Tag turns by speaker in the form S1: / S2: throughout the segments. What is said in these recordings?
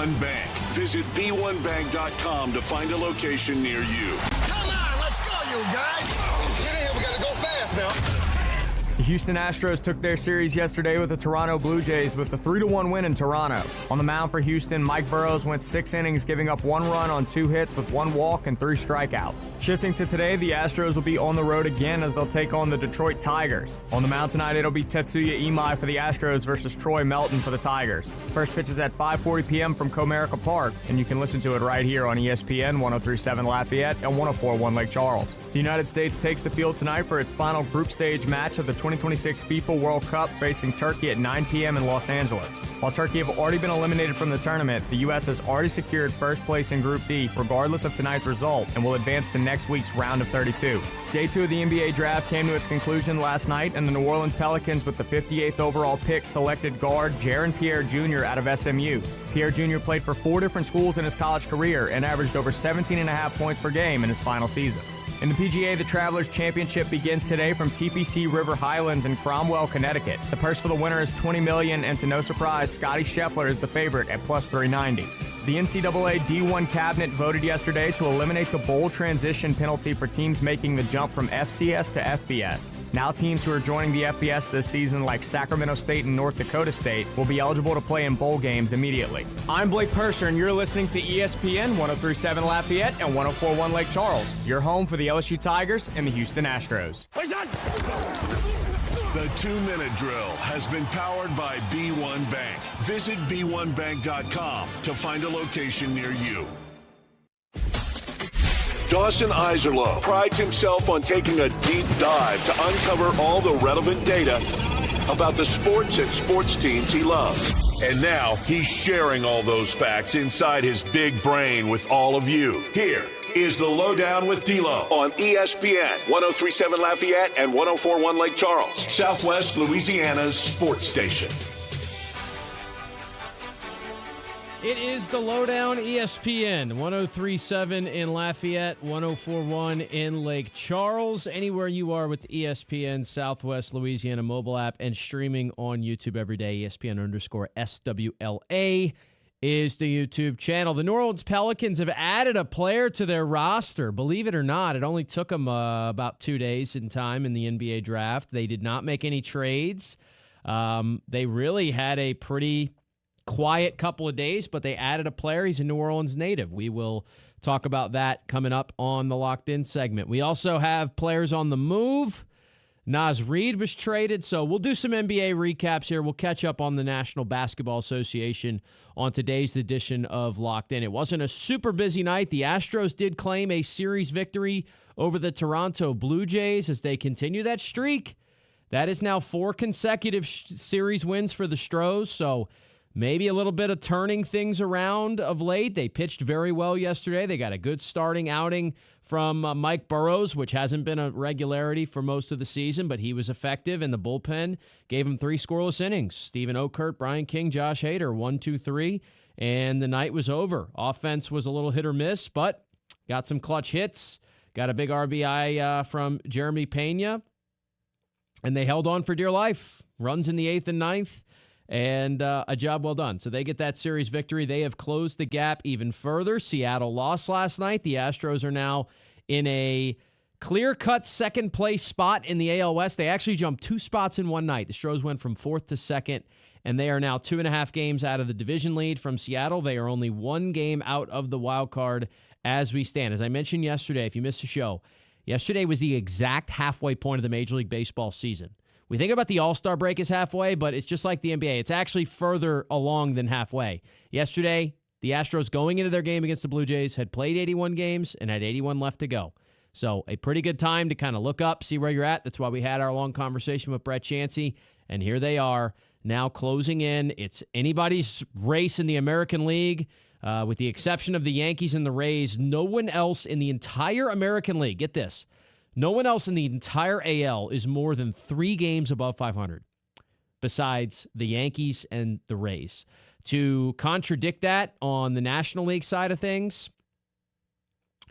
S1: B1 Bank. Visit B1Bank.com to find a location near you.
S2: Come on, let's go, you guys. Get in here, we gotta go fast now.
S3: The Houston Astros took their series yesterday with the Toronto Blue Jays with a 3-1 win in Toronto. On the mound for Houston, Mike Burrows went 6 innings, giving up 1 run on 2 hits with 1 walk and 3 strikeouts. Shifting to today, the Astros will be on the road again as they'll take on the Detroit Tigers. On the mound tonight, it'll be Tetsuya Imai for the Astros versus Troy Melton for the Tigers. First pitch is at 5:40 p.m. from Comerica Park, and you can listen to it right here on ESPN 103.7 Lafayette and 104.1 Lake Charles. The United States takes the field tonight for its final group stage match of the 2026 FIFA World Cup, facing Turkey at 9 p.m. in Los Angeles. While Turkey have already been eliminated from the tournament, the U.S. has already secured first place in Group D, regardless of tonight's result, and will advance to next week's round of 32. Day 2 of the NBA draft came to its conclusion last night, and the New Orleans Pelicans, with the 58th overall pick, selected guard Jaron Pierre Jr. out of SMU. Pierre Jr. played for 4 different schools in his college career and averaged over 17.5 points per game in his final season. In the PGA, the Travelers Championship begins today from TPC River Highlands in Cromwell, Connecticut. The purse for the winner is $20 million, and to no surprise, Scottie Scheffler is the favorite at plus 390. The NCAA D1 cabinet voted yesterday to eliminate the bowl transition penalty for teams making the jump from FCS to FBS. Now teams who are joining the FBS this season, like Sacramento State and North Dakota State, will be eligible to play in bowl games immediately. I'm Blake Purser, and you're listening to ESPN 103.7 Lafayette and 104.1 Lake Charles, your home for the LSU Tigers and the Houston Astros.
S1: The 2-minute drill has been powered by B1 Bank. Visit B1Bank.com to find a location near you. Dawson Iserloh prides himself on taking a deep dive to uncover all the relevant data about the sports and sports teams he loves. And now he's sharing all those facts inside his big brain with all of you. Here is the LohDown with D-Loh on ESPN 103.7 Lafayette and 104.1 Lake Charles, Southwest Louisiana's sports station.
S4: It is the LohDown, ESPN 103.7 in Lafayette, 104.1 in Lake Charles. Anywhere you are with ESPN Southwest Louisiana mobile app and streaming on YouTube every day, ESPN_SWLA is the YouTube channel. The New Orleans Pelicans have added a player to their roster. Believe it or not, it only took them about 2 days in time in the NBA draft. They did not make any trades. They really had a pretty quiet couple of days, but they added a player. He's a New Orleans native. We will talk about that coming up on the Locked In segment. We also have players on the move. Naz Reid was traded, so we'll do some NBA recaps here. We'll catch up on the National Basketball Association on today's edition of Locked In. It wasn't a super busy night. The Astros did claim a series victory over the Toronto Blue Jays as they continue that streak. That is now 4 consecutive series wins for the Stros, so maybe a little bit of turning things around of late. They pitched very well yesterday. They got a good starting outing from Mike Burrows, which hasn't been a regularity for most of the season, but he was effective, and the bullpen gave him 3 scoreless innings. Stephen Okert, Brian King, Josh Hader, 1, 2, 3, and the night was over. Offense was a little hit or miss, but got some clutch hits. Got a big RBI from Jeremy Pena, and they held on for dear life. Runs in the 8th and 9th. And a job well done. So they get that series victory. They have closed the gap even further. Seattle lost last night. The Astros are now in a clear-cut second-place spot in the AL West. They actually jumped 2 spots in one night. The Stros went from 4th to 2nd, and they are now 2.5 games out of the division lead from Seattle. They are only 1 game out of the wild card as we stand. As I mentioned yesterday, if you missed the show, yesterday was the exact halfway point of the Major League Baseball season. We think about the All-Star break as halfway, but it's just like the NBA. It's actually further along than halfway. Yesterday, the Astros, going into their game against the Blue Jays, had played 81 games and had 81 left to go. So a pretty good time to kind of look up, see where you're at. That's why we had our long conversation with Brett Chansey, and here they are now closing in. It's anybody's race in the American League. With the exception of the Yankees and the Rays, no one else in the entire American League, get this, no one else in the entire AL is more than 3 games above 500 besides the Yankees and the Rays. To contradict that on the National League side of things,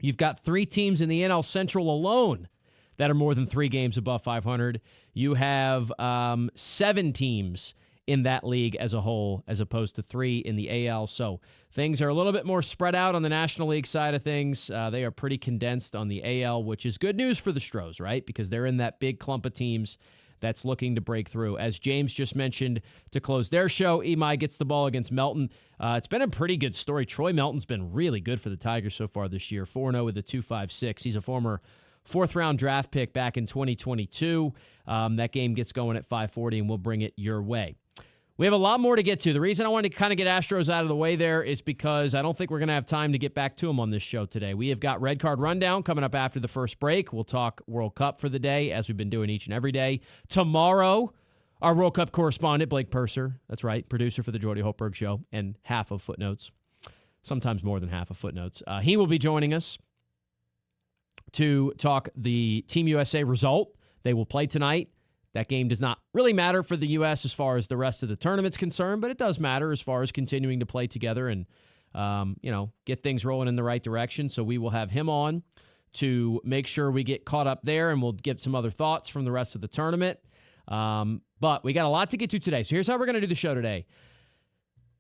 S4: you've got 3 teams in the NL Central alone that are more than 3 games above 500. You have 7 teams in that league as a whole, as opposed to 3 in the AL. So things are a little bit more spread out on the National League side of things. They are pretty condensed on the AL, which is good news for the Stros, right? Because they're in that big clump of teams that's looking to break through. As James just mentioned to close their show, Imai gets the ball against Melton. It's been a pretty good story. Troy Melton's been really good for the Tigers so far this year, 4-0 with a 2.56. He's a former fourth-round draft pick back in 2022. That game gets going at 5:40, and we'll bring it your way. We have a lot more to get to. The reason I wanted to kind of get Astros out of the way there is because I don't think we're going to have time to get back to them on this show today. We have got Red Card Rundown coming up after the first break. We'll talk World Cup for the day, as we've been doing each and every day. Tomorrow, our World Cup correspondent, Blake Purser, that's right, producer for the Jordy Holtberg Show, and half of Footnotes, sometimes more than half of Footnotes. He will be joining us to talk the Team USA result. They will play tonight. That game does not really matter for the U.S. as far as the rest of the tournament's concerned, but it does matter as far as continuing to play together and, get things rolling in the right direction. So we will have him on to make sure we get caught up there, and we'll get some other thoughts from the rest of the tournament. But we got a lot to get to today. So here's how we're going to do the show today.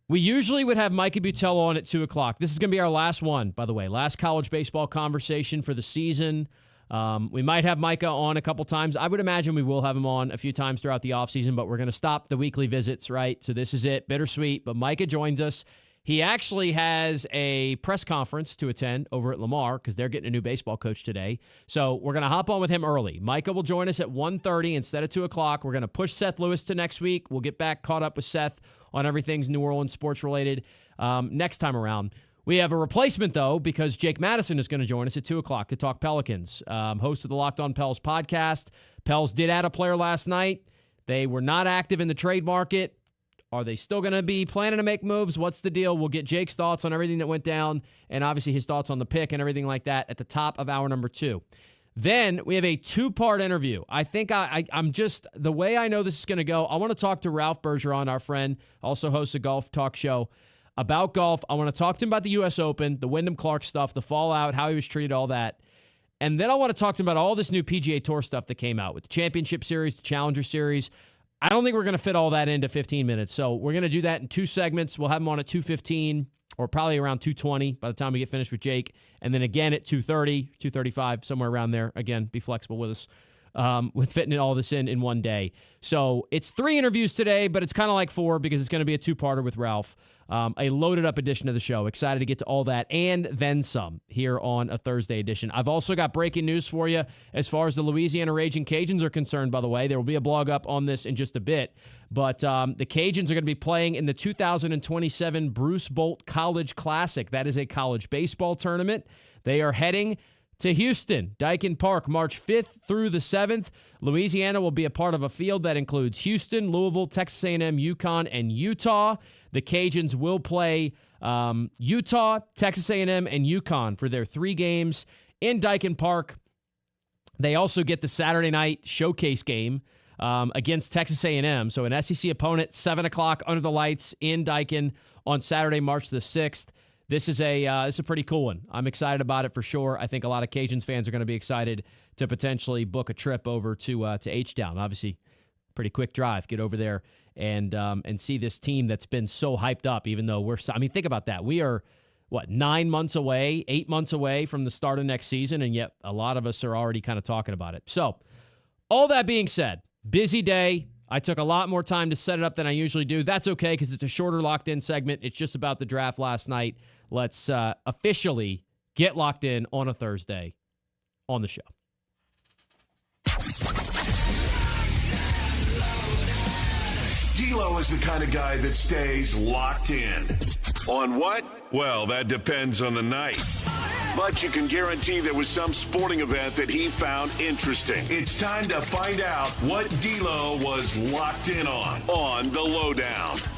S4: We usually would have Mikey Butel on at 2 o'clock. This is going to be our last one, by the way. Last college baseball conversation for the season. We might have Micah on a couple times. I would imagine we will have him on a few times throughout the offseason, but we're going to stop the weekly visits, right? So this is it. Bittersweet. But Micah joins us. He actually has a press conference to attend over at Lamar because they're getting a new baseball coach today. So we're going to hop on with him early. Micah will join us at 1:30 instead of 2 o'clock. We're going to push Seth Lewis to next week. We'll get back caught up with Seth on everything's New Orleans sports related next time around. We have a replacement, though, because Jake Madison is going to join us at 2 o'clock to talk Pelicans. Host of the Locked On Pels podcast. Pels did add a player last night. They were not active in the trade market. Are they still going to be planning to make moves? What's the deal? We'll get Jake's thoughts on everything that went down and obviously his thoughts on the pick and everything like that at the top of hour number 2. Then we have a 2-part interview. I think I'm just, the way I know this is going to go, I want to talk to Ralph Bergeron, our friend, also hosts a golf talk show, about golf. I want to talk to him about the U.S. Open, the Wyndham Clark stuff, the fallout, how he was treated, all that. And then I want to talk to him about all this new PGA Tour stuff that came out with the Championship Series, the Challenger Series. I don't think we're going to fit all that into 15 minutes. So we're going to do that in 2 segments. We'll have him on at 2:15 or probably around 2:20 by the time we get finished with Jake. And then again at 2:30, 2:35, somewhere around there. Again, be flexible with us. With fitting all this in one day. So it's 3 interviews today, but it's kind of like 4 because it's going to be a 2-parter with Ralph. A loaded up edition of the show. Excited to get to all that and then some here on a Thursday edition. I've also got breaking news for you as far as the Louisiana Raging Cajuns are concerned, by the way. There will be a blog up on this in just a bit. But the Cajuns are going to be playing in the 2027 Bruce Bolt College Classic. That is a college baseball tournament. They are heading to Houston, Daikin Park, March 5th through the 7th. Louisiana will be a part of a field that includes Houston, Louisville, Texas A&M, UConn, and Utah. The Cajuns will play Utah, Texas A&M, and UConn for their 3 games in Daikin Park. They also get the Saturday night showcase game against Texas A&M. So an SEC opponent, 7 o'clock under the lights in Daikin on Saturday, March the 6th. This is a pretty cool one. I'm excited about it for sure. I think a lot of Cajuns fans are going to be excited to potentially book a trip over to H-Town. Obviously, pretty quick drive. Get over there and see this team that's been so hyped up. Even though think about that. We are 9 months away, 8 months away from the start of next season, and yet a lot of us are already kind of talking about it. So, all that being said, busy day. I took a lot more time to set it up than I usually do. That's okay because it's a shorter locked-in segment. It's just about the draft last night. Let's officially get locked in on a Thursday on the show.
S1: D-Loh is the kind of guy that stays locked in. On what? Well, that depends on the night. But you can guarantee there was some sporting event that he found interesting. It's time to find out what D-Loh was locked in on the LohDown.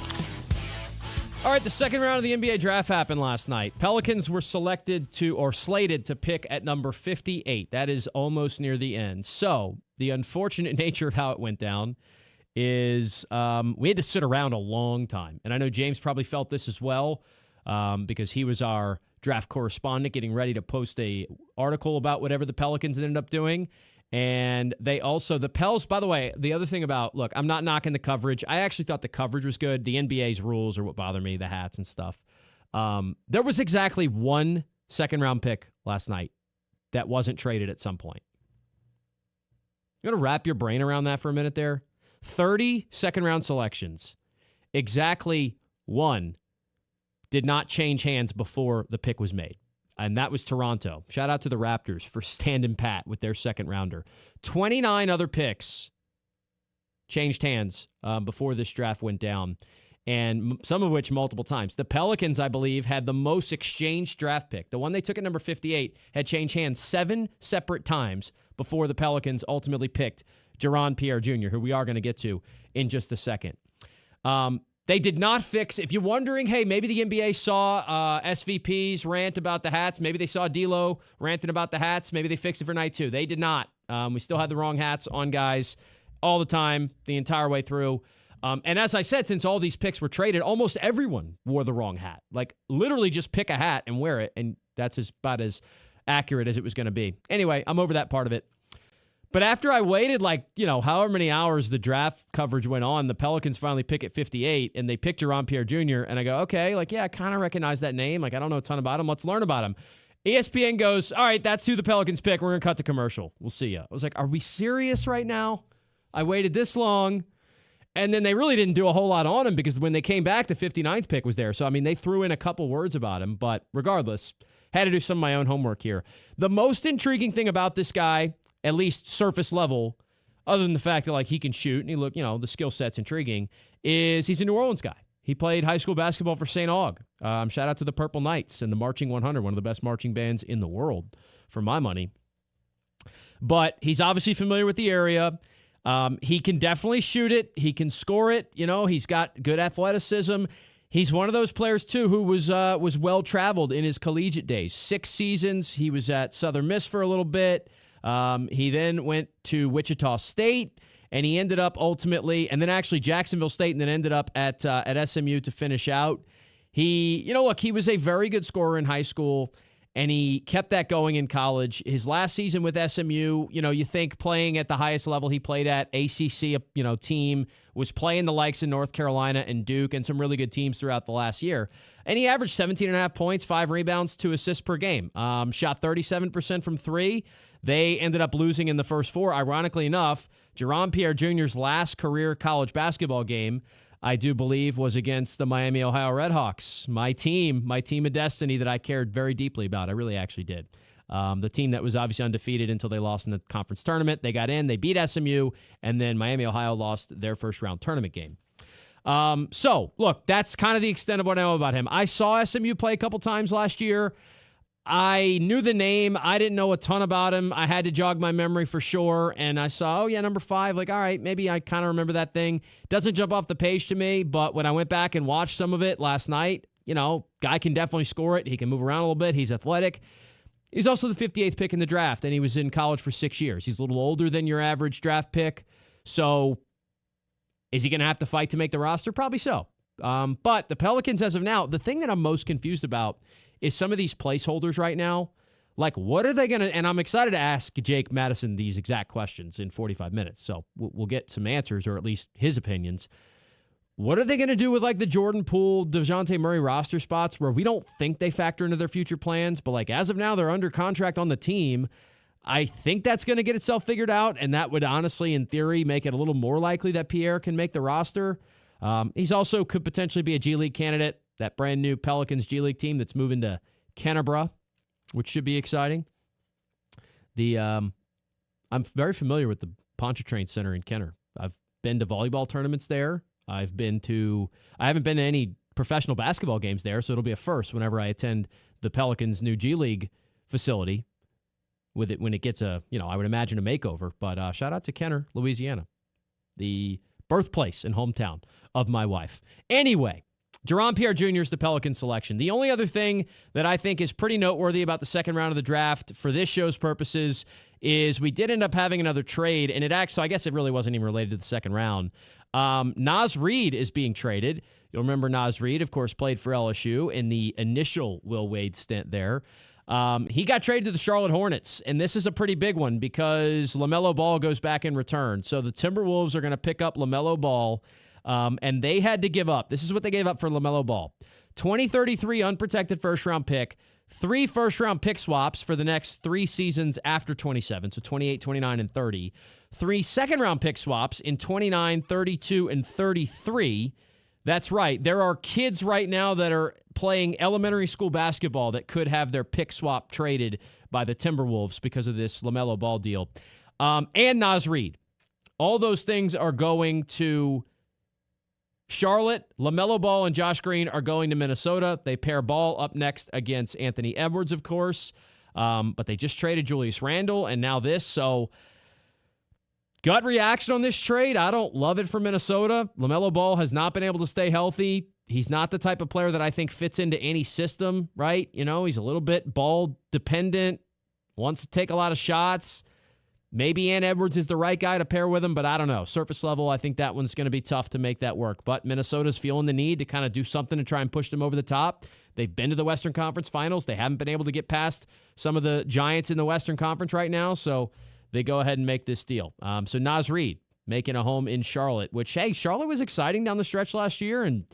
S4: All right, the second round of the NBA draft happened last night. Pelicans were slated to pick at number 58. That is almost near the end. So the unfortunate nature of how it went down is we had to sit around a long time. And I know James probably felt this as well because he was our draft correspondent getting ready to post a article about whatever the Pelicans ended up doing. And they also, the Pels, by the way, the other thing about, look, I'm not knocking the coverage. I actually thought the coverage was good. The NBA's rules are what bother me, the hats and stuff. There was exactly one second-round pick last night that wasn't traded at some point. You got to wrap your brain around that for a minute there. 30 second-round selections. Exactly one did not change hands before the pick was made. And that was Toronto. Shout out to the Raptors for standing pat with their second rounder. 29 other picks changed hands before this draft went down, and some of which multiple times. The Pelicans, I believe, had the most exchanged draft pick. The one they took at number 58 had changed hands 7 separate times before the Pelicans ultimately picked Jaron Pierre Jr., who we are going to get to in just a second. They did not fix, if you're wondering, hey, maybe the NBA saw SVP's rant about the hats. Maybe they saw D-Loh ranting about the hats. Maybe they fixed it for night 2. They did not. We still had the wrong hats on guys all the time, the entire way through. And as I said, since all these picks were traded, almost everyone wore the wrong hat. Like, literally just pick a hat and wear it, and that's about as accurate as it was going to be. Anyway, I'm over that part of it. But after I waited, however many hours the draft coverage went on, the Pelicans finally pick at 58, and they picked Jaron Pierre Jr., and I go, okay, I kind of recognize that name. I don't know a ton about him. Let's learn about him. ESPN goes, all right, that's who the Pelicans pick. We're going to cut the commercial. We'll see ya. I was like, are we serious right now? I waited this long. And then they really didn't do a whole lot on him because when they came back, the 59th pick was there. So, they threw in a couple words about him. But regardless, had to do some of my own homework here. The most intriguing thing about this guy, at least surface level, other than the fact that he can shoot and the skill set's intriguing, is he's a New Orleans guy. He played high school basketball for St. Aug. Shout out to the Purple Knights and the Marching 100, one of the best marching bands in the world, for my money. But he's obviously familiar with the area. He can definitely shoot it. He can score it. He's got good athleticism. He's one of those players, too, who was well-traveled in his collegiate days. 6 seasons. He was at Southern Miss for a little bit. He then went to Wichita State, and he ended up ultimately, and then actually Jacksonville State, and then ended up at SMU to finish out. He was a very good scorer in high school, and he kept that going in college. His last season with SMU, you think playing at the highest level he played at, ACC, team, was playing the likes of North Carolina and Duke and some really good teams throughout the last year. And he averaged 17.5 points, 5 rebounds, 2 assists per game. Shot 37% from 3. They ended up losing in the first 4. Ironically enough, Jaron Pierre Jr.'s last career college basketball game, I do believe, was against the Miami, Ohio Redhawks, my team of destiny that I cared very deeply about. I really actually did. The team that was obviously undefeated until they lost in the conference tournament. They got in, they beat SMU, and then Miami, Ohio lost their first-round tournament game. So, look, that's kind of the extent of what I know about him. I saw SMU play a couple times last year. I knew the name. I didn't know a ton about him. I had to jog my memory for sure. And I saw, number 5. All right, maybe I kind of remember that thing. Doesn't jump off the page to me, but when I went back and watched some of it last night, guy can definitely score it. He can move around a little bit. He's athletic. He's also the 58th pick in the draft, and he was in college for 6 years. He's a little older than your average draft pick. So is he going to have to fight to make the roster? Probably so. But the Pelicans, as of now, the thing that I'm most confused about is some of these placeholders right now. What are they going to... And I'm excited to ask Jake Madison these exact questions in 45 minutes. So we'll get some answers, or at least his opinions. What are they going to do with the Jordan Poole, DeJounte Murray roster spots where we don't think they factor into their future plans, but as of now, they're under contract on the team. I think that's going to get itself figured out, and that would honestly, in theory, make it a little more likely that Pierre can make the roster. He's also could potentially be a G League candidate, that brand new Pelicans G League team that's moving to Kennebra, which should be exciting. I'm very familiar with the Pontchartrain Center in Kenner. I've been to volleyball tournaments there. I haven't been to any professional basketball games there, so it'll be a first whenever I attend the Pelicans' new G League facility with it when it gets I would imagine a makeover. But shout out to Kenner, Louisiana, the birthplace and hometown of my wife. Anyway, Jaron Pierre Jr. is the Pelican selection. The only other thing that I think is pretty noteworthy about the second round of the draft for this show's purposes is we did end up having another trade, and I guess it really wasn't even related to the second round. Naz Reid is being traded. You'll remember Naz Reid, of course, played for LSU in the initial Will Wade stint there. He got traded to the Charlotte Hornets, and this is a pretty big one because LaMelo Ball goes back in return. So the Timberwolves are going to pick up LaMelo Ball, and they had to give up. This is what they gave up for LaMelo Ball. 2033 unprotected first-round pick, 3 first-round pick swaps for the next 3 seasons after 27, so 28, 29, and 30. 3 second-round pick swaps in 29, 32, and 33. That's right. There are kids right now that are playing elementary school basketball that could have their pick swap traded by the Timberwolves because of this LaMelo Ball deal. And Naz Reid. All those things are going to Charlotte. LaMelo Ball and Josh Green are going to Minnesota. They pair Ball up next against Anthony Edwards, of course. But they just traded Julius Randle and now this. So gut reaction on this trade, I don't love it for Minnesota. LaMelo Ball has not been able to stay healthy. He's not the type of player that I think fits into any system, right? You know, he's a little bit ball dependent, wants to take a lot of shots. Maybe Ant Edwards is the right guy to pair with him, but I don't know. Surface level, I think that one's going to be tough to make that work. But Minnesota's feeling the need to kind of do something to try and push them over the top. They've been to the Western Conference Finals. They haven't been able to get past some of the giants in the Western Conference right now, so they go ahead and make this deal. So Naz Reid making a home in Charlotte, which, hey, Charlotte was exciting down the stretch last year. And,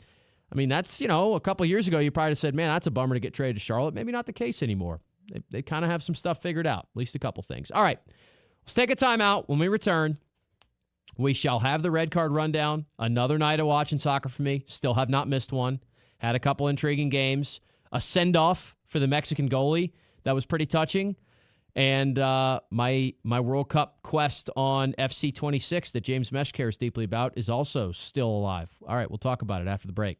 S4: I mean, that's, you know, a couple years ago, you probably said, man, that's a bummer to get traded to Charlotte. Maybe not the case anymore. They kind of have some stuff figured out, at least a couple things. All right, let's take a timeout. When we return, we shall have the red card rundown. Another night of watching soccer for me. Still have not missed one. Had a couple intriguing games. A send-off for the Mexican goalie. That was pretty touching. And my World Cup quest on FC 26 that James Mesh cares deeply about is also still alive. All right, we'll talk about it after the break.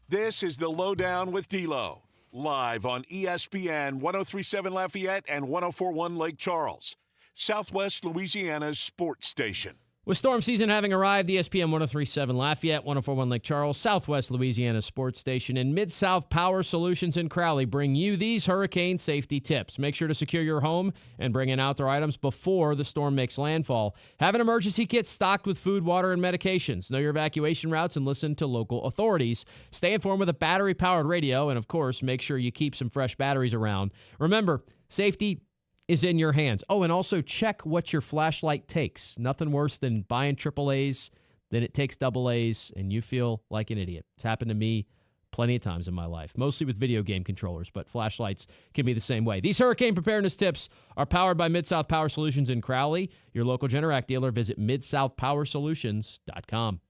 S1: This is the LohDown with D-Loh, live on ESPN 103.7 Lafayette and 104.1 Lake Charles, Southwest Louisiana's sports station.
S4: With storm season having arrived, ESPN 103.7 Lafayette, 104.1 Lake Charles, Southwest Louisiana sports station, and Mid-South Power Solutions in Crowley bring you these hurricane safety tips. Make sure to secure your home and bring in outdoor items before the storm makes landfall. Have an emergency kit stocked with food, water, and medications. Know your evacuation routes and listen to local authorities. Stay informed with a battery-powered radio, and of course, make sure you keep some fresh batteries around. Remember, safety is in your hands. Oh, and also check what your flashlight takes. Nothing worse than buying AAAs, then it takes AAs, and you feel like an idiot. It's happened to me plenty of times in my life, mostly with video game controllers, but flashlights can be the same way. These hurricane preparedness tips are powered by Mid-South Power Solutions in Crowley. Your local Generac dealer. Visit midsouthpowersolutions.com.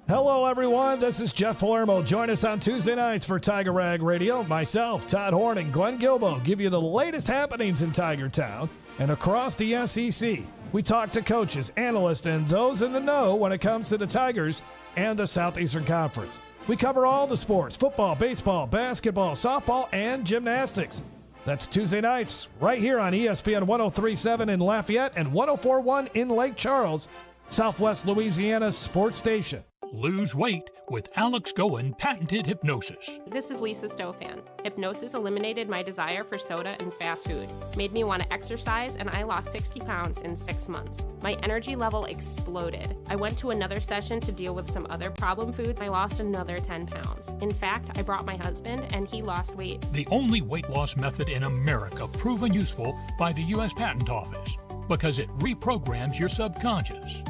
S5: Hello, everyone. This is Jeff Palermo. Join us on Tuesday nights for Tiger Rag Radio. Myself, Todd Horn, and Glenn Gilbo give you the latest happenings in Tiger Town and across the SEC. We talk to coaches, analysts, and those in the know when it comes to the Tigers and the Southeastern Conference. We cover all the sports: football, baseball, basketball, softball, and gymnastics. That's Tuesday nights right here on ESPN 103.7 in Lafayette and 104.1 in Lake Charles, Southwest Louisiana's sports station.
S6: Lose weight with Alex Goen patented hypnosis.
S7: This is Lisa Stofan. Hypnosis eliminated my desire for soda and fast food, made me want to exercise, and I lost 60 pounds in 6 months. My energy level exploded. I went to another session to deal with some other problem foods. I lost another 10 pounds. In fact, I brought my husband, and he lost weight.
S6: The only weight loss method in America proven useful by the U.S. Patent Office because it reprograms your subconscious.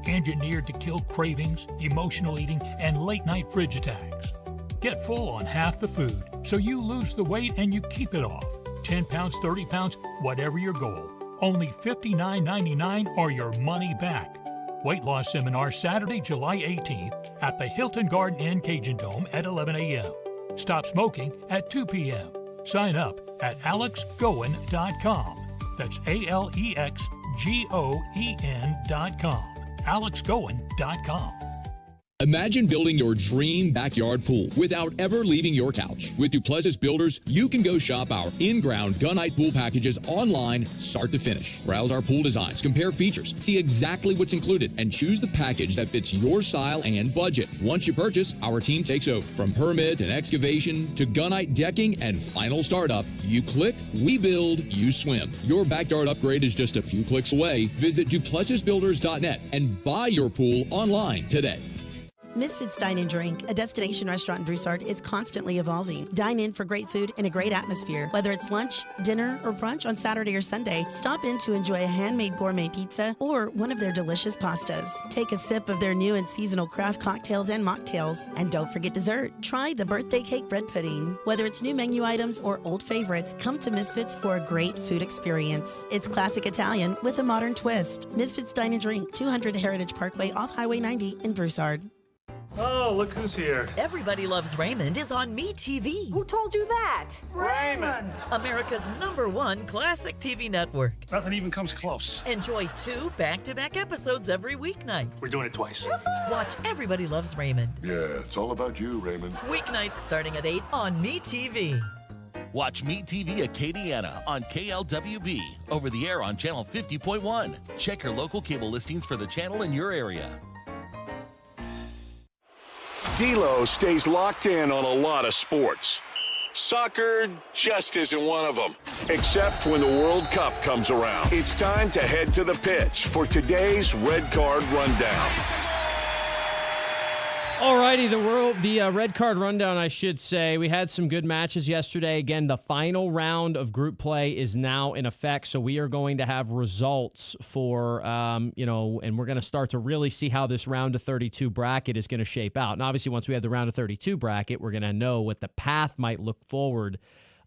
S6: Engineered to kill cravings, emotional eating, and late-night fridge attacks. Get full on half the food so you lose the weight and you keep it off. 10 pounds, 30 pounds, whatever your goal. Only $59.99 or your money back. Weight loss seminar Saturday, July 18th at the Hilton Garden Inn Cajun Dome at 11 a.m. Stop smoking at 2 p.m. Sign up at alexgoen.com. That's ALEXGOEN.com. alexgoen.com.
S8: Imagine building your dream backyard pool without ever leaving your couch. With Duplessis Builders, you can go shop our in-ground gunite pool packages online, start to finish. Browse our pool designs, compare features, see exactly what's included, and choose the package that fits your style and budget. Once you purchase, our team takes over. From permit and excavation to gunite decking and final startup, you click, we build, you swim. Your backyard upgrade is just a few clicks away. Visit DuplessisBuilders.net and buy your pool online today.
S9: Misfits Dine and Drink, a destination restaurant in Broussard, is constantly evolving. Dine in for great food in a great atmosphere. Whether it's lunch, dinner, or brunch on Saturday or Sunday, stop in to enjoy a handmade gourmet pizza or one of their delicious pastas. Take a sip of their new and seasonal craft cocktails and mocktails. And don't forget dessert. Try the birthday cake bread pudding. Whether it's new menu items or old favorites, come to Misfits for a great food experience. It's classic Italian with a modern twist. Misfits Dine and Drink, 200 Heritage Parkway off Highway 90 in Broussard.
S10: Oh, look who's here.
S11: Everybody Loves Raymond is on MeTV.
S12: Who told you that?
S10: Raymond!
S11: America's #1 classic TV network.
S10: Nothing even comes close.
S11: Enjoy 2 back-to-back episodes every weeknight.
S10: We're doing it twice.
S11: Watch Everybody Loves Raymond.
S2: Yeah, it's all about you, Raymond.
S11: Weeknights starting at 8 on MeTV.
S13: Watch MeTV Acadiana on KLWB, over the air on channel 50.1. Check your local cable listings for the channel in your area.
S1: D-Loh stays locked in on a lot of sports. Soccer just isn't one of them, except when the World Cup comes around. It's time to head to the pitch for today's Red Card Rundown.
S4: Alrighty, the red card rundown, I should say. We had some good matches yesterday. Again, the final round of group play is now in effect, so we are going to have results for, and we're going to start to really see how this round of 32 bracket is going to shape out. And obviously, once we have the round of 32 bracket, we're going to know what the path might look forward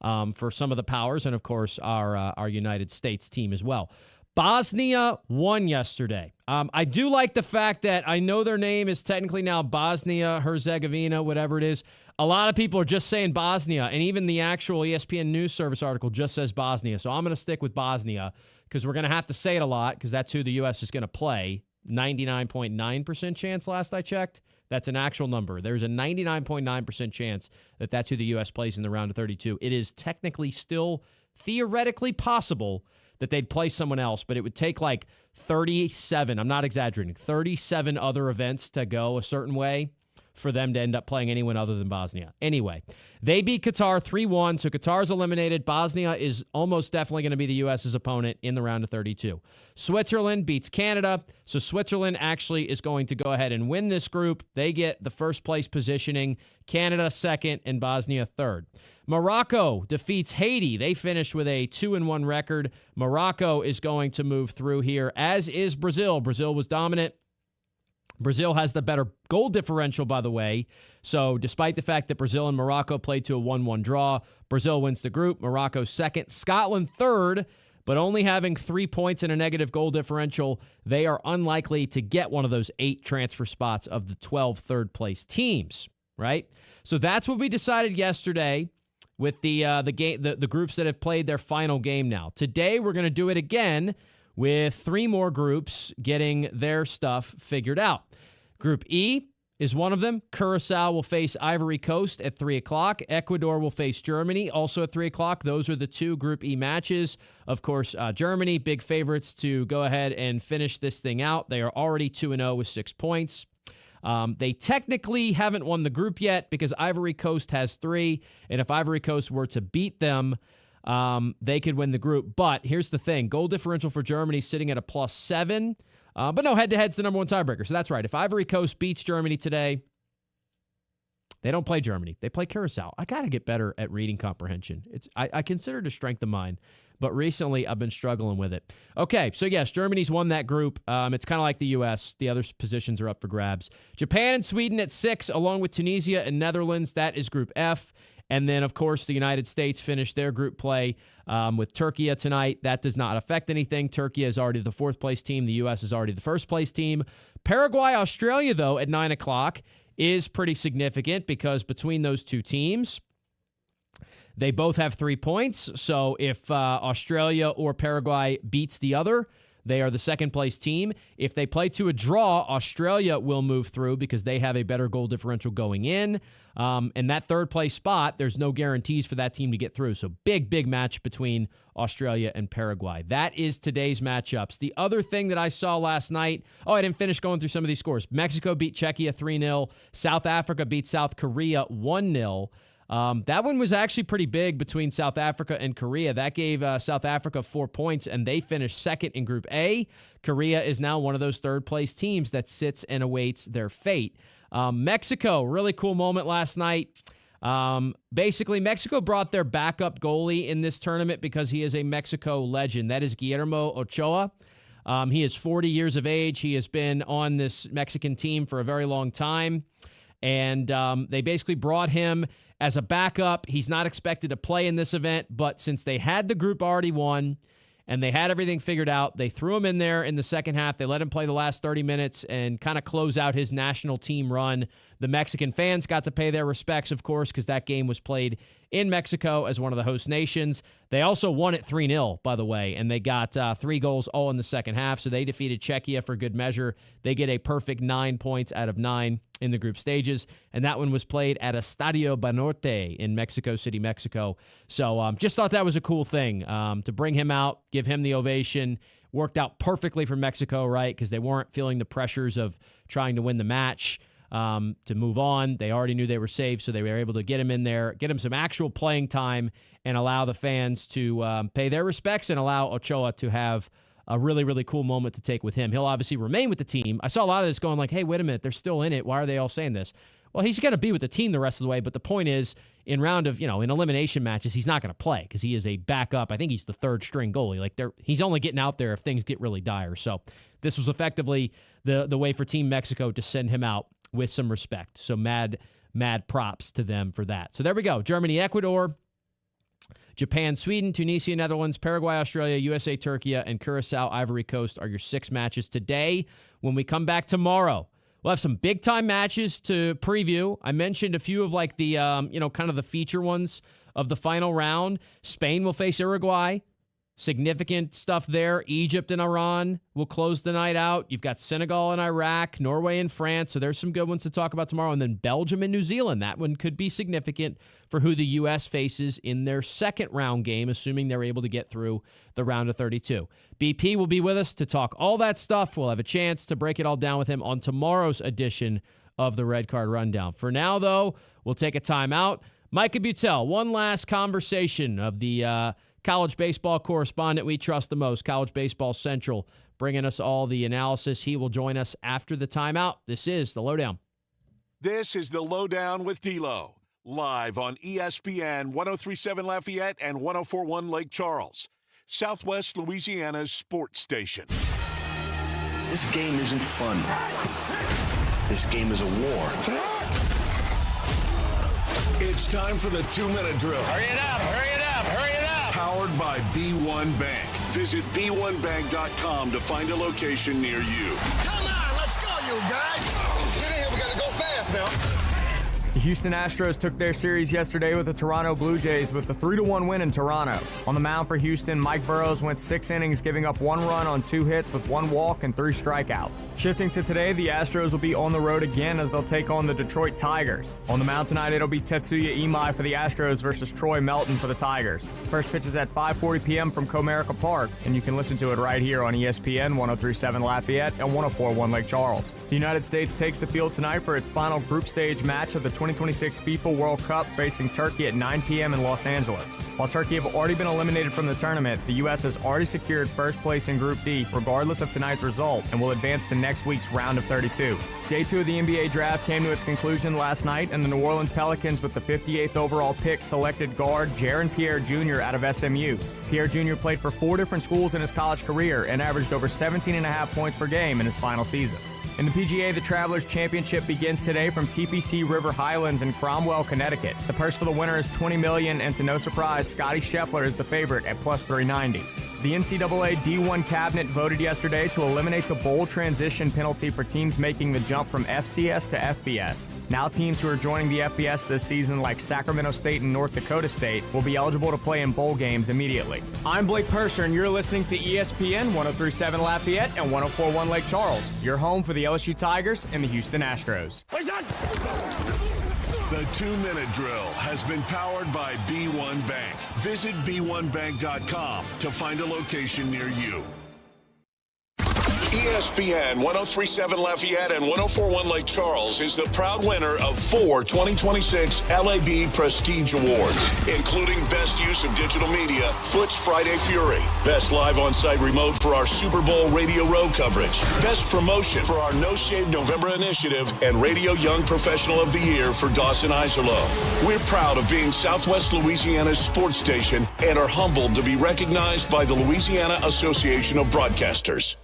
S4: for some of the powers, and of course, our United States team as well. Bosnia won yesterday. I do like the fact that I know their name is technically now Bosnia, Herzegovina, whatever it is. A lot of people are just saying Bosnia, and even the actual ESPN News Service article just says Bosnia. So I'm going to stick with Bosnia because we're going to have to say it a lot because that's who the U.S. is going to play. 99.9% chance last I checked. That's an actual number. There's a 99.9% chance that that's who the U.S. plays in the round of 32. It is technically still theoretically possible that they'd play someone else, but it would take like 37, I'm not exaggerating, 37 other events to go a certain way for them to end up playing anyone other than Bosnia. Anyway, they beat Qatar 3-1, so Qatar's eliminated. Bosnia is almost definitely going to be the U.S.'s opponent in the round of 32. Switzerland beats Canada, so Switzerland actually is going to go ahead and win this group. They get the first place positioning, Canada second, and Bosnia third. Morocco defeats Haiti. They finished with a 2-1 record. Morocco is going to move through here, as is Brazil. Brazil was dominant. Brazil has the better goal differential, by the way. So despite the fact that Brazil and Morocco played to a 1-1 draw, Brazil wins the group. Morocco second. Scotland third, but only having 3 points and a negative goal differential, they are unlikely to get one of those 8 transfer spots of the 12 third-place teams, right? So that's what we decided yesterday with the groups that have played their final game now. Today, we're going to do it again with 3 more groups getting their stuff figured out. Group E is one of them. Curacao will face Ivory Coast at 3 o'clock. Ecuador will face Germany, also at 3 o'clock. Those are the 2 Group E matches. Of course, Germany, big favorites to go ahead and finish this thing out. They are already 2-0 with 6 points. They technically haven't won the group yet because Ivory Coast has 3, and if Ivory Coast were to beat them, they could win the group. But here's the thing. Goal differential for Germany sitting at a +7, but no, head-to-head's the #1 tiebreaker, so that's right. If Ivory Coast beats Germany today, they don't play Germany. They play Curacao. I got to get better at reading comprehension. I consider it a strength of mine, but recently I've been struggling with it. Okay, so yes, Germany's won that group. It's kind of like the U.S. The other positions are up for grabs. Japan and Sweden at 6, along with Tunisia and Netherlands. That is Group F. And then, of course, the United States finished their group play with Turkey tonight. That does not affect anything. Turkey is already the 4th-place team. The U.S. is already the 1st-place team. Paraguay, Australia, though, at 9 o'clock is pretty significant because between those 2 teams, they both have 3 points. So if Australia or Paraguay beats the other, they are the 2nd-place team. If they play to a draw, Australia will move through because they have a better goal differential going in. And that 3rd-place spot, there's no guarantees for that team to get through. So big match between Australia and Paraguay. That is today's matchups. The other thing that I saw last night, I didn't finish going through some of these scores. Mexico beat Czechia 3-0. South Africa beat South Korea 1-0. That one was actually pretty big between South Africa and Korea. That gave South Africa 4 points, and they finished second in Group A. Korea is now one of those third-place teams that sits and awaits their fate. Mexico, really cool moment last night. Basically, Mexico brought their backup goalie in this tournament because he is a Mexico legend. That is Guillermo Ochoa. He is 40 years of age. He has been on this Mexican team for a very long time. And they basically brought him as a backup. He's not expected to play in this event, but since they had the group already won and they had everything figured out, they threw him in there in the second half. They let him play the last 30 minutes and kind of close out his national team run. The Mexican fans got to pay their respects, of course, because that game was played in Mexico as one of the host nations. They also won it 3-0, by the way, and they got 3 goals all in the second half, so they defeated Czechia for good measure. They get a perfect 9 points out of 9 in the group stages, and that one was played at Estadio Banorte in Mexico City, Mexico. So just thought that was a cool thing to bring him out, give him the ovation. Worked out perfectly for Mexico, right, because they weren't feeling the pressures of trying to win the match. To move on. They already knew they were safe, so they were able to get him in there, get him some actual playing time, and allow the fans to pay their respects and allow Ochoa to have a really, really cool moment to take with him. He'll obviously remain with the team. I saw a lot of this going like, hey, wait a minute, they're still in it. Why are they all saying this? Well, he's going to be with the team the rest of the way, but the point is, in elimination matches, he's not going to play because he is a backup. I think he's the third string goalie. Like he's only getting out there if things get really dire. So this was effectively the way for Team Mexico to send him out with some respect. So mad props to them for that. So there we go. Germany, Ecuador, Japan, Sweden, Tunisia, Netherlands, Paraguay, Australia, USA, Turkey, and Curacao, Ivory Coast are your 6 matches today. When we come back tomorrow, we'll have some big-time matches to preview. I mentioned a few of like the, kind of the feature ones of the final round. Spain will face Uruguay. Significant stuff there. Egypt and Iran will close the night out. You've got Senegal and Iraq, Norway and France. So there's some good ones to talk about tomorrow. And then Belgium and New Zealand. That one could be significant for who the U.S. faces in their second round game, assuming they're able to get through the round of 32. BP will be with us to talk all that stuff. We'll have a chance to break it all down with him on tomorrow's edition of the Red Card Rundown. For now, though, we'll take a time out. Micah Butel, one last conversation of the college baseball correspondent we trust the most, College Baseball Central, bringing us all the analysis. He will join us after the timeout. This is the LohDown.
S1: This is the LohDown with D-Loh, live on ESPN 103.7 Lafayette and 104.1 Lake Charles, Southwest Louisiana's sports station.
S2: This game isn't fun. This game is a war.
S1: It's time for the 2-minute drill.
S2: Hurry it up, hurry it up, hurry it up.
S1: Powered by B1 Bank. Visit B1Bank.com to find a location near you.
S2: Come on, let's go, you guys. Get in here, we gotta go fast now.
S3: The Houston Astros took their series yesterday with the Toronto Blue Jays with the 3-1 win in Toronto. On the mound for Houston, Mike Burrows went 6 innings, giving up 1 run on 2 hits with 1 walk and 3 strikeouts. Shifting to today, the Astros will be on the road again as they'll take on the Detroit Tigers. On the mound tonight, it'll be Tetsuya Imai for the Astros versus Troy Melton for the Tigers. First pitch is at 5:40 p.m. from Comerica Park, and you can listen to it right here on ESPN 103.7 Lafayette and 104.1 Lake Charles. The United States takes the field tonight for its final group stage match of the 2026 FIFA World Cup, facing Turkey at 9 p.m. in Los Angeles. While Turkey have already been eliminated from the tournament, the U.S. has already secured first place in Group D, regardless of tonight's result, and will advance to next week's round of 32. Day 2 of the NBA draft came to its conclusion last night, and the New Orleans Pelicans, with the 58th overall pick, selected guard Jaron Pierre Jr. out of SMU. Pierre Jr. played for 4 different schools in his college career and averaged over 17.5 points per game in his final season. In the PGA, the Travelers Championship begins today from TPC River Highlands in Cromwell, Connecticut. The purse for the winner is $20 million, and to no surprise, Scotty Scheffler is the favorite at plus 390. The NCAA D1 cabinet voted yesterday to eliminate the bowl transition penalty for teams making the jump from FCS to FBS. Now teams who are joining the FBS this season, like Sacramento State and North Dakota State, will be eligible to play in bowl games immediately. I'm Blake Purser, and you're listening to ESPN 103.7 Lafayette and 104.1 Lake Charles, your home for the LSU Tigers and the Houston Astros.
S1: The 2-minute drill has been powered by B1 Bank. Visit B1Bank.com to find a location near you. ESPN 1037 Lafayette and 1041 Lake Charles is the proud winner of 4 2026 LAB Prestige Awards, including Best Use of Digital Media, Foot's Friday Fury, Best Live On-Site Remote for our Super Bowl Radio Row coverage, Best Promotion for our No Shave November initiative, and Radio Young Professional of the Year for Dawson Iserloh. We're proud of being Southwest Louisiana's sports station and are humbled to be recognized by the Louisiana Association of Broadcasters.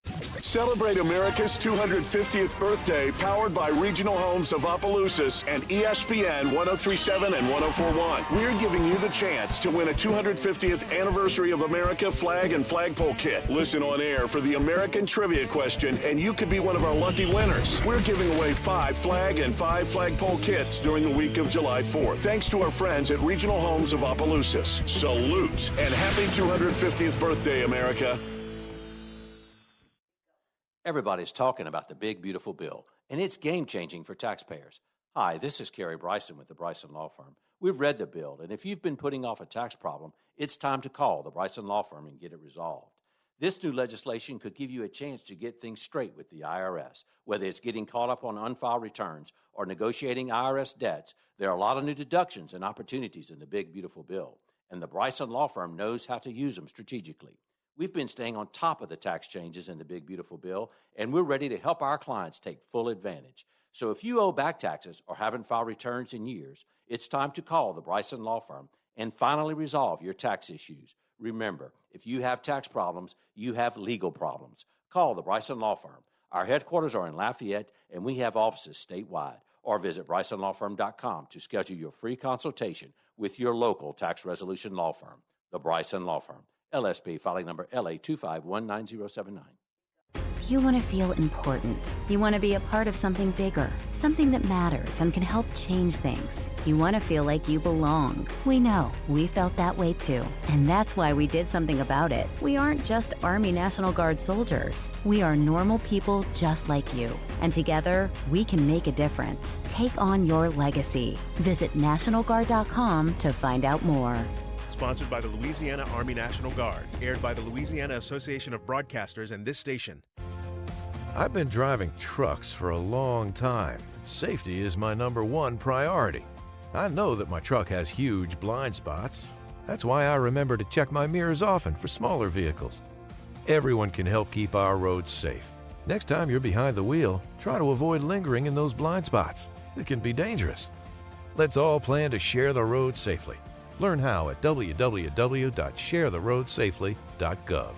S1: Celebrate America's 250th birthday, powered by Regional Homes of Opelousas and ESPN 1037 and 1041. We're giving you the chance to win a 250th Anniversary of America flag and flagpole kit. Listen on air for the American Trivia question, and you could be one of our lucky winners. We're giving away 5 flag and 5 flagpole kits during the week of July 4th. Thanks to our friends at Regional Homes of Opelousas. Salute, and happy 250th birthday, America.
S12: Everybody's talking about the big, beautiful bill, and it's game-changing for taxpayers. Hi, this is Kerry Bryson with the Bryson Law Firm. We've read the bill, and if you've been putting off a tax problem, it's time to call the Bryson Law Firm and get it resolved. This new legislation could give you a chance to get things straight with the IRS. Whether it's getting caught up on unfiled returns or negotiating IRS debts, there are a lot of new deductions and opportunities in the big, beautiful bill, and the Bryson Law Firm knows how to use them strategically. We've been staying on top of the tax changes in the big, beautiful bill, and we're ready to help our clients take full advantage. So if you owe back taxes or haven't filed returns in years, it's time to call the Bryson Law Firm and finally resolve your tax issues. Remember, if you have tax problems, you have legal problems. Call the Bryson Law Firm. Our headquarters are in Lafayette, and we have offices statewide. Or visit brysonlawfirm.com to schedule your free consultation with your local tax resolution law firm, the Bryson Law Firm. LSP filing number LA2519079.
S14: You want to feel important. You want to be a part of something bigger, something that matters and can help change things. You want to feel like you belong. We know. We felt that way too. And that's why we did something about it. We aren't just Army National Guard soldiers. We are normal people just like you. And together, we can make a difference. Take on your legacy. Visit NationalGuard.com to find out more.
S15: Sponsored by the Louisiana Army National Guard. Aired by the Louisiana Association of Broadcasters and this station.
S16: I've been driving trucks for a long time. Safety is my #1 priority. I know that my truck has huge blind spots. That's why I remember to check my mirrors often for smaller vehicles. Everyone can help keep our roads safe. Next time you're behind the wheel, try to avoid lingering in those blind spots. It can be dangerous. Let's all plan to share the road safely. Learn how at www.sharetheroadsafely.gov.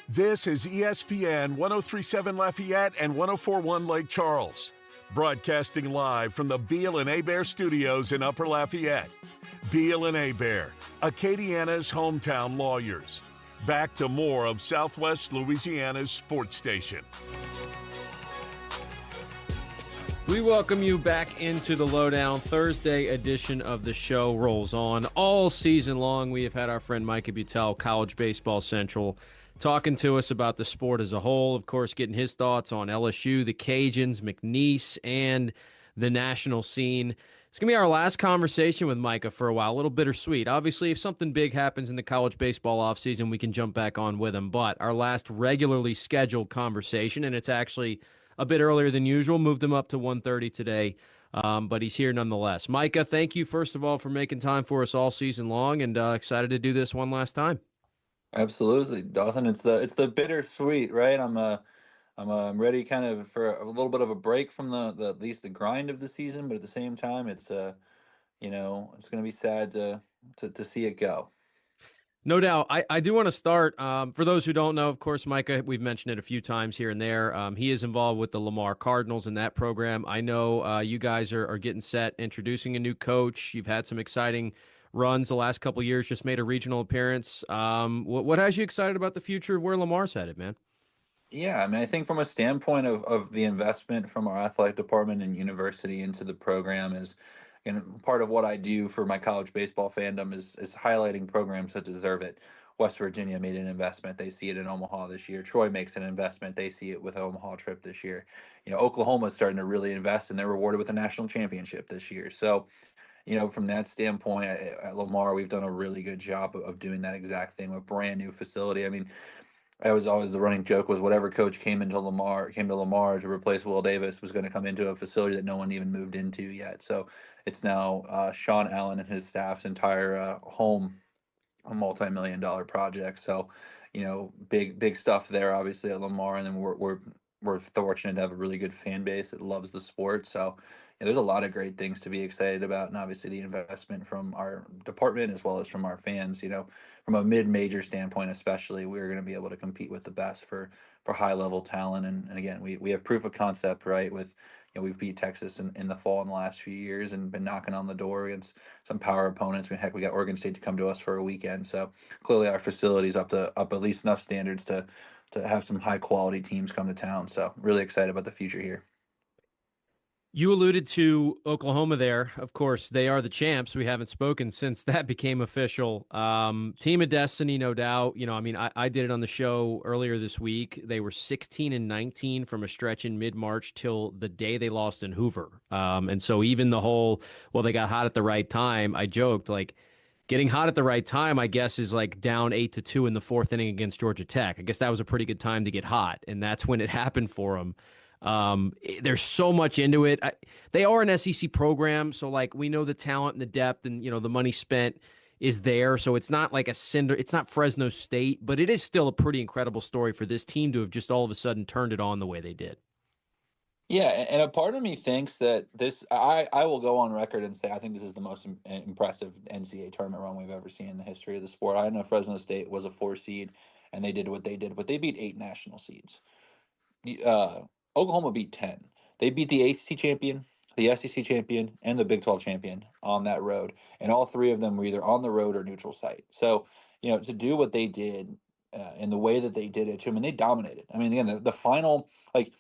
S1: This is ESPN 1037 Lafayette and 1041 Lake Charles, broadcasting live from the Beal and Hebert studios in Upper Lafayette. Beal and Hebert, Acadiana's hometown lawyers. Back to more of Southwest Louisiana's sports station.
S4: We welcome you back into the LohDown. Thursday edition of the show rolls on. All season long, we have had our friend Micah Butel, College Baseball Central, talking to us about the sport as a whole. Of course, getting his thoughts on LSU, the Cajuns, McNeese, and the national scene. It's going to be our last conversation with Micah for a while. A little bittersweet. Obviously, if something big happens in the college baseball offseason, we can jump back on with him. But our last regularly scheduled conversation, and it's actually a bit earlier than usual, moved him up to 1:30 today, but he's here nonetheless. Micah, thank you, first of all, for making time for us all season long, and excited to do this one last time.
S17: Absolutely, Dawson. It's the bittersweet, right? I'm ready kind of for a little bit of a break from the at least the grind of the season, but at the same time, it's it's going to be sad to see it go.
S4: No doubt. I do want to start. For those who don't know, of course, Micah, we've mentioned it a few times here and there. He is involved with the Lamar Cardinals in that program. I know you guys are getting set, introducing a new coach. You've had some exciting runs the last couple of years, just made a regional appearance. What has you excited about the future of where Lamar's headed, man?
S17: Yeah, I mean, I think from a standpoint of the investment from our athletic department and university into the program is, and part of what I do for my college baseball fandom is highlighting programs that deserve it. West Virginia made an investment. They see it in Omaha this year. Troy makes an investment. They see it with Omaha trip this year. Oklahoma's starting to really invest, and they're rewarded with a national championship this year. So from that standpoint, at Lamar, we've done a really good job of doing that exact thing with brand new facility. I mean, I was always the running joke was whatever coach came to Lamar to replace Will Davis was going to come into a facility that no one even moved into yet. So it's now Sean Allen and his staff's entire home, a multi-million dollar project. So, big stuff there, obviously at Lamar, and then we're fortunate to have a really good fan base that loves the sport. So, there's a lot of great things to be excited about, and obviously the investment from our department as well as from our fans. From a mid-major standpoint, especially, we're going to be able to compete with the best for high-level talent. And again, we have proof of concept, right? With we've beat Texas in the fall in the last few years and been knocking on the door against some power opponents. Heck, we got Oregon State to come to us for a weekend. So clearly our facility's up at least enough standards to have some high quality teams come to town. So really excited about the future here.
S4: You alluded to Oklahoma there. Of course, they are the champs. We haven't spoken since that became official. Team of destiny, no doubt. I did it on the show earlier this week. They were 16-19 from a stretch in mid-March till the day they lost in Hoover. And so even the whole, they got hot at the right time, I joked, like, getting hot at the right time, I guess, is like down 8-2 in the fourth inning against Georgia Tech. I guess that was a pretty good time to get hot, and that's when it happened for them. There's so much into it. They are an SEC program, so like we know the talent and the depth and the money spent is there. So it's not like it's not Fresno State, but it is still a pretty incredible story for this team to have just all of a sudden turned it on the way they did.
S17: Yeah, and a part of me thinks that I will go on record and say I think this is the most impressive NCAA tournament run we've ever seen in the history of the sport. I know Fresno State was a 4 seed and they did what they did, but they beat 8 national seeds. Oklahoma beat 10. They beat the ACC champion, the SEC champion, and the Big 12 champion on that road. And all 3 of them were either on the road or neutral site. So, to do what they did in the way that they did it to them, and they dominated. I mean, again, the final, like,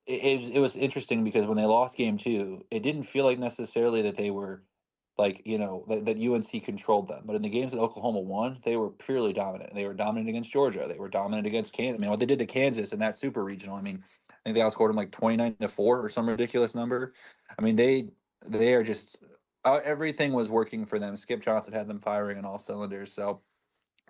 S17: it was interesting because when they lost game 2, it didn't feel like necessarily that they were like, that UNC controlled them. But in the games that Oklahoma won, they were purely dominant. They were dominant against Georgia. They were dominant against Kansas. I mean, what they did to Kansas in that super regional, I mean, I think they outscored them like 29-4 or some ridiculous number. I mean, they are just everything was working for them. Skip Johnson had them firing on all cylinders. So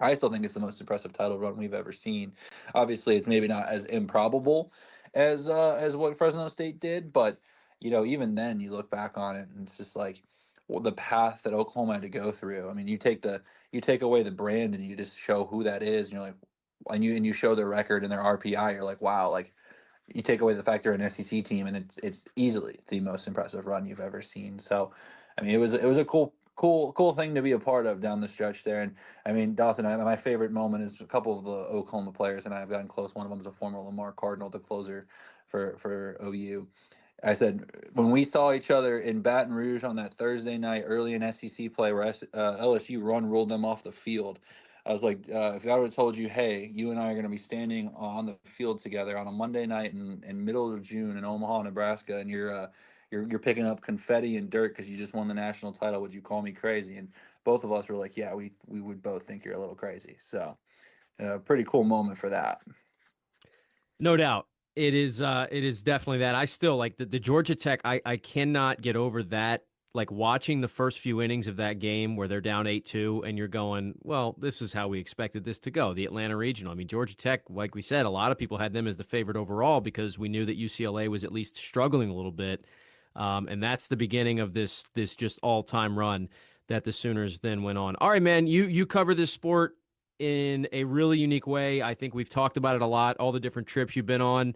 S17: I still think it's the most impressive title run we've ever seen. Obviously, it's maybe not as improbable as what Fresno State did, but even then, you look back on it and it's just like the path that Oklahoma had to go through. I mean, you take away the brand and you just show who that is, and you're like, and you show their record and their RPI, you're like, wow, like you take away the fact they're an SEC team, and it's easily the most impressive run you've ever seen. So, I mean, it was a cool thing to be a part of down the stretch there. And I mean, Dawson, my favorite moment is a couple of the Oklahoma players and I have gotten close. One of them is a former Lamar Cardinal, the closer for OU. I said, when we saw each other in Baton Rouge on that Thursday night early in SEC play where LSU ruled them off the field, I was like, if I would have told you, hey, you and I are going to be standing on the field together on a Monday night in middle of June in Omaha, Nebraska, and you're picking up confetti and dirt because you just won the national title, would you call me crazy? And both of us were like, yeah, we would both think you're a little crazy. So pretty cool moment for that.
S4: No doubt. It is definitely that. I still like the Georgia Tech. I cannot get over that. Like watching the first few innings of that game where they're down 8-2 and you're going, well, this is how we expected this to go. The Atlanta Regional. I mean, Georgia Tech, like we said, a lot of people had them as the favorite overall because we knew that UCLA was at least struggling a little bit. And that's the beginning of this just all-time run that the Sooners then went on. All right, man, you cover this sport in a really unique way. I think we've talked about it a lot, all the different trips you've been on.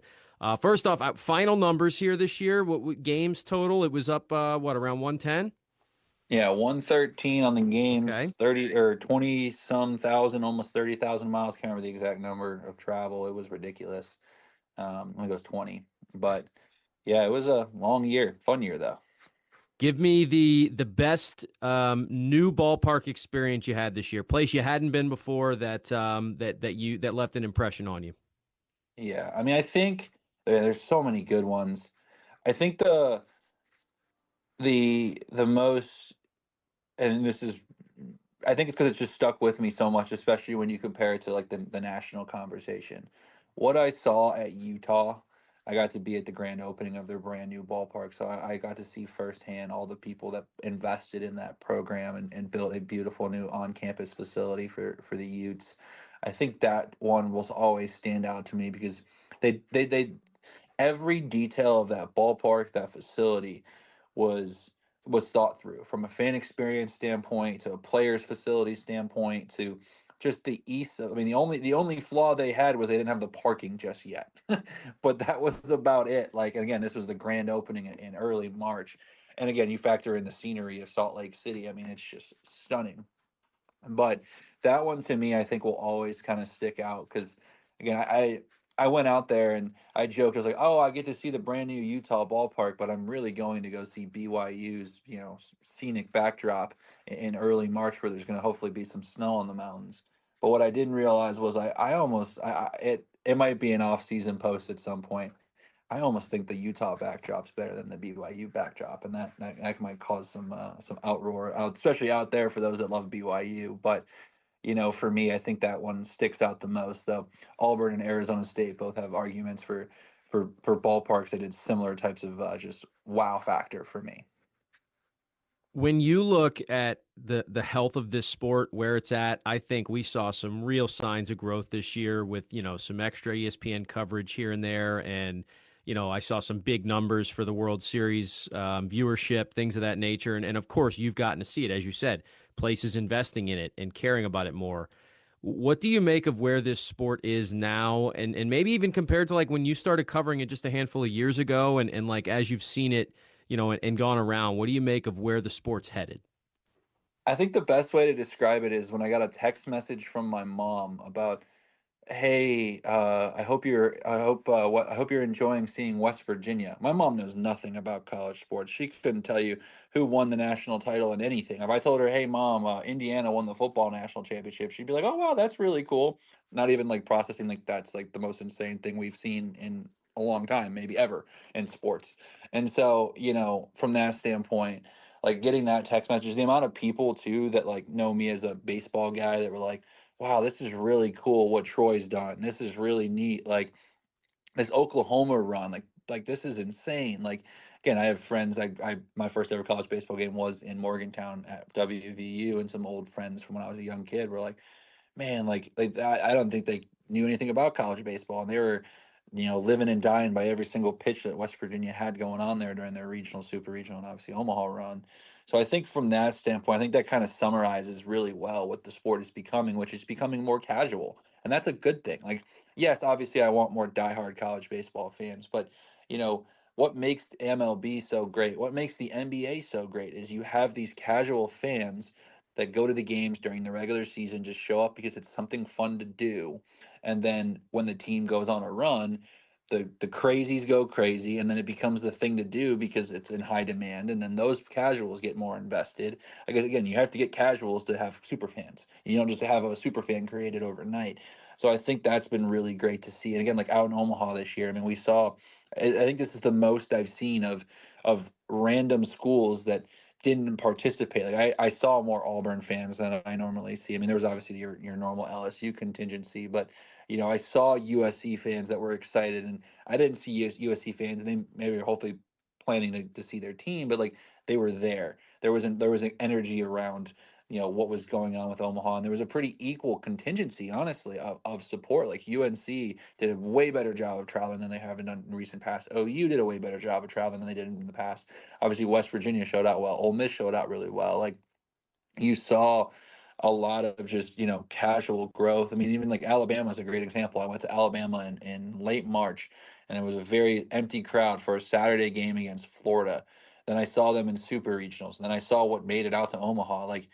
S4: First off, final numbers here this year. What games total? It was up, around 110?
S17: Yeah, 113 on the games,
S4: Okay.
S17: 30 or 20 some thousand, almost 30,000 miles. Can't remember the exact number of travel. It was ridiculous. I think it was 20. But yeah, it was a long year, fun year though.
S4: Give me the best new ballpark experience you had this year. Place you hadn't been before that left an impression on you.
S17: Yeah, I mean, I think there's so many good ones. I think the most, and this is, I think it's because it's just stuck with me so much, especially when you compare it to like the national conversation. What I saw at Utah I got to be at the grand opening of their brand new ballpark. So I got to see firsthand all the people that invested in that program and built a beautiful new on campus facility for the Utes. I think that one will always stand out to me because they every detail of that ballpark, that facility was thought through from a fan experience standpoint to a player's facility standpoint to just the east of, I mean the only flaw they had was they didn't have the parking just yet. But that was about it. Like again, this was the grand opening in early March. And again, you factor in the scenery of Salt Lake City. I mean, it's just stunning. But that one to me, I think will always kind of stick out because again, I went out there and I joked, I was like, oh, I get to see the brand new Utah ballpark, but I'm really going to go see BYU's, scenic backdrop in early March where there's going to hopefully be some snow on the mountains. But what I didn't realize was I almost it might be an off-season post at some point. I almost think the Utah backdrop's better than the BYU backdrop, and that might cause some outroar, especially out there for those that love BYU. But for me, I think that one sticks out the most. Though Auburn and Arizona State both have arguments for ballparks that did similar types of just wow factor for me.
S4: When you look at the health of this sport, where it's at, I think we saw some real signs of growth this year with, some extra ESPN coverage here and there. And, I saw some big numbers for the World Series viewership, things of that nature. And of course, you've gotten to see it, as you said, places investing in it and caring about it more. What do you make of where this sport is now? And maybe even compared to like when you started covering it just a handful of years ago and like as you've seen it, and gone around, what do you make of where the sport's headed?
S17: I think the best way to describe it is when I got a text message from my mom about, hey, I hope you're enjoying seeing West Virginia. My mom knows nothing about college sports. She couldn't tell you who won the national title in anything. If I told her, hey mom, Indiana won the football national championship, she'd be like, oh wow, that's really cool. Not even like processing like that's like the most insane thing we've seen in a long time, maybe ever in sports. And so, from that standpoint, like getting that text message, the amount of people too that like know me as a baseball guy that were like, wow, this is really cool what Troy's done. This is really neat. Like this Oklahoma run, like this is insane. Like again, I have friends. I my first ever college baseball game was in Morgantown at WVU, and some old friends from when I was a young kid were like, man, like I don't think they knew anything about college baseball, and they were, living and dying by every single pitch that West Virginia had going on there during their regional, super regional, and obviously Omaha run. So I think from that standpoint, I think that kind of summarizes really well what the sport is becoming, which is becoming more casual, and that's a good thing. Like, yes, obviously I want more diehard college baseball fans, but you know. What makes MLB so great, what makes the NBA so great is you have these casual fans that go to the games during the regular season, just show up because it's something fun to do. And then when the team goes on a run, the crazies go crazy, and then it becomes the thing to do because it's in high demand. And then those casuals get more invested. I guess again, you have to get casuals to have super fans. You don't just have a super fan created overnight. So I think that's been really great to see. And again, like out in Omaha this year, I mean, we saw. I think this is the most I've seen of random schools that didn't participate. Like I saw more Auburn fans than I normally see. I mean, there was obviously your normal LSU contingency, but I saw USC fans that were excited, and I didn't see USC fans, and they maybe are hopefully planning to see their team, but like they were there. There was an energy around what was going on with Omaha, and there was a pretty equal contingency, honestly, of support. Like UNC did a way better job of traveling than they have done in recent past. OU did a way better job of traveling than they did in the past. Obviously, West Virginia showed out well. Ole Miss showed out really well. Like you saw a lot of just casual growth. I mean, even like Alabama is a great example. I went to Alabama in late March, and it was a very empty crowd for a Saturday game against Florida. Then I saw them in super regionals, and then I saw what made it out to Omaha. Like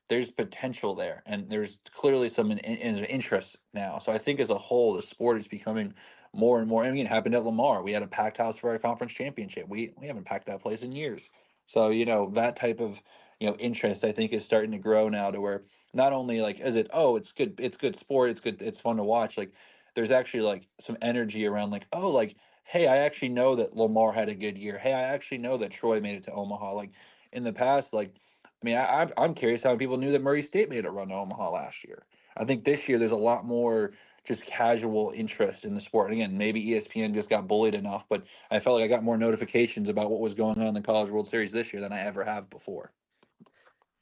S17: there's potential there, and there's clearly some interest now. So I think as a whole, the sport is becoming more and more. I mean, it happened at Lamar. We had a packed house for our conference championship. We haven't packed that place in years. So that type of interest I think is starting to grow now to where not only like is it, oh, it's good sport, it's fun to watch. Like there's actually like some energy around like, oh, like hey, I actually know that Lamar had a good year. Hey, I actually know that Troy made it to Omaha. Like in the past, like I mean, I'm curious how many people knew that Murray State made a run to Omaha last year. I think this year there's a lot more just casual interest in the sport. And again, maybe ESPN just got bullied enough, but I felt like I got more notifications about what was going on in the College World Series this year than I ever have before.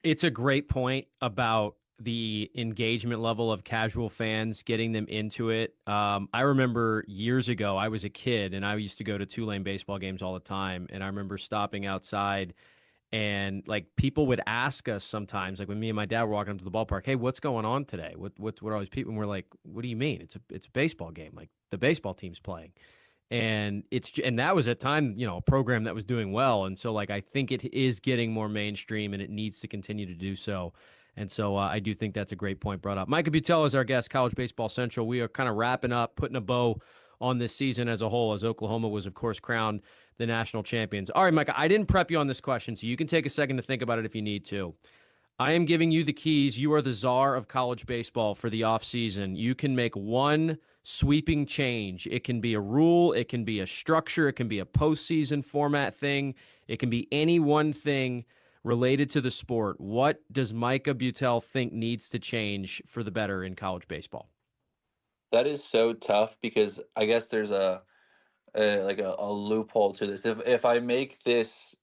S4: It's a great point about the engagement level of casual fans, getting them into it. I remember years ago, I was a kid and I used to go to Tulane baseball games all the time. And I remember stopping outside and like people would ask us sometimes, like when me and my dad were walking up to the ballpark, "Hey, what's going on today? What are all these people?" And we're like, "What do you mean? It's a baseball game. Like the baseball team's playing." And that was a time, a program that was doing well. And so like I think it is getting more mainstream and it needs to continue to do so. And so I do think that's a great point brought up. Micah Butel is our guest, College Baseball Central. We are kind of wrapping up, putting a bow on this season as a whole, as Oklahoma was, of course, crowned the national champions. All right, Micah, I didn't prep you on this question, so you can take a second to think about it if you need to. I am giving you the keys. You are the czar of college baseball for the offseason. You can make one sweeping change. It can be a rule. It can be a structure. It can be a postseason format thing. It can be any one thing related to the sport. What does Micah Butel think needs to change for the better in college baseball?
S17: That is so tough because I guess there's a loophole to this. If I make this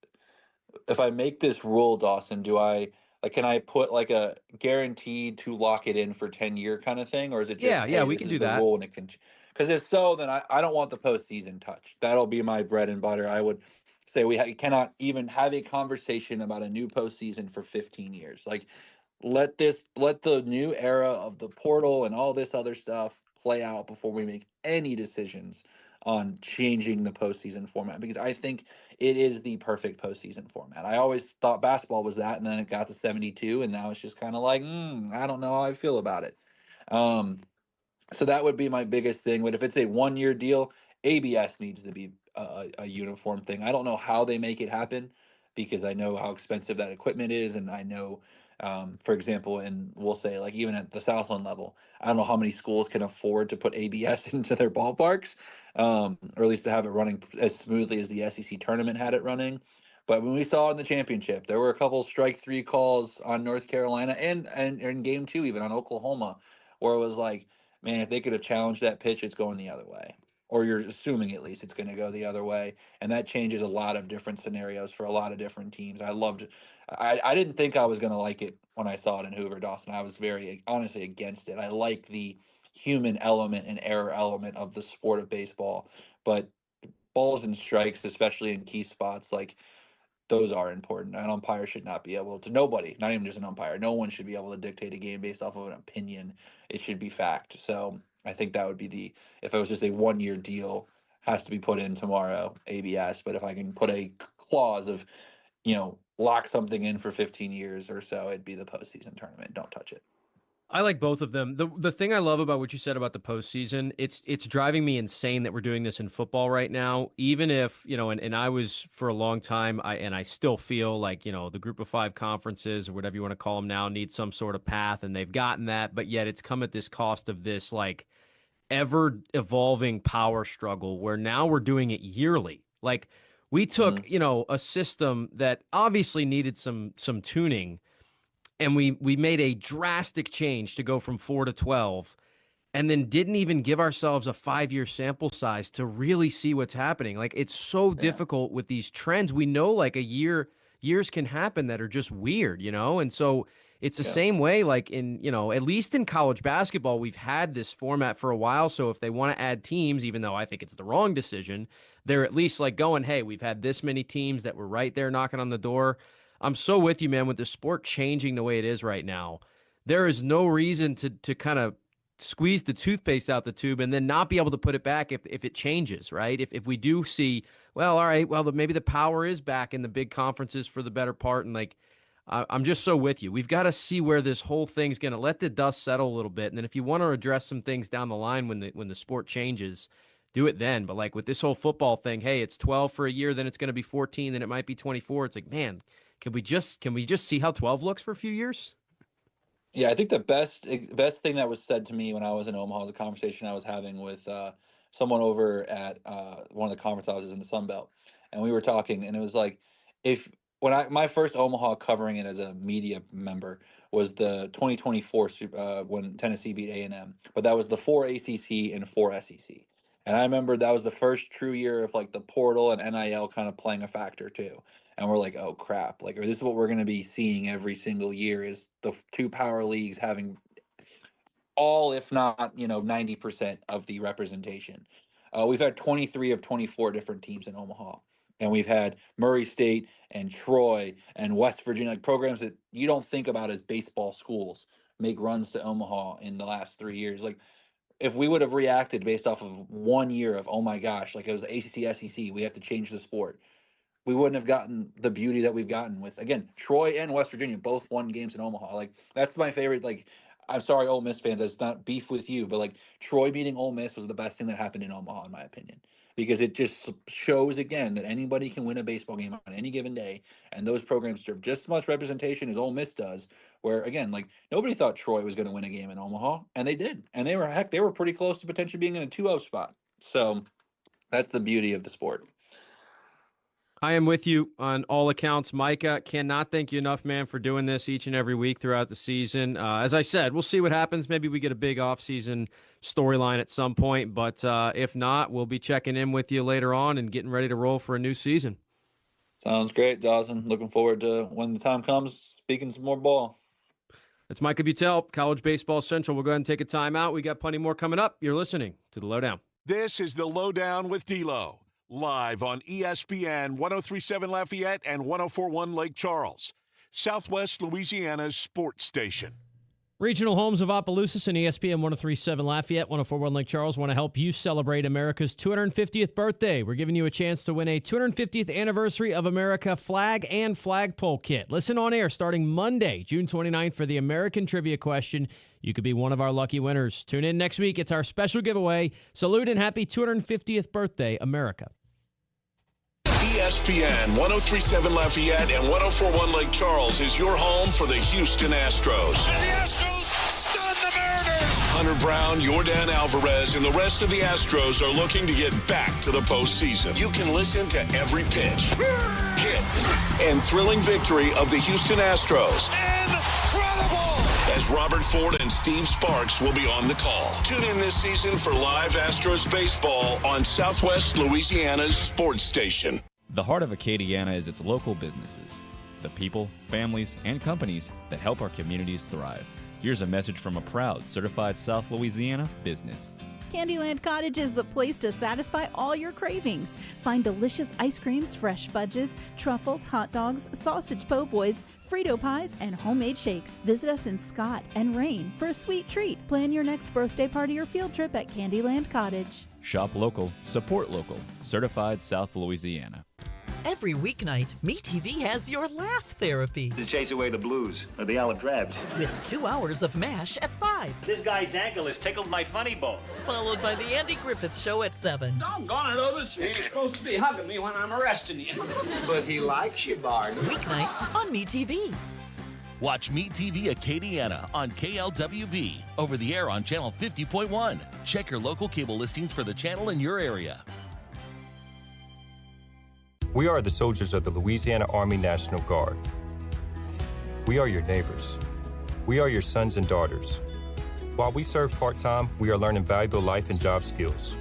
S17: rule, Dawson, can I put like a guaranteed to lock it in for 10-year kind of thing, or is it just
S4: Yeah,
S17: hey,
S4: we
S17: this
S4: can
S17: is
S4: do
S17: the
S4: that.
S17: rule and it can? Because if so, then I don't want the postseason touched. That'll be my bread and butter. I would say we cannot even have a conversation about a new postseason for 15 years. Like let the new era of the portal and all this other stuff play out before we make any decisions on changing the postseason format, because I think it is the perfect postseason format. I always thought basketball was that, and then it got to 72, and now it's just kind of like, I don't know how I feel about it. Um, so that would be my biggest thing. But if it's a 1-year deal, ABS needs to be a uniform thing. I don't know how they make it happen because I know how expensive that equipment is, and I know, for example, and we'll say like even at the Southland level, I don't know how many schools can afford to put ABS into their ballparks, or at least to have it running as smoothly as the SEC tournament had it running. But when we saw in the championship, there were a couple strike three calls on North Carolina and in game two, even on Oklahoma, where it was like, man, if they could have challenged that pitch, it's going the other way. Or you're assuming at least it's going to go the other way. And that changes a lot of different scenarios for a lot of different teams. I didn't think I was going to like it when I saw it in Hoover, Dawson. I was very honestly against it. I like the human element and error element of the sport of baseball. But balls and strikes, especially in key spots, like those are important. An umpire should not be able to, nobody, not even just an umpire, no one should be able to dictate a game based off of an opinion. It should be fact. So I think that would be if it was just a 1-year deal, has to be put in tomorrow, ABS. But if I can put a clause of, lock something in for 15 years or so, it'd be the postseason tournament. Don't touch it.
S4: I like both of them. The thing I love about what you said about the postseason, it's driving me insane that we're doing this in football right now. Even if, and I was for a long time, I still feel like, the group of five conferences or whatever you want to call them now need some sort of path, and they've gotten that, but yet it's come at this cost of this like ever evolving power struggle where now we're doing it yearly. Like we took, a system that obviously needed some tuning, and we made a drastic change to go from 4 to 12, and then didn't even give ourselves a 5-year sample size to really see what's happening. Like it's so difficult with these trends. We know like years can happen that are just weird, and so it's the same way like in, at least in college basketball, we've had this format for a while. So if they want to add teams, even though I think it's the wrong decision, they're at least like going, hey, we've had this many teams that were right there knocking on the door. I'm so with you, man, with the sport changing the way it is right now. There is no reason to kind of squeeze the toothpaste out the tube and then not be able to put it back if it changes, right? If we do see, well, all right, well, maybe the power is back in the big conferences for the better part. And like, I'm just so with you. We've got to see where this whole thing's going to let the dust settle a little bit. And then if you want to address some things down the line when the sport changes, do it then. But like with this whole football thing, hey, it's 12 for a year, then it's going to be 14, then it might be 24. It's like, man, can we just see how 12 looks for a few years?
S17: Yeah, I think the best thing that was said to me when I was in Omaha was a conversation I was having with someone over at one of the conference houses in the Sun Belt, and we were talking, and it was like, if my first Omaha covering it as a media member was the 2024 when Tennessee beat A&M, but that was the 4 ACC and 4 SEC. And I remember that was the first true year of like the portal and NIL kind of playing a factor too. And we're like, oh crap, like this is what we're going to be seeing every single year is the two power leagues having all, if not, 90% of the representation. We've had 23 of 24 different teams in Omaha. And we've had Murray State and Troy and West Virginia, like programs that you don't think about as baseball schools, make runs to Omaha in the last 3 years. Like, if we would have reacted based off of 1 year of, oh my gosh, like it was the ACC, SEC, we have to change the sport, we wouldn't have gotten the beauty that we've gotten with, again, Troy and West Virginia both won games in Omaha. Like, that's my favorite. Like, I'm sorry, Ole Miss fans, it's not beef with you, but like Troy beating Ole Miss was the best thing that happened in Omaha, in my opinion, because it just shows again that anybody can win a baseball game on any given day, and those programs serve just as much representation as Ole Miss does. Where again, like nobody thought Troy was going to win a game in Omaha, and they did, and they were pretty close to potentially being in a 2-0 spot. So that's the beauty of the sport.
S4: I am with you on all accounts, Micah. Cannot thank you enough, man, for doing this each and every week throughout the season. As I said, we'll see what happens. Maybe we get a big off-season storyline at some point, but if not, we'll be checking in with you later on and getting ready to roll for a new season.
S17: Sounds great, Dawson. Looking forward to when the time comes, speaking some more ball.
S4: That's Micah Butel, College Baseball Central. We'll go ahead and take a timeout. We got plenty more coming up. You're listening to the LohDown.
S1: This is the LohDown with D-Loh, live on ESPN 103.7 Lafayette and 104.1 Lake Charles, Southwest Louisiana's sports station.
S4: Regional homes of Opelousas and ESPN 103.7 Lafayette, 104.1 Lake Charles want to help you celebrate America's 250th birthday. We're giving you a chance to win a 250th Anniversary of America flag and flagpole kit. Listen on air starting Monday, June 29th for the American Trivia question. You could be one of our lucky winners. Tune in next week. It's our special giveaway. Salute and happy 250th birthday, America.
S1: ESPN 103.7 Lafayette and 104.1 Lake Charles is your home for the Houston Astros.
S18: And the Astros stun the Mariners.
S1: Hunter Brown, Yordan Alvarez, and the rest of the Astros are looking to get back to the postseason. You can listen to every pitch, hit, and thrilling victory of the Houston Astros.
S18: Incredible!
S1: As Robert Ford and Steve Sparks will be on the call. Tune in this season for live Astros baseball on Southwest Louisiana's sports station.
S19: The heart of Acadiana is its local businesses, the people, families, and companies that help our communities thrive. Here's a message from a proud certified South Louisiana business.
S20: Candyland Cottage is the place to satisfy all your cravings. Find delicious ice creams, fresh fudges, truffles, hot dogs, sausage po' boys, Frito pies, and homemade shakes. Visit us in Scott and Rain for a sweet treat. Plan your next birthday party or field trip at Candyland Cottage.
S19: Shop local, support local. Certified South Louisiana.
S11: Every weeknight, MeTV has your laugh therapy.
S21: To chase away the blues or the olive drabs.
S11: With 2 hours of MASH at 5.
S21: This guy's ankle has tickled my funny bone.
S11: Followed by the Andy Griffith Show at 7.
S22: Doggone it, Otis. You're supposed to be hugging me when I'm arresting you.
S21: But he likes you, Bart.
S11: Weeknights on MeTV.
S13: Watch Meet TV Acadiana on KLWB, over the air on channel 50.1. Check your local cable listings for the channel in your area.
S23: We are the soldiers of the Louisiana Army National Guard. We are your neighbors. We are your sons and daughters. While we serve part-time, we are learning valuable life and job skills.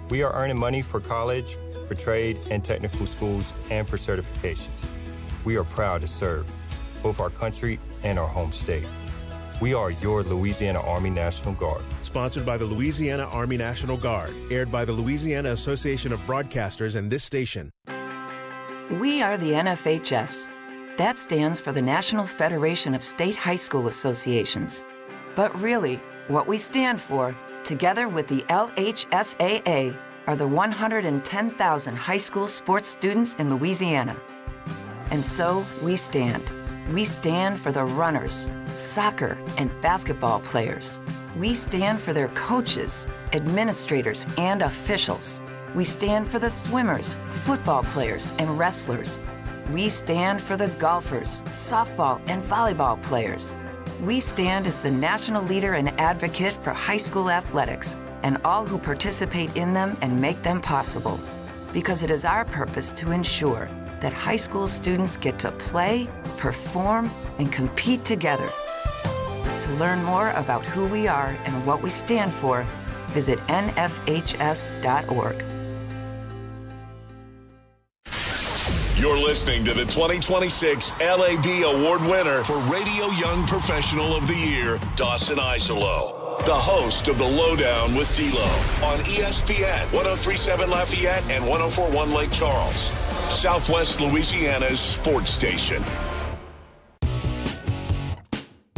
S23: We are earning money for college, for trade and technical schools, and for certification. We are proud to serve both our country and our home state. We are your Louisiana Army National Guard.
S15: Sponsored by the Louisiana Army National Guard. Aired by the Louisiana Association of Broadcasters and this station.
S24: We are the NFHS. That stands for the National Federation of State High School Associations. But really, what we stand for, together with the LHSAA, are the 110,000 high school sports students in Louisiana. And so we stand. We stand for the runners, soccer and basketball players. We stand for their coaches, administrators, and officials. We stand for the swimmers, football players, and wrestlers. We stand for the golfers, softball, and volleyball players. We stand as the national leader and advocate for high school athletics and all who participate in them and make them possible. Because it is our purpose to ensure that high school students get to play, perform, and compete together. To learn more about who we are and what we stand for, visit nfhs.org.
S1: You're listening to the 2026 LAB Award winner for Radio Young Professional of the Year, Dawson Iserlo, the host of the LohDown with D-Loh on ESPN 103.7 Lafayette and 104.1 Lake Charles, Southwest Louisiana's sports station.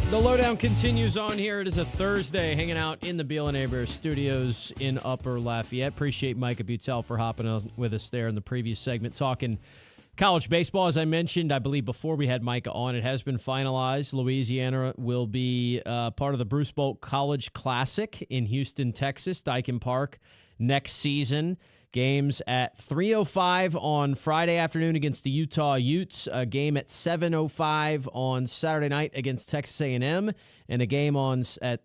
S4: The LohDown continues on here. It is a Thursday, hanging out in the Beal and Aber studios in Upper Lafayette. Appreciate Micah Butel for hopping on with us there in the previous segment, talking college baseball. As I mentioned, I believe before we had Micah on, it has been finalized. Louisiana will be part of the Bruce Bolt College Classic in Houston, Texas, Dyken Park, next season. Games at 3:05 on Friday afternoon against the Utah Utes, a game at 7:05 on Saturday night against Texas A&M, and a game on at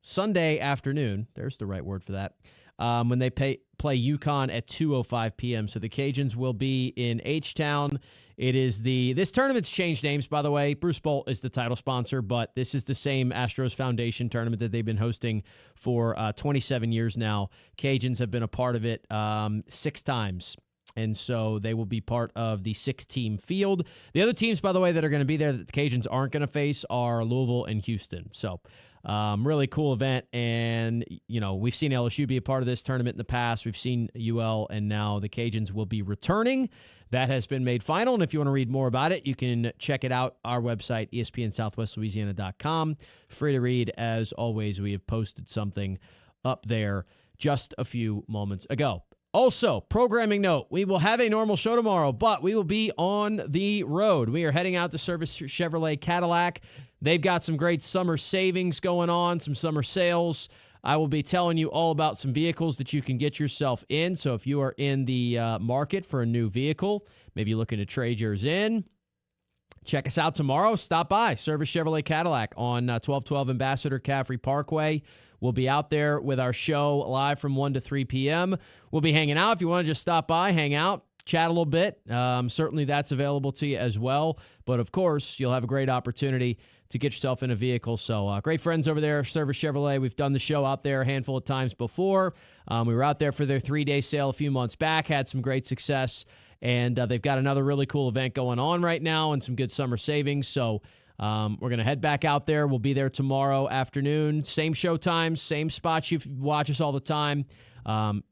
S4: Sunday afternoon. There's the right word for that. When they play UConn at 2:05 p.m. So the Cajuns will be in H-Town. It is this tournament's changed names, by the way. Bruce Bolt is the title sponsor, but this is the same Astros Foundation tournament that they've been hosting for 27 years now. Cajuns have been a part of it 6 times, and so they will be part of the 6-team field. The other teams, by the way, that are going to be there that the Cajuns aren't going to face are Louisville and Houston. So really cool event, and we've seen LSU be a part of this tournament in the past. We've seen UL, and now the Cajuns will be returning. That has been made final, and if you want to read more about it, you can check it out, our website, ESPNSouthwestLouisiana.com. Free to read, as always. We have posted something up there just a few moments ago. Also, programming note, we will have a normal show tomorrow, but we will be on the road. We are heading out to Service Chevrolet Cadillac. They've got some great summer savings going on, some summer sales. I will be telling you all about some vehicles that you can get yourself in. So if you are in the market for a new vehicle, maybe you're looking to trade yours in, check us out tomorrow. Stop by Service Chevrolet Cadillac on 1212 Ambassador Caffrey Parkway. We'll be out there with our show live from 1 to 3 p.m. We'll be hanging out. If you want to just stop by, hang out, chat a little bit, certainly that's available to you as well. But, of course, you'll have a great opportunity to get yourself in a vehicle. So great friends over there, Service Chevrolet. We've done the show out there a handful of times before. We were out there for their 3-day sale a few months back, had some great success. And they've got another really cool event going on right now and some good summer savings. So we're going to head back out there. We'll be there tomorrow afternoon. Same show times, same spots. You watch us all the time. We'll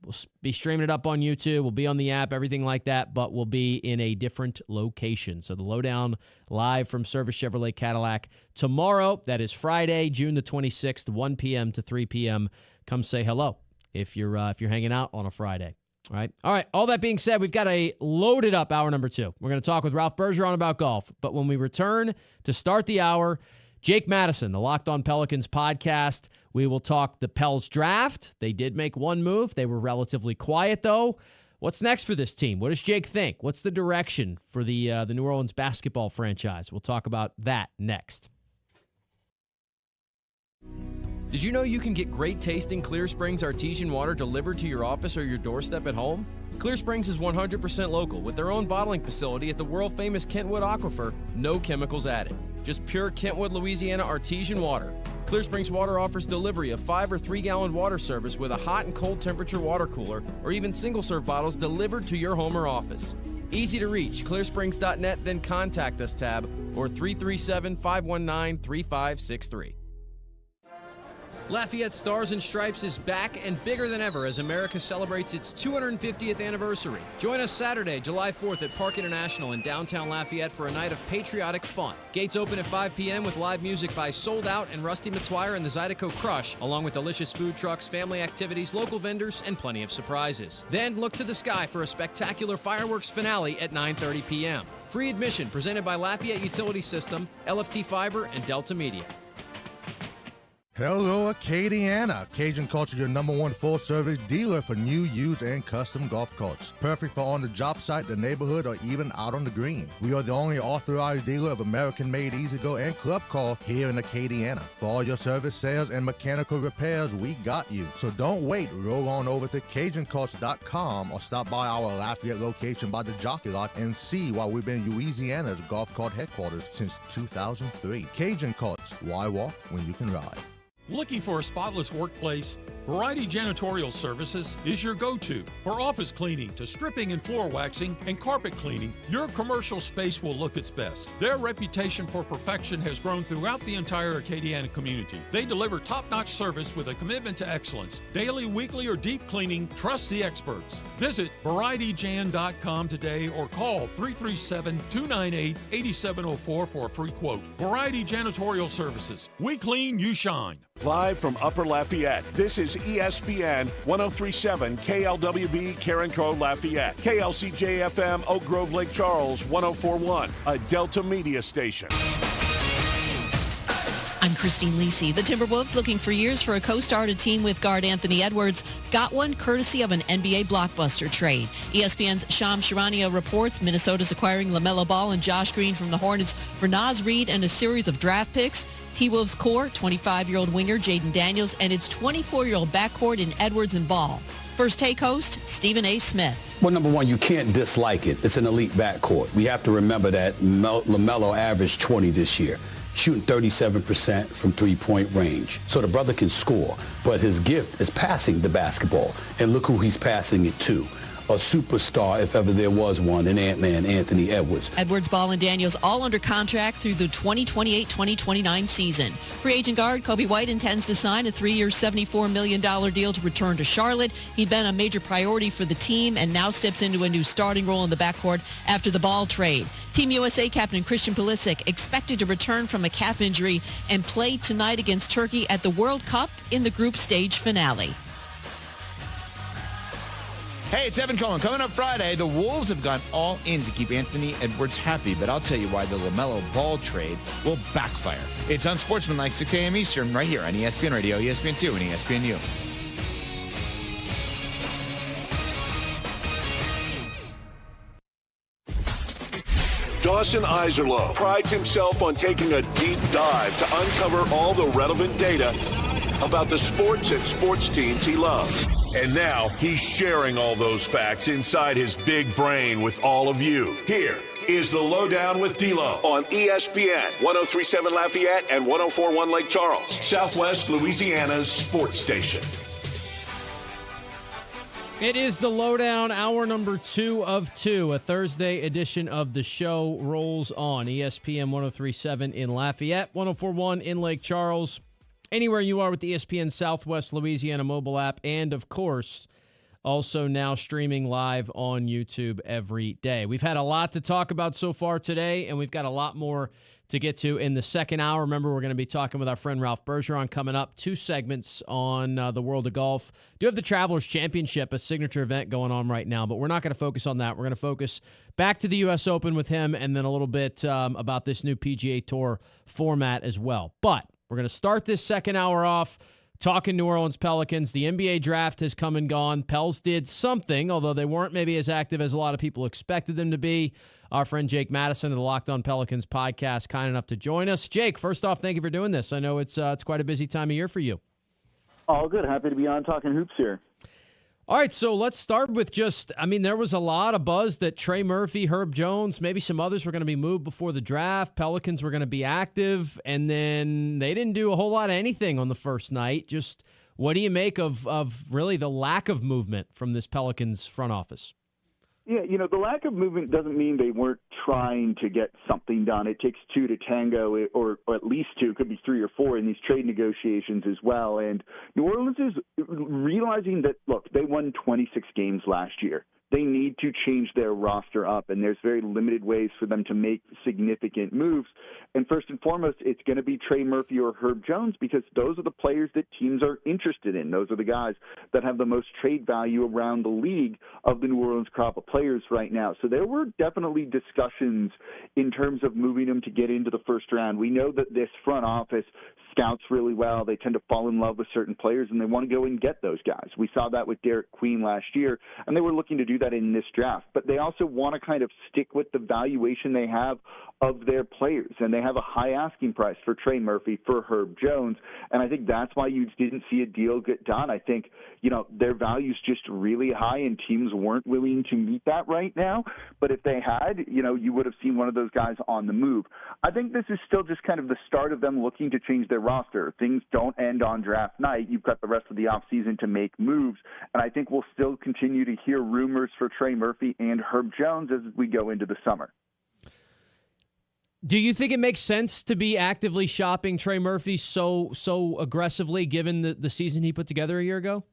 S4: be streaming it up on YouTube. We'll be on the app, everything like that, but we'll be in a different location. So the LohDown live from Service Chevrolet Cadillac tomorrow. That is Friday, June the 26th, 1 p.m. to 3 p.m. Come say hello if you're hanging out on a Friday. All right. All that being said, we've got a loaded up hour number 2. We're going to talk with Ralph Bergeron about golf. But when we return to start the hour, Jake Madison, the Locked On Pelicans podcast. We will talk the Pels draft. They did make one move. They were relatively quiet, though. What's next for this team? What does Jake think? What's the direction for the New Orleans basketball franchise? We'll talk about that next.
S5: Did you know you can get great tasting Clear Springs artesian water delivered to your office or your doorstep at home? Clear Springs is 100% local with their own bottling facility at the world-famous Kentwood Aquifer, no chemicals added. Just pure Kentwood, Louisiana artesian water. Clear Springs Water offers delivery of 5 or 3-gallon water service with a hot and cold temperature water cooler or even single-serve bottles delivered to your home or office. Easy to reach, clearsprings.net, then contact us tab or 337-519-3563. Lafayette Stars and Stripes is back and bigger than ever as America celebrates its 250th anniversary. Join us Saturday, July 4th at Park International in downtown Lafayette for a night of patriotic fun. Gates open at 5 p.m. with live music by Sold Out and Rusty McTwire and the Zydeco Crush, along with delicious food trucks, family activities, local vendors, and plenty of surprises. Then look to the sky for a spectacular fireworks finale at 9:30 p.m. Free admission presented by Lafayette Utility System, LFT Fiber, and Delta Media.
S6: Hello, Acadiana. Cajun Culture, your #1 full-service dealer for new, used, and custom golf carts. Perfect for on the job site, the neighborhood, or even out on the green. We are the only authorized dealer of American-made E-Z-GO and Club Car here in Acadiana. For all your service, sales, and mechanical repairs, we got you. So don't wait. Roll on over to CajunCarts.com or stop by our Lafayette location by the Jockey Lot and see why we've been Louisiana's golf cart headquarters since 2003. Cajun Carts. Why walk when you can ride?
S7: Looking for a spotless workplace? Variety Janitorial Services is your go-to. For office cleaning to stripping and floor waxing and carpet cleaning, your commercial space will look its best. Their reputation for perfection has grown throughout the entire Acadiana community. They deliver top-notch service with a commitment to excellence. Daily, weekly, or deep cleaning, trust the experts. Visit VarietyJan.com today or call 337-298-8704 for a free quote. Variety Janitorial Services. We clean, you shine.
S1: Live from Upper Lafayette, this is ESPN 1037 KLWB Carencro Lafayette, KLCJ-FM Oak Grove Lake Charles 1041, a Delta Media station.
S8: I'm Christine Lisi. The Timberwolves, looking for years for a co-star to team with guard Anthony Edwards, got one courtesy of an NBA blockbuster trade. ESPN's Sham Charania reports Minnesota's acquiring LaMelo Ball and Josh Green from the Hornets for Naz Reid and a series of draft picks. T-Wolves core, 25-year-old winger Jaden Daniels, and its 24-year-old backcourt in Edwards and Ball. First Take host, Stephen A. Smith.
S9: Well, number one, you can't dislike it. It's an elite backcourt. We have to remember that LaMelo averaged 20 this year, shooting 37% from three-point range. So the brother can score, but his gift is passing the basketball. And look who he's passing it to. A superstar, if ever there was one, in Ant-Man, Anthony Edwards.
S8: Edwards, Ball, and Daniels all under contract through the 2028-2029 season. Free agent guard Kobe White intends to sign a 3-year, $74 million deal to return to Charlotte. He'd been a major priority for the team and now steps into a new starting role in the backcourt after the Ball trade. Team USA captain Christian Pulisic expected to return from a calf injury and play tonight against Turkey at the World Cup in the group stage finale.
S25: Hey, it's Evan Cohen. Coming up Friday, the Wolves have gone all in to keep Anthony Edwards happy, but I'll tell you why the LaMelo Ball trade will backfire. It's Unsportsmanlike, 6 a.m. Eastern, right here on ESPN Radio, ESPN2, and ESPNU.
S1: Dawson Iserloh prides himself on taking a deep dive to uncover all the relevant data about the sports and sports teams he loves. And now he's sharing all those facts inside his big brain with all of you. Here is the LohDown with D-Loh on ESPN 1037 Lafayette and 1041 Lake Charles, Southwest Louisiana's sports station.
S4: It is the LohDown, hour number 2 of 2. A Thursday edition of the show rolls on. ESPN 1037 in Lafayette, 1041 in Lake Charles. Anywhere you are with the ESPN Southwest Louisiana mobile app, and, of course, also now streaming live on YouTube every day. We've had a lot to talk about so far today, and we've got a lot more to get to in the second hour. Remember, we're going to be talking with our friend Ralph Bergeron coming up. 2 segments on the world of golf. Do have the Travelers Championship, a signature event going on right now, but we're not going to focus on that. We're going to focus back to the U.S. Open with him, and then a little bit about this new PGA Tour format as well. But we're going to start this second hour off talking New Orleans Pelicans. The NBA draft has come and gone. Pels did something, although they weren't maybe as active as a lot of people expected them to be. Our friend Jake Madison of the Locked On Pelicans podcast, kind enough to join us. Jake, first off, thank you for doing this. I know it's quite a busy time of year for you.
S26: All good. Happy to be on talking hoops here.
S4: All right, so let's start with there was a lot of buzz that Trey Murphy, Herb Jones, maybe some others were going to be moved before the draft. Pelicans were going to be active, and then they didn't do a whole lot of anything on the first night. Just what do you make of really the lack of movement from this Pelicans front office?
S26: Yeah, the lack of movement doesn't mean they weren't trying to get something done. It takes 2 to tango, or at least 2, could be 3 or 4 in these trade negotiations as well. And New Orleans is realizing that, look, they won 26 games last year. They need to change their roster up, and there's very limited ways for them to make significant moves. And first and foremost, it's going to be Trey Murphy or Herb Jones, because those are the players that teams are interested in. Those are the guys that have the most trade value around the league of the New Orleans crop of players right now. So there were definitely discussions in terms of moving them to get into the first round. We know that this front office scouts really well. They tend to fall in love with certain players, and they want to go and get those guys. We saw that with Derek Queen last year, and they were looking to do that in this draft. But they also want to kind of stick with the valuation they have of their players, and they have a high asking price for Trey Murphy, for Herb Jones, and I think that's why you didn't see a deal get done. I think, their value's just really high, and teams weren't willing to meet that right now. But if they had, you would have seen one of those guys on the move. I think this is still just kind of the start of them looking to change their roster. Things don't end on draft night. You've got the rest of the offseason to make moves, and I think we'll still continue to hear rumors for Trey Murphy and Herb Jones as we go into the summer.
S4: Do you think it makes sense to be actively shopping Trey Murphy so aggressively given the season he put together a year ago?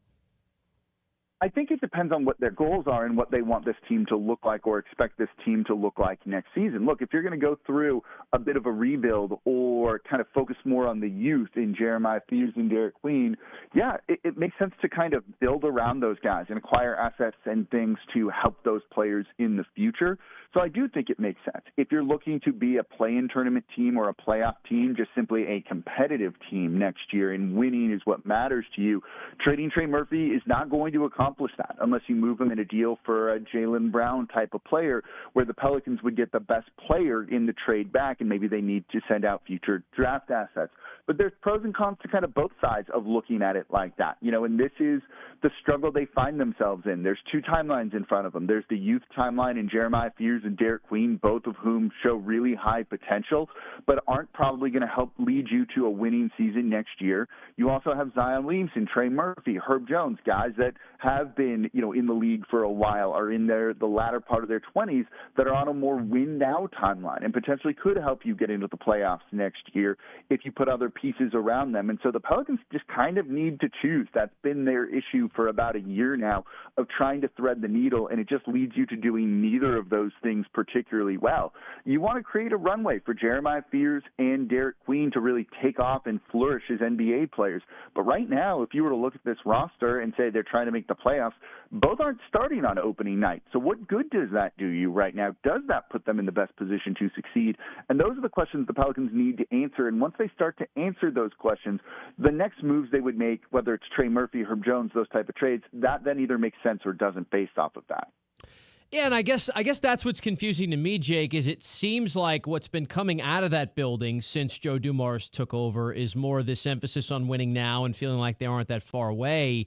S26: I think it depends on what their goals are and what they want this team to look like or expect this team to look like next season. Look, if you're going to go through a bit of a rebuild or kind of focus more on the youth in Jeremiah Fears and Derek Queen, it makes sense to kind of build around those guys and acquire assets and things to help those players in the future. So I do think it makes sense. If you're looking to be a play-in tournament team or a playoff team, just simply a competitive team next year, and winning is what matters to you, trading Trey Murphy is not going to accomplish that unless you move him in a deal for a Jaylen Brown type of player where the Pelicans would get the best player in the trade back, and maybe they need to send out future draft assets. But there's pros and cons to kind of both sides of looking at it like that, and this is the struggle they find themselves in. There's two timelines in front of them. There's the youth timeline in Jeremiah Fears and Derek Queen, both of whom show really high potential, but aren't probably going to help lead you to a winning season next year. You also have Zion Williamson, Trey Murphy, Herb Jones, guys that have been, in the league for a while, are in the latter part of their 20s, that are on a more win-now timeline and potentially could help you get into the playoffs next year if you put other pieces around them. And so the Pelicans just kind of need to choose. That's been their issue for about a year now, of trying to thread the needle, and it just leads you to doing neither of those things particularly well. You want to create a runway for Jeremiah Fears and Derek Queen to really take off and flourish as NBA players. But right now, if you were to look at this roster and say they're trying to make the playoffs, both aren't starting on opening night. So what good does that do you right now? Does that put them in the best position to succeed? And those are the questions the Pelicans need to answer. And once they start to answer those questions, the next moves they would make, whether it's Trey Murphy, Herb Jones, those type of trades, that then either makes sense or doesn't based off of that.
S4: Yeah, and I guess that's what's confusing to me, Jake, is it seems like what's been coming out of that building since Joe Dumars took over is more this emphasis on winning now and feeling like they aren't that far away.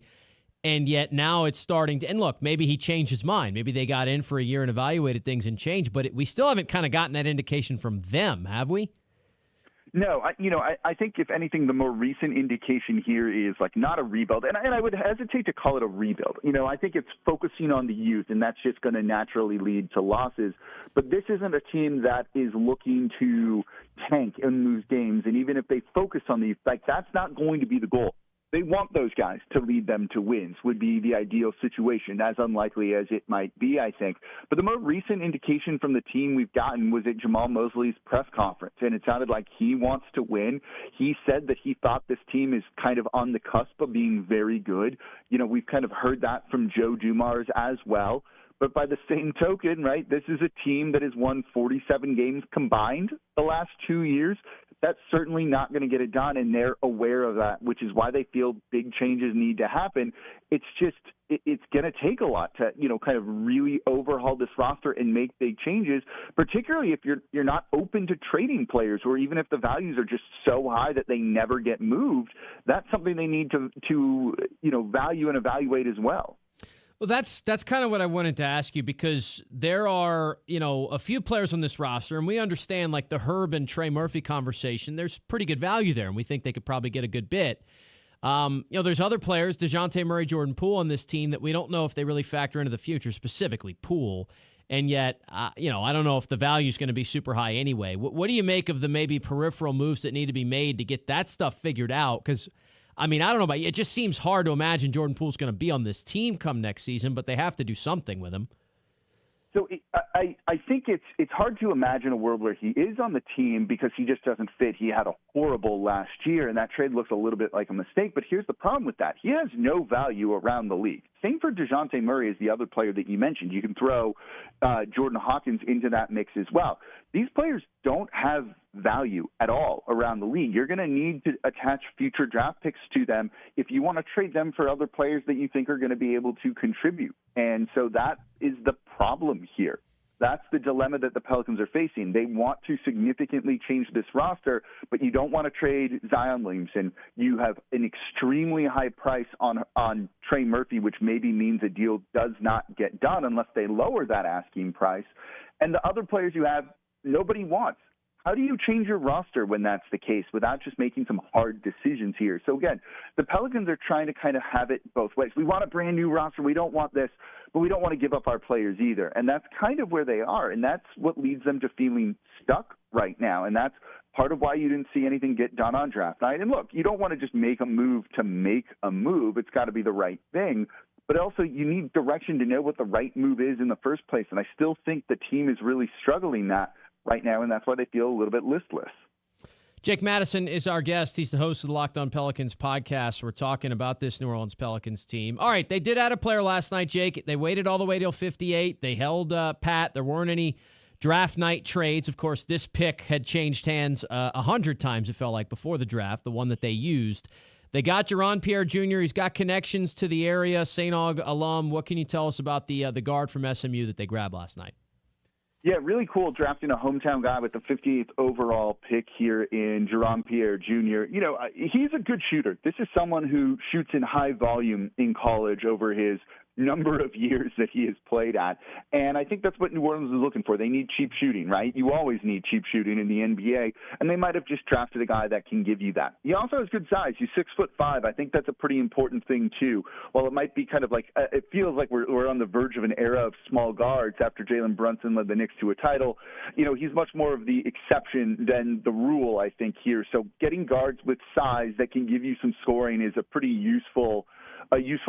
S4: And yet now it's starting to, and look, maybe he changed his mind. Maybe they got in for a year and evaluated things and changed, but we still haven't kind of gotten that indication from them, have we?
S26: No, I think if anything, the more recent indication here is like not a rebuild, and I would hesitate to call it a rebuild. I think it's focusing on the youth, and that's just going to naturally lead to losses. But this isn't a team that is looking to tank and lose games, and even if they focus on the youth, that's not going to be the goal. They want those guys to lead them to wins, would be the ideal situation, as unlikely as it might be, I think. But the more recent indication from the team we've gotten was at Jamal Mosley's press conference, and it sounded like he wants to win. He said that he thought this team is kind of on the cusp of being very good. We've kind of heard that from Joe Dumars as well. But by the same token, right, this is a team that has won 47 games combined the last 2 years. That's certainly not going to get it done, and they're aware of that, which is why they feel big changes need to happen. It's just it's going to take a lot to, kind of really overhaul this roster and make big changes, particularly if you're not open to trading players, or even if the values are just so high that they never get moved. That's something they need to value and evaluate as well.
S4: Well, that's kind of what I wanted to ask you, because there are, a few players on this roster, and we understand like the Herb and Trey Murphy conversation. There's pretty good value there, and we think they could probably get a good bit. There's other players, DeJounte Murray, Jordan Poole on this team that we don't know if they really factor into the future, specifically Poole. And yet, I don't know if the value is going to be super high anyway. What do you make of the maybe peripheral moves that need to be made to get that stuff figured out? Because I don't know about you. It just seems hard to imagine Jordan Poole's going to be on this team come next season, but they have to do something with him.
S26: So I think it's hard to imagine a world where he is on the team because he just doesn't fit. He had a horrible last year, and that trade looks a little bit like a mistake. But here's the problem with that. He has no value around the league. Same for DeJounte Murray as the other player that you mentioned. You can throw Jordan Hawkins into that mix as well. These players don't have value at all around the league. You're going to need to attach future draft picks to them if you want to trade them for other players that you think are going to be able to contribute. And so that is the problem here. That's the dilemma that the Pelicans are facing. They want to significantly change this roster, but you don't want to trade Zion Williamson. You have an extremely high price on Trey Murphy, which maybe means a deal does not get done unless they lower that asking price. And the other players you have, nobody wants. How do you change your roster when that's the case without just making some hard decisions here? So, again, the Pelicans are trying to kind of have it both ways. We want a brand-new roster. We don't want this, but we don't want to give up our players either. And that's kind of where they are, and that's what leads them to feeling stuck right now. And that's part of why you didn't see anything get done on draft night. And, look, you don't want to just make a move to make a move. It's got to be the right thing. But also you need direction to know what the right move is in the first place. And I still think the team is really struggling that right now, and that's why they feel a little bit listless.
S4: Jake Madison is our guest. He's the host of the Locked On Pelicans podcast. We're talking about this New Orleans Pelicans team. All right, they did add a player last night, Jake. They waited all the way till 58. They held pat. There weren't any draft night trades. Of course, this pick had changed hands 100 times, it felt like, before the draft, the one that they used. They got Jaron Pierre Jr. He's got connections to the area, St. Aug alum. What can you tell us about the guard from SMU that they grabbed last night?
S26: Yeah, really cool drafting a hometown guy with the 58th overall pick here in Jaron Pierre Jr. You know, he's a good shooter. This is someone who shoots in high volume in college over his number of years that he has played at. And I think that's what New Orleans is looking for. They need cheap shooting, right? You always need cheap shooting in the NBA, and they might have just drafted a guy that can give you that. He also has good size. He's 6'5". I think that's a pretty important thing too. While it might be kind of like, it feels like we're on the verge of an era of small guards after Jalen Brunson led the Knicks to a title. You know, he's much more of the exception than the rule, I think, here. So getting guards with size that can give you some scoring is a pretty useful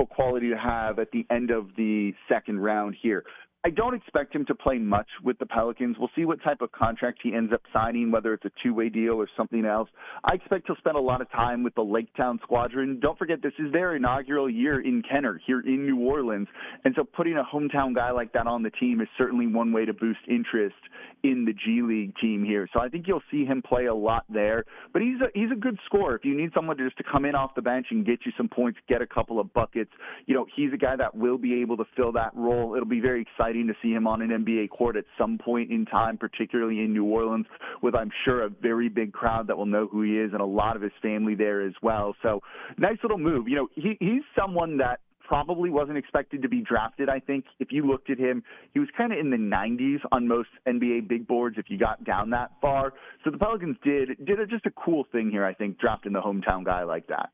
S26: quality to have at the end of the second round here. I don't expect him to play much with the Pelicans. We'll see what type of contract he ends up signing, whether it's a two-way deal or something else. I expect he'll spend a lot of time with the Lake Town Squadron. Don't forget, this is their inaugural year in Kenner here in New Orleans. And so putting a hometown guy like that on the team is certainly one way to boost interest in the G League team here. So I think you'll see him play a lot there. But he's a good scorer. If you need someone just to come in off the bench and get you some points, get a couple of buckets, you know, he's a guy that will be able to fill that role. It'll be very exciting to see him on an NBA court at some point in time, particularly in New Orleans, with, I'm sure, a very big crowd that will know who he is and a lot of his family there as well. So nice little move. You know, he's someone that probably wasn't expected to be drafted, I think. If you looked at him, he was kind of in the 90s on most NBA big boards if you got down that far. So the Pelicans did just a cool thing here, I think, drafting the hometown guy like that.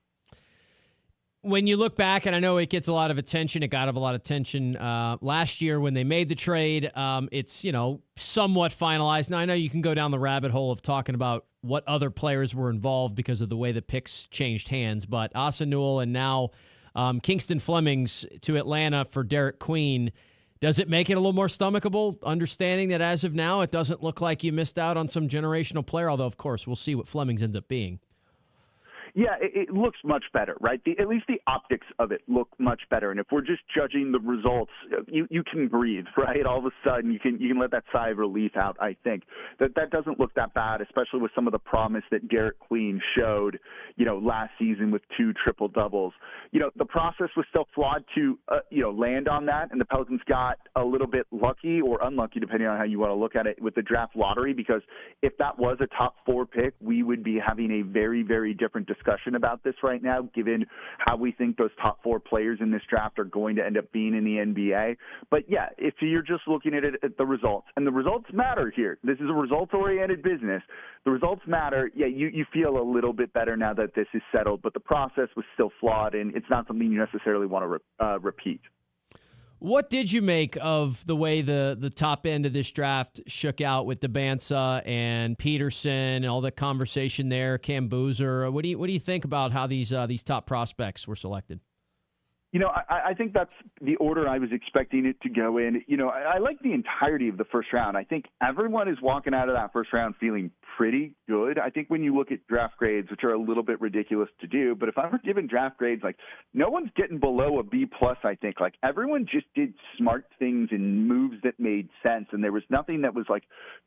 S4: When you look back, and I know it gets a lot of attention, it got a lot of attention last year when they made the trade. It's, you know, somewhat finalized. Now, I know you can go down the rabbit hole of talking about what other players were involved because of the way the picks changed hands, but Asa Newell and now Kingston Flemings to Atlanta for Derek Queen. Does it make it a little more stomachable, understanding that as of now it doesn't look like you missed out on some generational player, although, of course, we'll see what Flemings ends up being.
S26: Yeah, it looks much better, right? At least the optics of it look much better. And if we're just judging the results, you can breathe, right? All of a sudden, you can let that sigh of relief out, I think. That doesn't look that bad, especially with some of the promise that Derek Queen showed, you know, last season with 2 triple-doubles. You know, the process was still flawed to, land on that, and the Pelicans got a little bit lucky or unlucky, depending on how you want to look at it, with the draft lottery, because if that was a top 4 pick, we would be having a very, very different discussion about this right now, given how we think those top 4 players in this draft are going to end up being in the NBA. But yeah, if you're just looking at it at the results, and the results matter here. This is a results-oriented business. The results matter. Yeah, you feel a little bit better now that this is settled, but the process was still flawed, and it's not something you necessarily want to repeat.
S4: What did you make of the way the top end of this draft shook out with Debansa and Peterson and all the conversation there, Cam Boozer? What do you think about how these top prospects were selected?
S26: I think that's the order I was expecting it to go in. I like the entirety of the first round. I think everyone is walking out of that first round feeling pretty good. I think when you look at draft grades, which are a little bit ridiculous to do, but if I were given draft grades, like no one's getting below a B+, I think. Like everyone just did smart things and moves that made sense, and there was nothing that was like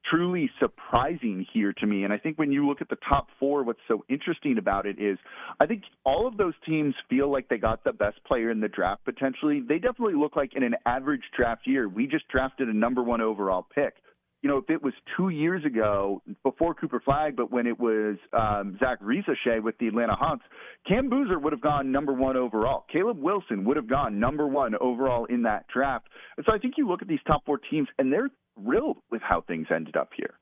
S26: truly surprising here to me. And I think when you look at the top four, what's so interesting about it is I think all of those teams feel like they got the best player in the draft potentially. They definitely look like in an average draft year, we just drafted a number one overall pick. If it was 2 years ago, before Cooper Flagg, but when it was Zach Rizachet with the Atlanta Hawks, Cam Boozer would have gone number one overall. Caleb Wilson would have gone number one overall in that draft. And so I think you look at these top four teams, and they're thrilled with how things ended up here.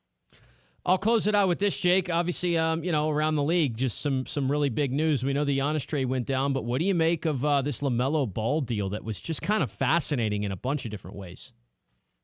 S4: I'll close it out with this, Jake. Obviously, around the league, just some really big news. We know the Giannis trade went down, but what do you make of this LaMelo Ball deal that was just kind of fascinating in a bunch of different ways?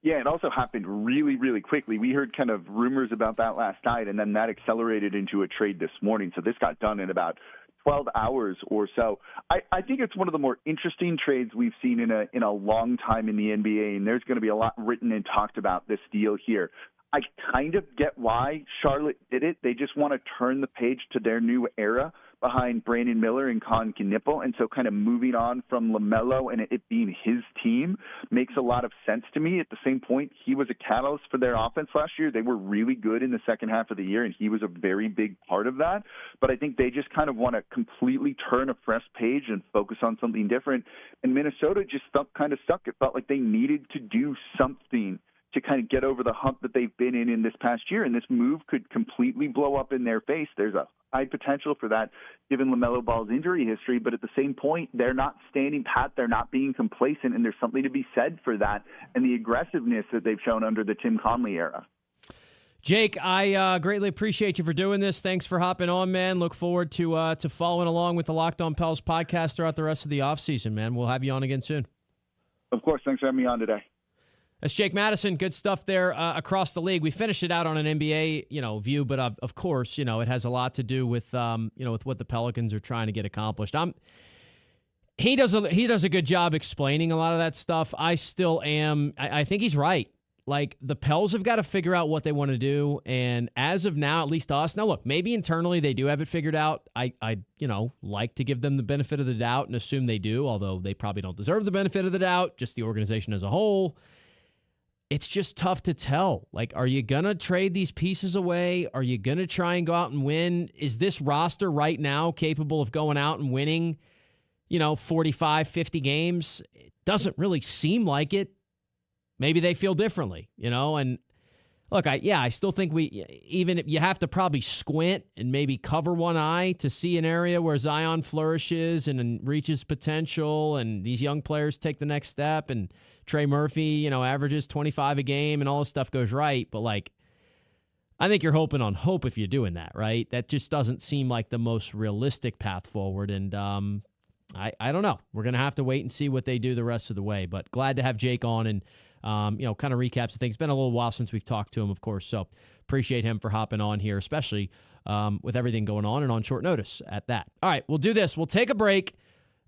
S26: Yeah, it also happened really, really quickly. We heard kind of rumors about that last night, and then that accelerated into a trade this morning. So this got done in about 12 hours or so. I think it's one of the more interesting trades we've seen in a long time in the NBA, and there's going to be a lot written and talked about this deal here. I kind of get why Charlotte did it. They just want to turn the page to their new era behind Brandon Miller and Colin Knippel. And so kind of moving on from LaMelo and it being his team makes a lot of sense to me. At the same point, he was a catalyst for their offense last year. They were really good in the second half of the year, and he was a very big part of that. But I think they just kind of want to completely turn a fresh page and focus on something different. And Minnesota just kind of stuck. It felt like they needed to do something to kind of get over the hump that they've been in this past year. And this move could completely blow up in their face. There's a high potential for that given LaMelo Ball's injury history. But at the same point, they're not standing pat. They're not being complacent. And there's something to be said for that and the aggressiveness that they've shown under the Tim Conley era.
S4: Jake, I greatly appreciate you for doing this. Thanks for hopping on, man. Look forward to following along with the Locked On Pels podcast throughout the rest of the offseason, man. We'll have you on again soon.
S26: Of course. Thanks for having me on today.
S4: That's Jake Madison. Good stuff there across the league. We finished it out on an NBA, view, but of course, it has a lot to do with, with what the Pelicans are trying to get accomplished. He does a good job explaining a lot of that stuff. I still am. I think he's right. Like, the Pels have got to figure out what they want to do, and as of now, at least us. Now, look, maybe internally they do have it figured out. I like to give them the benefit of the doubt and assume they do, although they probably don't deserve the benefit of the doubt. Just the organization as a whole. It's just tough to tell. Like, are you going to trade these pieces away? Are you going to try and go out and win? Is this roster right now capable of going out and winning, 45, 50 games? It doesn't really seem like it. Maybe they feel differently, and look, I still think you have to probably squint and maybe cover one eye to see an area where Zion flourishes and reaches potential and these young players take the next step and Trey Murphy, averages 25 a game and all this stuff goes right. But I think you're hoping on hope if you're doing that, right? That just doesn't seem like the most realistic path forward. And I don't know. We're going to have to wait and see what they do the rest of the way. But glad to have Jake on and, kind of recaps of things. It's been a little while since we've talked to him, of course. So appreciate him for hopping on here, especially with everything going on and on short notice at that. All right, we'll do this. We'll take a break.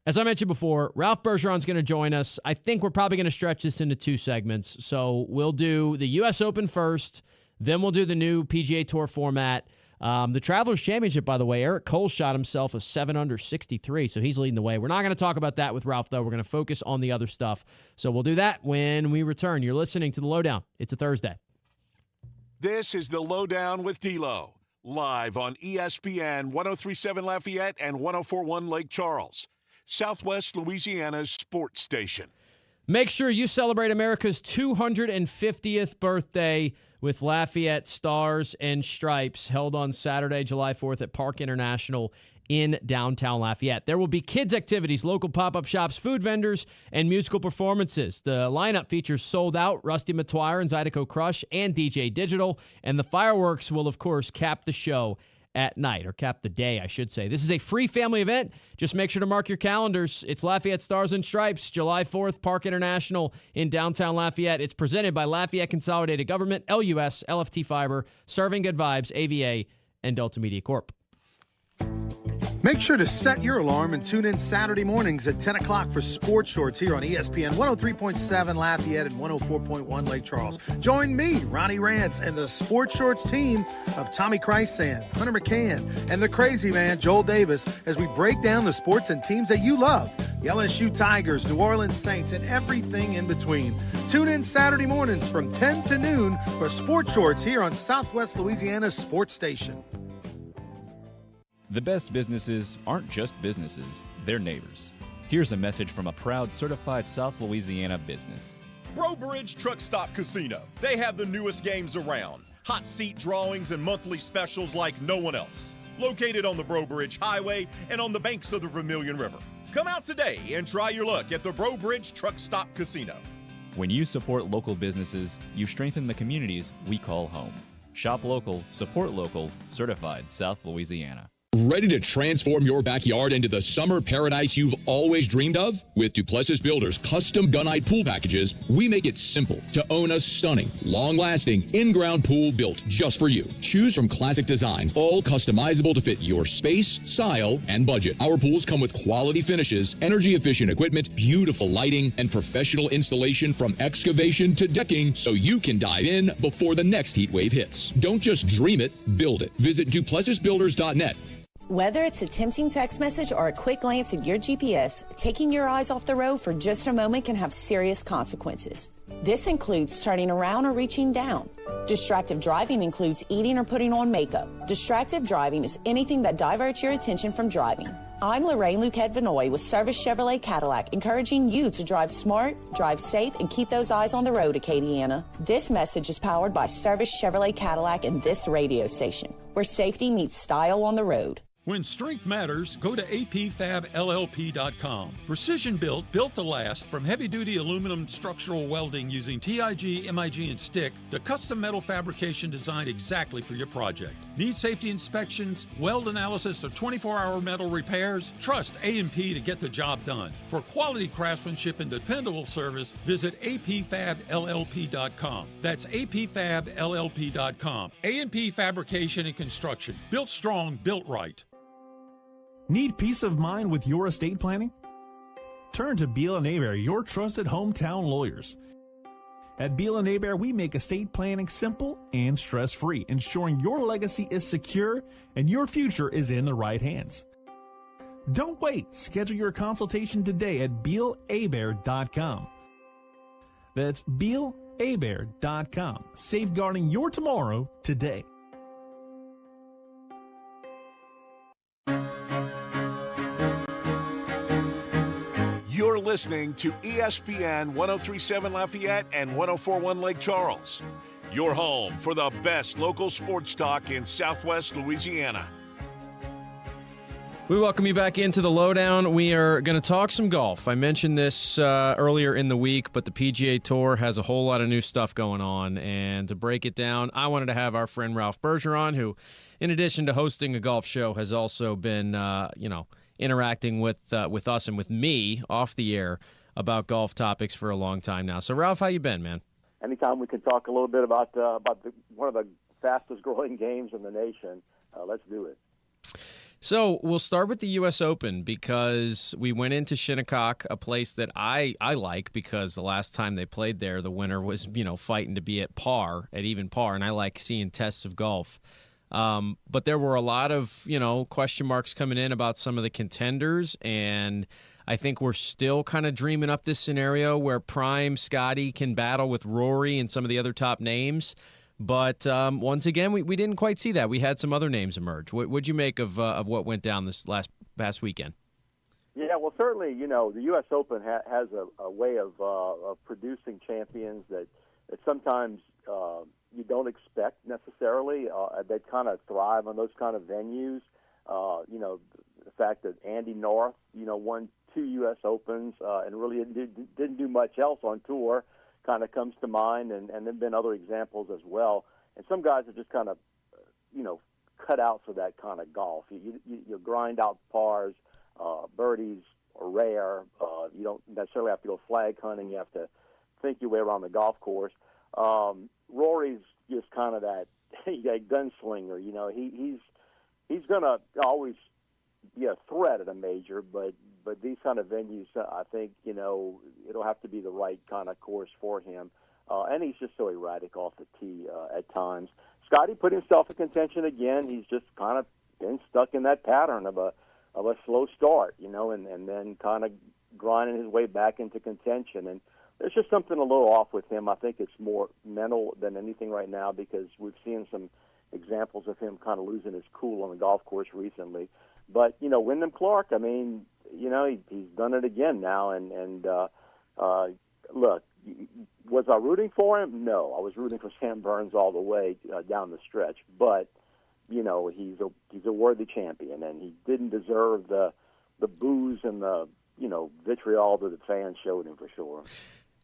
S4: As I mentioned before, Ralph Bergeron's going to join us. I think we're probably going to stretch this into 2 segments. So we'll do the U.S. Open first, then we'll do the new PGA Tour format. The Travelers Championship, by the way, Eric Cole shot himself a 7 under 63, so he's leading the way. We're not going to talk about that with Ralph, though. We're going to focus on the other stuff. So we'll do that when we return. You're listening to The LohDown. It's a Thursday.
S1: This is The LohDown with D-Loh, live on ESPN 103.7 Lafayette and 104.1 Lake Charles, Southwest Louisiana's sports station.
S4: Make sure you celebrate America's 250th birthday with Lafayette Stars and Stripes, held on Saturday, July 4th at Park International in downtown Lafayette. There will be kids' activities, local pop-up shops, food vendors, and musical performances. The lineup features Sold Out, Rusty Matuire and Zydeco Crush, and DJ Digital. And the fireworks will, of course, cap the show at night, or cap the day, I should say. This is a free family event. Just make sure to mark your calendars. It's Lafayette Stars and Stripes, July 4th, Park International in downtown Lafayette. It's presented by Lafayette Consolidated Government, LUS, LFT Fiber, Serving Good Vibes, AVA, and Delta Media Corp.
S2: Make sure to set your alarm and tune in Saturday mornings at 10 o'clock for Sports Shorts here on ESPN 103.7 Lafayette and 104.1 Lake Charles. Join me, Ronnie Rance, and the Sports Shorts team of Tommy Christsan, Hunter McCann, and the crazy man, Joel Davis, as we break down the sports and teams that you love. The LSU Tigers, New Orleans Saints, and everything in between. Tune in Saturday mornings from 10 to noon for Sports Shorts here on Southwest Louisiana's sports station.
S19: The best businesses aren't just businesses, they're neighbors. Here's a message from a proud certified South Louisiana business.
S3: Bro Bridge Truck Stop Casino. They have the newest games around. Hot seat drawings and monthly specials like no one else. Located on the Bro Bridge Highway and on the banks of the Vermilion River. Come out today and try your luck at the Bro Bridge Truck Stop Casino.
S19: When you support local businesses, you strengthen the communities we call home. Shop local, support local, certified South Louisiana.
S10: Ready to transform your backyard into the summer paradise you've always dreamed of? With Duplessis Builders custom gunite pool packages, we make it simple to own a stunning, long-lasting, in-ground pool built just for you. Choose from classic designs, all customizable to fit your space, style, and budget. Our pools come with quality finishes, energy-efficient equipment, beautiful lighting, and professional installation from excavation to decking so you can dive in before the next heat wave hits. Don't just dream it, build it. Visit duplessisbuilders.net.
S12: Whether it's a tempting text message or a quick glance at your GPS, taking your eyes off the road for just a moment can have serious consequences. This includes turning around or reaching down. Distractive driving includes eating or putting on makeup. Distractive driving is anything that diverts your attention from driving. I'm Lorraine Luquette Vinoy with Service Chevrolet Cadillac, encouraging you to drive smart, drive safe, and keep those eyes on the road, Acadiana. This message is powered by Service Chevrolet Cadillac and this radio station, where safety meets style on the road.
S7: When strength matters, go to apfabllp.com. Precision built to last, from heavy-duty aluminum structural welding using TIG, MIG, and stick to custom metal fabrication designed exactly for your project. Need safety inspections, weld analysis, or 24-hour metal repairs? Trust A&P to get the job done. For quality craftsmanship and dependable service, visit apfabllp.com. That's apfabllp.com. A&P Fabrication and Construction. Built strong, built right.
S14: Need peace of mind with your estate planning? Turn to Beal & Hebert, your trusted hometown lawyers. At Beal & Hebert, we make estate planning simple and stress-free, ensuring your legacy is secure and your future is in the right hands. Don't wait. Schedule your consultation today at BealHebert.com. That's BealHebert.com. Safeguarding your tomorrow today.
S1: You're listening to ESPN 1037 Lafayette and 1041 Lake Charles. Your home for the best local sports talk in Southwest Louisiana.
S4: We welcome you back into the LohDown. We are going to talk some golf. I mentioned this earlier in the week, but the PGA Tour has a whole lot of new stuff going on. And to break it down, I wanted to have our friend Ralph Bergeron, who, in addition to hosting a golf show, has also been, interacting with us and with me off the air about golf topics for a long time now. So, Ralph, how you been, man?
S16: Anytime we can talk a little bit about one of the fastest-growing games in the nation, let's do it.
S4: So we'll start with the U.S. Open because we went into Shinnecock, a place that I like because the last time they played there, the winner was, fighting to be at even par, and I like seeing tests of golf. But there were a lot of, question marks coming in about some of the contenders, and I think we're still kind of dreaming up this scenario where Prime Scotty can battle with Rory and some of the other top names. But once again, we didn't quite see that. We had some other names emerge. What'd you make of what went down this past weekend?
S16: Yeah, well, certainly, the U.S. Open has a way of producing champions that sometimes you don't expect necessarily. They kind of thrive on those kind of venues. The fact that Andy North, won 2 U.S. Opens and really didn't do much else on tour kind of comes to mind, and there have been other examples as well. And some guys are just kind of, cut out for that kind of golf. You grind out pars, birdies are rare. You don't necessarily have to go flag hunting. You have to think your way around the golf course. Rory's just kind of that gunslinger. He's going to always be a threat at a major, but these kind of venues, I think, it'll have to be the right kind of course for him. And he's just so erratic off the tee at times. Scotty put himself in contention again. He's just kind of been stuck in that pattern of a slow start, and then kind of grinding his way back into contention. And there's just something a little off with him. I think it's more mental than anything right now, because we've seen some examples of him kind of losing his cool on the golf course recently. But, Wyndham Clark, I mean, he's done it again now. And look, was I rooting for him? No, I was rooting for Sam Burns all the way down the stretch. But, he's a worthy champion, and he didn't deserve the boos and the, vitriol that the fans showed him, for sure.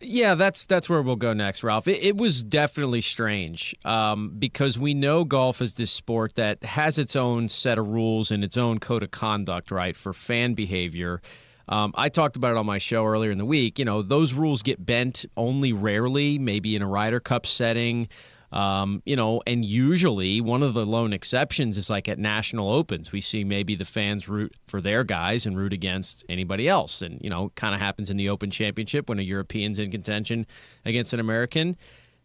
S4: Yeah, that's where we'll go next, Ralph. It was definitely strange because we know golf is this sport that has its own set of rules and its own code of conduct, right, for fan behavior. I talked about it on my show earlier in the week. Those rules get bent only rarely, maybe in a Ryder Cup setting. And usually one of the lone exceptions is like at national opens. We see maybe the fans root for their guys and root against anybody else. And, kind of happens in the Open Championship when a European's in contention against an American.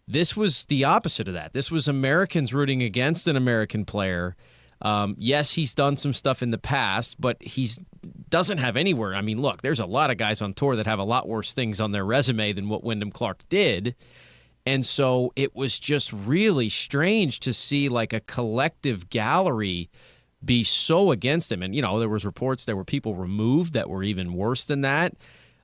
S4: This was the opposite of that. This was Americans rooting against an American player. Yes, he's done some stuff in the past, but doesn't have anywhere. I mean, look, there's a lot of guys on tour that have a lot worse things on their resume than what Wyndham Clark did. And so it was just really strange to see like a collective gallery be so against him. And, there was reports there were people removed that were even worse than that.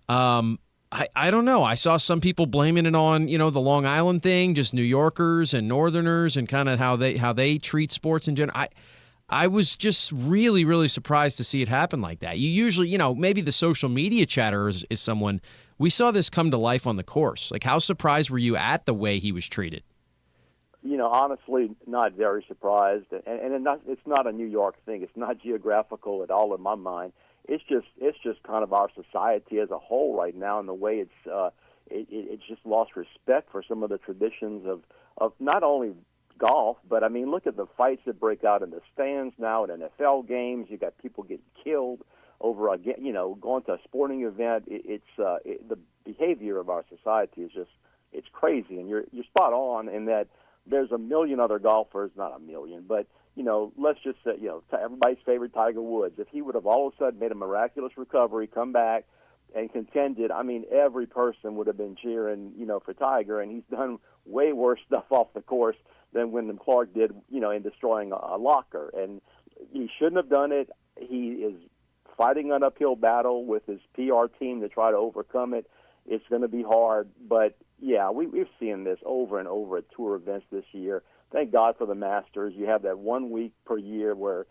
S4: I don't know. I saw some people blaming it on, the Long Island thing, just New Yorkers and Northerners and kind of how they treat sports in general. I was just really, really surprised to see it happen like that. You usually, maybe the social media chatter is someone. We saw this come to life on the course. Like, how surprised were you at the way he was treated?
S16: Honestly, not very surprised. And it's not a New York thing. It's not geographical at all in my mind. It's just kind of our society as a whole right now, and the way it's just lost respect for some of the traditions of not only golf, but I mean, look at the fights that break out in the stands now at NFL games. You got people getting killed over going to a sporting event. The behavior of our society is it's crazy, and you're spot on in that there's a million other golfers, not a million, but let's just say everybody's favorite Tiger Woods. If he would have all of a sudden made a miraculous recovery, come back and contended, I mean, every person would have been cheering for Tiger, and he's done way worse stuff off the course than Wyndham Clark did in destroying a locker, and he shouldn't have done it. He is fighting an uphill battle with his PR team to try to overcome it. It's going to be hard, but yeah, we've seen this over and over at tour events this year. Thank God for the Masters. You have that 1 week per year where,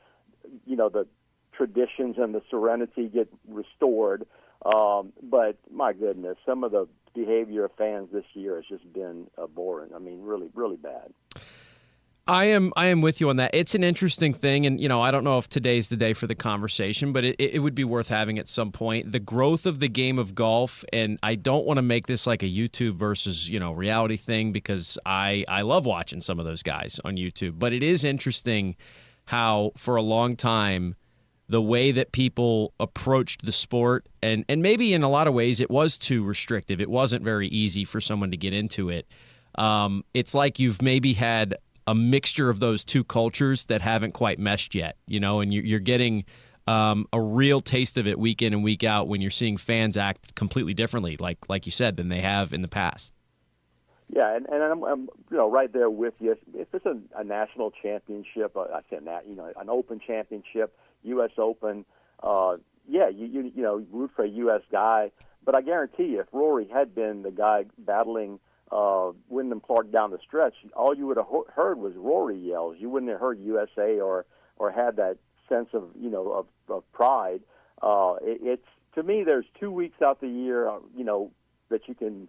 S16: the traditions and the serenity get restored. But my goodness, some of the behavior of fans this year has just been abhorrent. I mean, really, really bad.
S4: I am with you on that. It's an interesting thing, and I don't know if today's the day for the conversation, but it would be worth having at some point. The growth of the game of golf, and I don't want to make this like a YouTube versus reality thing, because I love watching some of those guys on YouTube. But it is interesting how for a long time the way that people approached the sport, and maybe in a lot of ways it was too restrictive. It wasn't very easy for someone to get into it. It's like you've maybe had a mixture of those two cultures that haven't quite meshed yet, and you're getting a real taste of it week in and week out when you're seeing fans act completely differently, like you said, than they have in the past.
S16: Yeah, and I'm right there with you. If it's a national championship, I said that, an Open championship, U.S. Open, you root for a U.S. guy. But I guarantee you, if Rory had been the guy battling Wyndham Clark down the stretch, all you would have heard was Rory yells. You wouldn't have heard USA or had that sense of of pride. It's to me, there's 2 weeks out the year, that you can.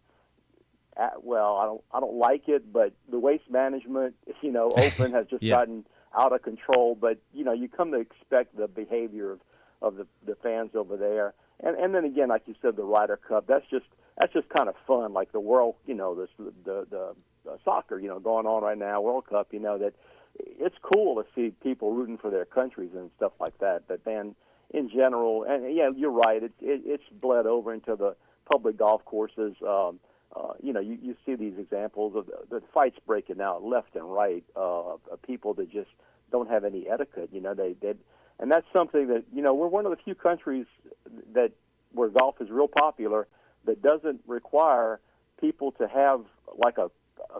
S16: I don't like it, but the waste management, Open has just gotten out of control. But you come to expect the behavior of the fans over there, and then again, like you said, the Ryder Cup. That's just kind of fun, like the World, the soccer, going on right now, World Cup. That it's cool to see people rooting for their countries and stuff like that. But then in general, and yeah, you're right. It's bled over into the public golf courses. You see these examples of the fights breaking out left and right of people that just don't have any etiquette. And that's something that we're one of the few countries where golf is real popular that doesn't require people to have like a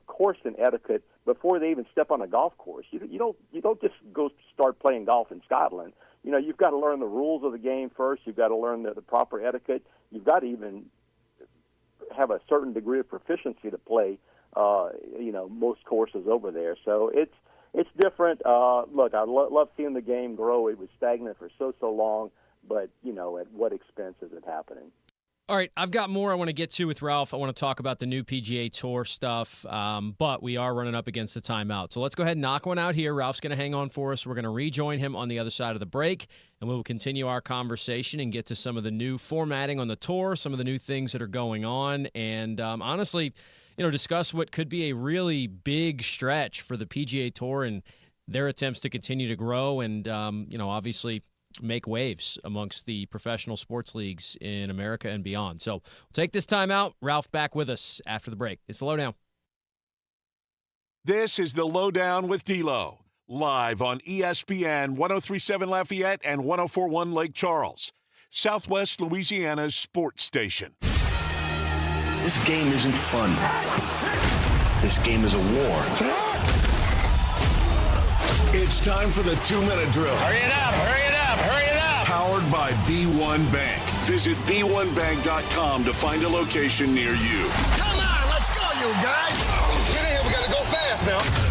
S16: course in etiquette before they even step on a golf course. You don't just go start playing golf in Scotland. You've got to learn the rules of the game first. You've got to learn the proper etiquette. You've got to even have a certain degree of proficiency to play, most courses over there. So it's different. Look, I love seeing the game grow. It was stagnant for so long, but, at what expense is it happening?
S4: All right, I've got more I want to get to with Ralph. I want to talk about the new PGA Tour stuff, but we are running up against the timeout. So let's go ahead and knock one out here. Ralph's going to hang on for us. We're going to rejoin him on the other side of the break, and we will continue our conversation and get to some of the new formatting on the tour, some of the new things that are going on, and honestly, discuss what could be a really big stretch for the PGA Tour and their attempts to continue to grow and, obviously make waves amongst the professional sports leagues in America and beyond. So we'll take this time out. Ralph back with us after the break. It's the LohDown.
S1: This is the LohDown with D-Loh, live on ESPN 103.7 Lafayette and 104.1 Lake Charles, Southwest Louisiana's sports station.
S11: This game isn't fun. This game is a war.
S1: It's time for the 2-minute drill.
S11: Hurry it up, hurry it up, hurry it up.
S1: Powered by B1 Bank. Visit b1bank.com to find a location near you.
S11: Come on, let's go, you guys. Get in here, we got to go fast now.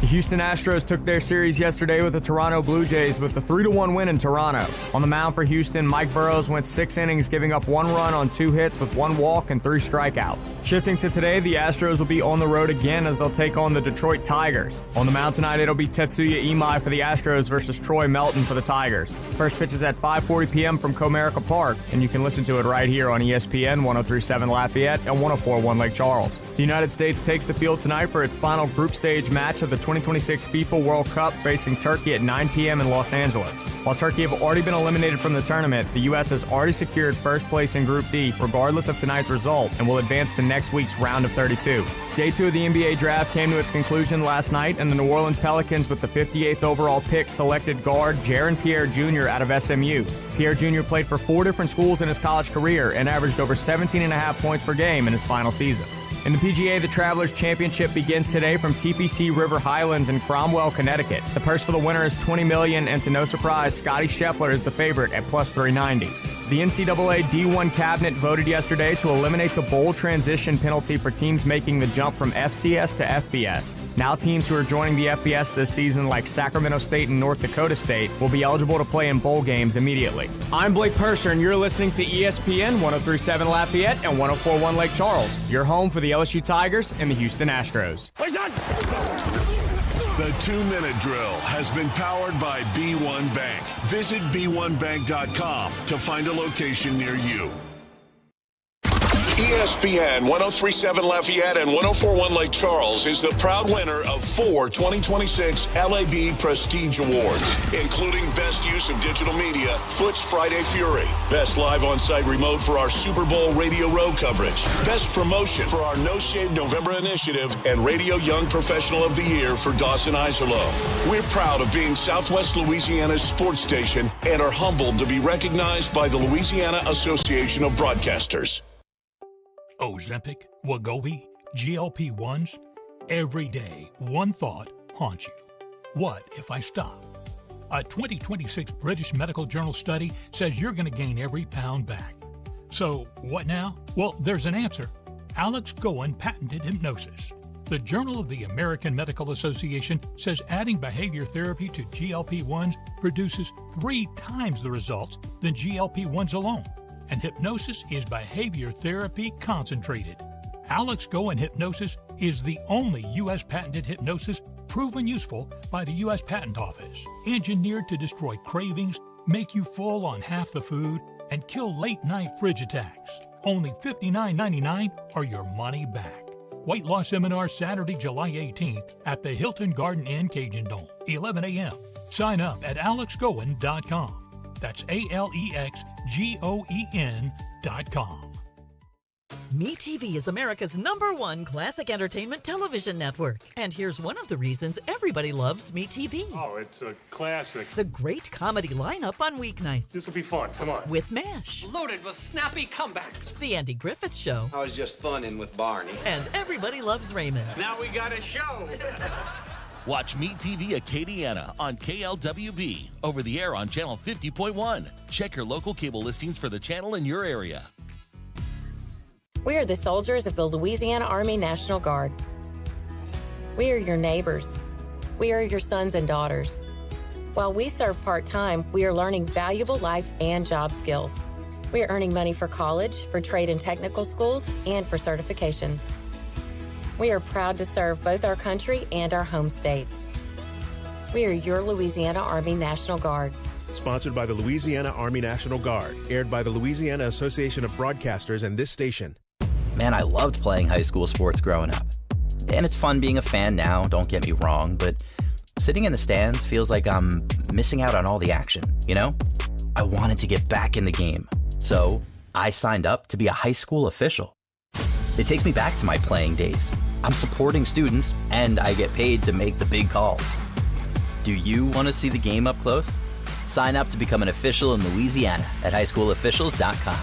S17: The Houston Astros took their series yesterday with the Toronto Blue Jays with a 3-1 win in Toronto. On the mound for Houston, Mike Burrows went 6 innings, giving up 1 run on 2 hits with 1 walk and 3 strikeouts. Shifting to today, the Astros will be on the road again as they'll take on the Detroit Tigers. On the mound tonight, it'll be Tetsuya Imai for the Astros versus Troy Melton for the Tigers. First pitch is at 5:40 p.m. from Comerica Park, and you can listen to it right here on ESPN 103.7 Lafayette and 104.1 Lake Charles. The United States takes the field tonight for its final group stage match of the 2026 FIFA World Cup, facing Turkey at 9 p.m. in Los Angeles. While Turkey have already been eliminated from the tournament, the U.S. has already secured first place in Group D, regardless of tonight's result, and will advance to next week's round of 32. Day 2 of the NBA draft came to its conclusion last night, and the New Orleans Pelicans, with the 58th overall pick, selected guard Jaron Pierre Jr. out of SMU. Pierre Jr. played for 4 different schools in his college career and averaged over 17.5 points per game in his final season. In the PGA, the Travelers Championship begins today from TPC River Highlands in Cromwell, Connecticut. The purse for the winner is $20 million, and to no surprise, Scotty Scheffler is the favorite at plus 390. The NCAA D1 cabinet voted yesterday to eliminate the bowl transition penalty for teams making the jump from FCS to FBS. Now teams who are joining the FBS this season, like Sacramento State and North Dakota State, will be eligible to play in bowl games immediately. I'm Blake Purser, and you're listening to ESPN 103.7 Lafayette and 104.1 Lake Charles, your home for the LSU Tigers and the Houston Astros.
S1: The 2-minute drill has been powered by B1 Bank. Visit b1bank.com to find a location near you. ESPN 103.7 Lafayette and 104.1 Lake Charles is the proud winner of 4 2026 LAB Prestige Awards, including Best Use of Digital Media, Foot's Friday Fury, Best Live On-Site Remote for our Super Bowl Radio Row coverage, Best Promotion for our No Shave November initiative, and Radio Young Professional of the Year for Dawson Iserloh. We're proud of being Southwest Louisiana's sports station and are humbled to be recognized by the Louisiana Association of Broadcasters.
S7: Ozempic, Wegovy, GLP-1s. Every day, one thought haunts you. What if I stop? A 2026 British Medical Journal study says you're going to gain every pound back. So, what now? Well, there's an answer. Alex Goen patented hypnosis. The Journal of the American Medical Association says adding behavior therapy to GLP-1s produces 3 times the results than GLP-1s alone. And hypnosis is behavior therapy concentrated. Alex Goen Hypnosis is the only U.S. patented hypnosis proven useful by the U.S. Patent Office. Engineered to destroy cravings, make you full on half the food, and kill late-night fridge attacks. Only $59.99 or your money back. Weight loss seminar Saturday, July 18th at the Hilton Garden Inn Cajun Dome, 11 a.m. Sign up at alexgoen.com.
S13: That's ALEXGOEN.com.
S18: MeTV is America's #1 classic entertainment television network. And here's one of the reasons everybody loves MeTV.
S20: Oh, it's a classic.
S18: The great comedy lineup on weeknights.
S20: This will be fun. Come on.
S18: With MASH.
S21: Loaded with snappy comebacks.
S18: The Andy Griffith Show.
S22: I was just funning with Barney.
S18: And Everybody Loves Raymond.
S22: Now we got a show.
S23: Watch MeTV Acadiana on KLWB, over the air on Channel 50.1. Check your local cable listings for the channel in your area.
S27: We are the soldiers of the Louisiana Army National Guard. We are your neighbors. We are your sons and daughters. While we serve part-time, we are learning valuable life and job skills. We are earning money for college, for trade and technical schools, and for certifications. We are proud to serve both our country and our home state. We are your Louisiana Army National Guard.
S15: Sponsored by the Louisiana Army National Guard. Aired by the Louisiana Association of Broadcasters and this station.
S28: Man, I loved playing high school sports growing up. And it's fun being a fan now, don't get me wrong, but sitting in the stands feels like I'm missing out on all the action, you know? I wanted to get back in the game, so I signed up to be a high school official. It takes me back to my playing days. I'm supporting students, and I get paid to make the big calls. Do you want to see the game up close? Sign up to become an official in Louisiana at highschoolofficials.com.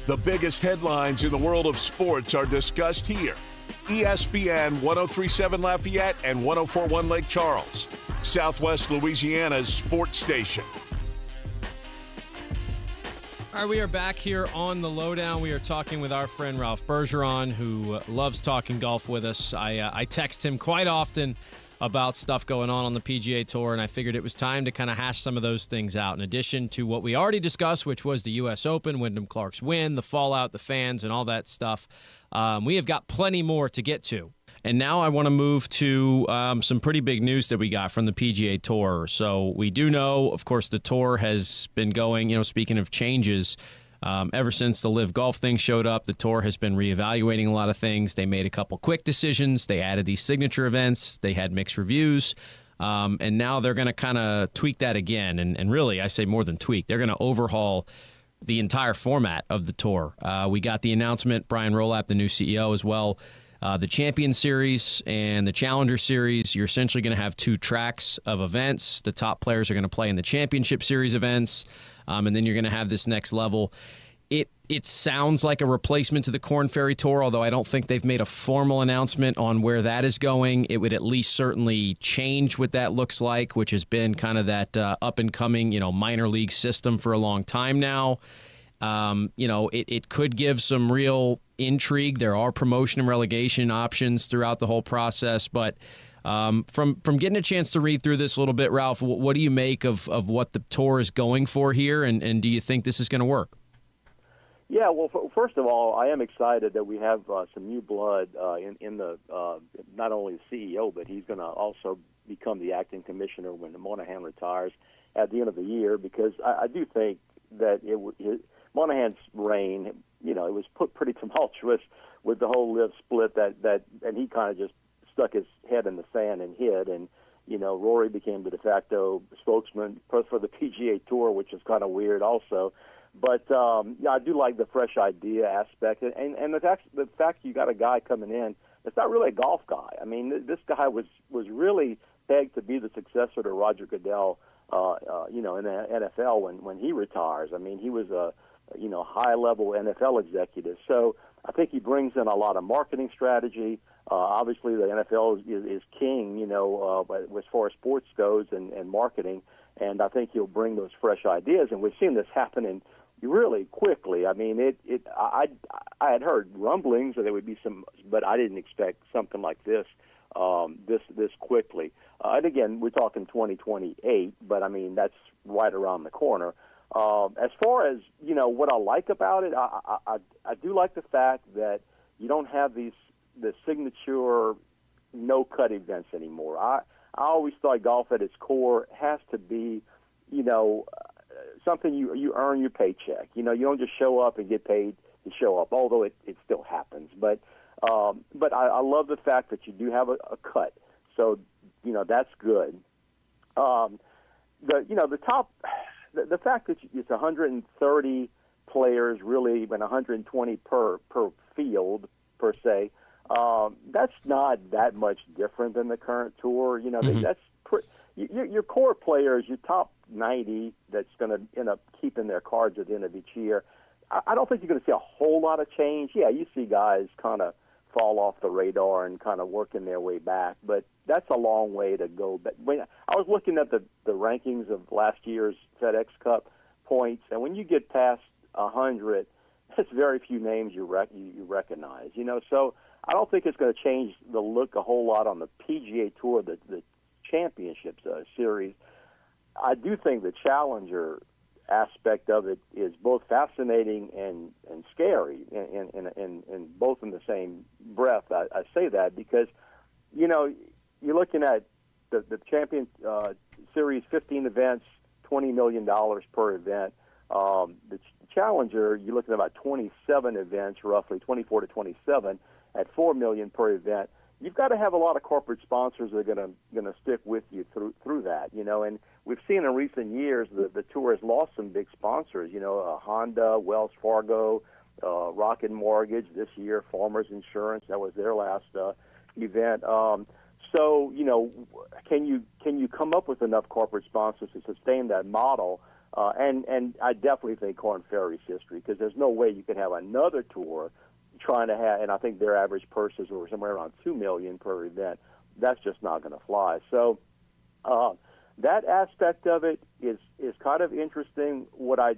S1: The biggest headlines in the world of sports are discussed here. ESPN 1037 Lafayette and 1041 Lake Charles, Southwest Louisiana's sports station.
S4: All right, we are back here on the LohDown. We are talking with our friend Ralph Bergeron, who loves talking golf with us. I text him quite often about stuff going on the PGA Tour, and I figured it was time to kind of hash some of those things out. In addition to what we already discussed, which was the U.S. Open, Wyndham Clark's win, the fallout, the fans, and all that stuff, we have got plenty more to get to. And now I want to move to some pretty big news that we got from the PGA Tour. So we do know, of course, the Tour has been going, speaking of changes, ever since the Live Golf thing showed up, the Tour has been reevaluating a lot of things. They made a couple quick decisions. They added these signature events. They had mixed reviews. And now they're going to kind of tweak that again. And really, I say more than tweak. They're going to overhaul the entire format of the Tour. We got the announcement, Brian Rolap, the new CEO as well. The Champion Series and the Challenger Series, you're essentially going to have two tracks of events. The top players are going to play in the Championship Series events, and then you're going to have this next level. It sounds like a replacement to the Korn Ferry Tour, although I don't think they've made a formal announcement on where that is going. It would at least certainly change what that looks like, which has been kind of that up-and-coming, minor league system for a long time now. It could give some real intrigue. There are promotion and relegation options throughout the whole process. But from getting a chance to read through this a little bit, Ralph, what do you make of what the Tour is going for here, and do you think this is going to work?
S16: Yeah, well, first of all, I am excited that we have some new blood in the not only the CEO, but he's going to also become the acting commissioner when Monahan retires at the end of the year, because I do think that Monahan's reign, it was put pretty tumultuous with the whole Live split and he kind of just stuck his head in the sand and hid. And, Rory became the de facto spokesman for the PGA Tour, which is kind of weird also. But, I do like the fresh idea aspect. And the fact you got a guy coming in that's not really a golf guy. I mean, this guy was really pegged to be the successor to Roger Goodell, in the NFL when he retires. I mean, he was a high-level NFL executive. So I think he brings in a lot of marketing strategy. Obviously, the NFL is king, as far as sports goes and marketing. And I think he'll bring those fresh ideas. And we've seen this happening really quickly. I mean, I had heard rumblings that there would be some, but I didn't expect something like this this quickly. And again, we're talking 2028, but I mean, that's right around the corner. As far as, what I like about it, I do like the fact that you don't have the signature no-cut events anymore. I always thought golf at its core has to be, something you earn your paycheck. You don't just show up and get paid to show up, although it still happens. But But I love the fact that you do have a cut. So, that's good. The fact that it's 130 players, really, and 120 per field per se, that's not that much different than the current tour. Your core players, your top 90 that's going to end up keeping their cards at the end of each year. I don't think you're going to see a whole lot of change. Yeah, you see guys kind of fall off the radar and kind of working their way back, but that's a long way to go. But when I was looking at the rankings of last year's FedEx Cup points, and when you get past 100, there's very few names you recognize. So I don't think it's going to change the look a whole lot on the PGA Tour, the Championships Series. I do think the Challenger aspect of it is both fascinating and scary, and both in the same breath. I say that because, you're looking at the Champion Series, 15 events, $20 million per event. The Challenger, you're looking at about 27 events, roughly 24 to 27, at $4 million per event. You've got to have a lot of corporate sponsors that are going to stick with you through that, and we've seen in recent years the tour has lost some big sponsors, Honda, Wells Fargo, Rocket Mortgage this year, Farmers Insurance, that was their last event. So, can you come up with enough corporate sponsors to sustain that model? And I definitely think Korn Ferry's history, because there's no way you could have another tour trying to have, and I think their average purses were somewhere around $2 million per event. That's just not going to fly. So that aspect of it is kind of interesting. What I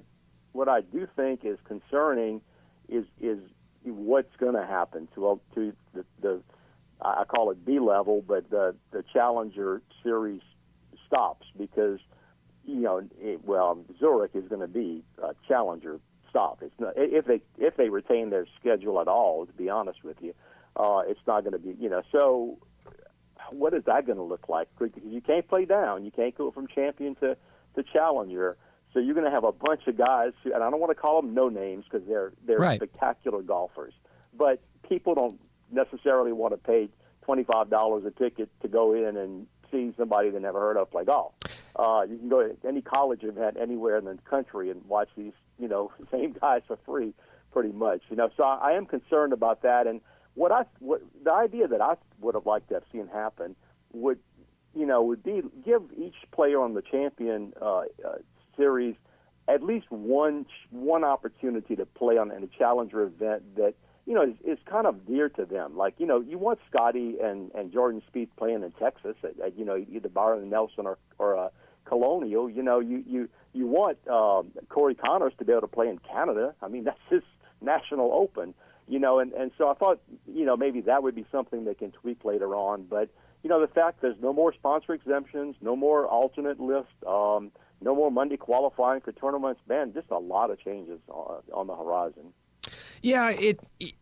S16: do think is concerning is what's going to happen to the I call it B level, but the Challenger Series stops, because Zurich is going to be a Challenger stop. It's not, if they retain their schedule at all, to be honest with you, it's not going to be, so what is that going to look like? Because you can't play down. You can't go from champion to Challenger. So you're going to have a bunch of guys who, and I don't want to call them no names because they're
S4: right.
S16: spectacular golfers, but people don't necessarily want to pay $25 a ticket to go in and see somebody they never heard of play golf. You can go to any college event anywhere in the country and watch these, same guys for free, pretty much. So I am concerned about that. And what the idea that I would have liked to have seen happen would be give each player on the Champion Series at least one opportunity to play on a Challenger event that is kind of dear to them. Like, you want Scotty and Jordan Spieth playing in Texas at either Byron Nelson or Colonial. You want Corey Connors to be able to play in Canada. I mean, that's his national open. And so I thought, maybe that would be something they can tweak later on. But, the fact there's no more sponsor exemptions, no more alternate list, no more Monday qualifying for tournaments, man, just a lot of changes on the horizon.
S4: Yeah,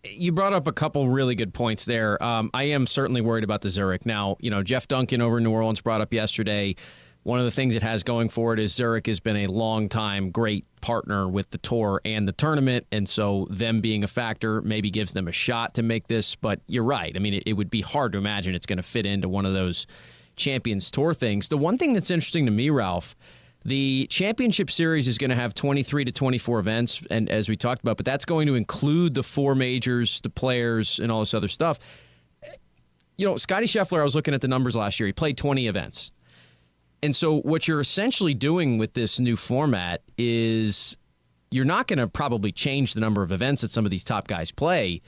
S4: you brought up a couple really good points there. I am certainly worried about the Zurich. Now, Jeff Duncan over in New Orleans brought up yesterday, one of the things it has going for it is Zurich has been a long-time great partner with the tour and the tournament, and so them being a factor maybe gives them a shot to make this. But you're right. I mean, it would be hard to imagine it's going to fit into one of those Champions Tour things. The one thing that's interesting to me, Ralph, the Championship Series is going to have 23 to 24 events, and as we talked about, but that's going to include the 4 majors, the players, and all this other stuff. Scotty Scheffler, I was looking at the numbers last year. He played 20 events. And so what you're essentially doing with this new format is you're not going to probably change the number of events that some of these top guys play,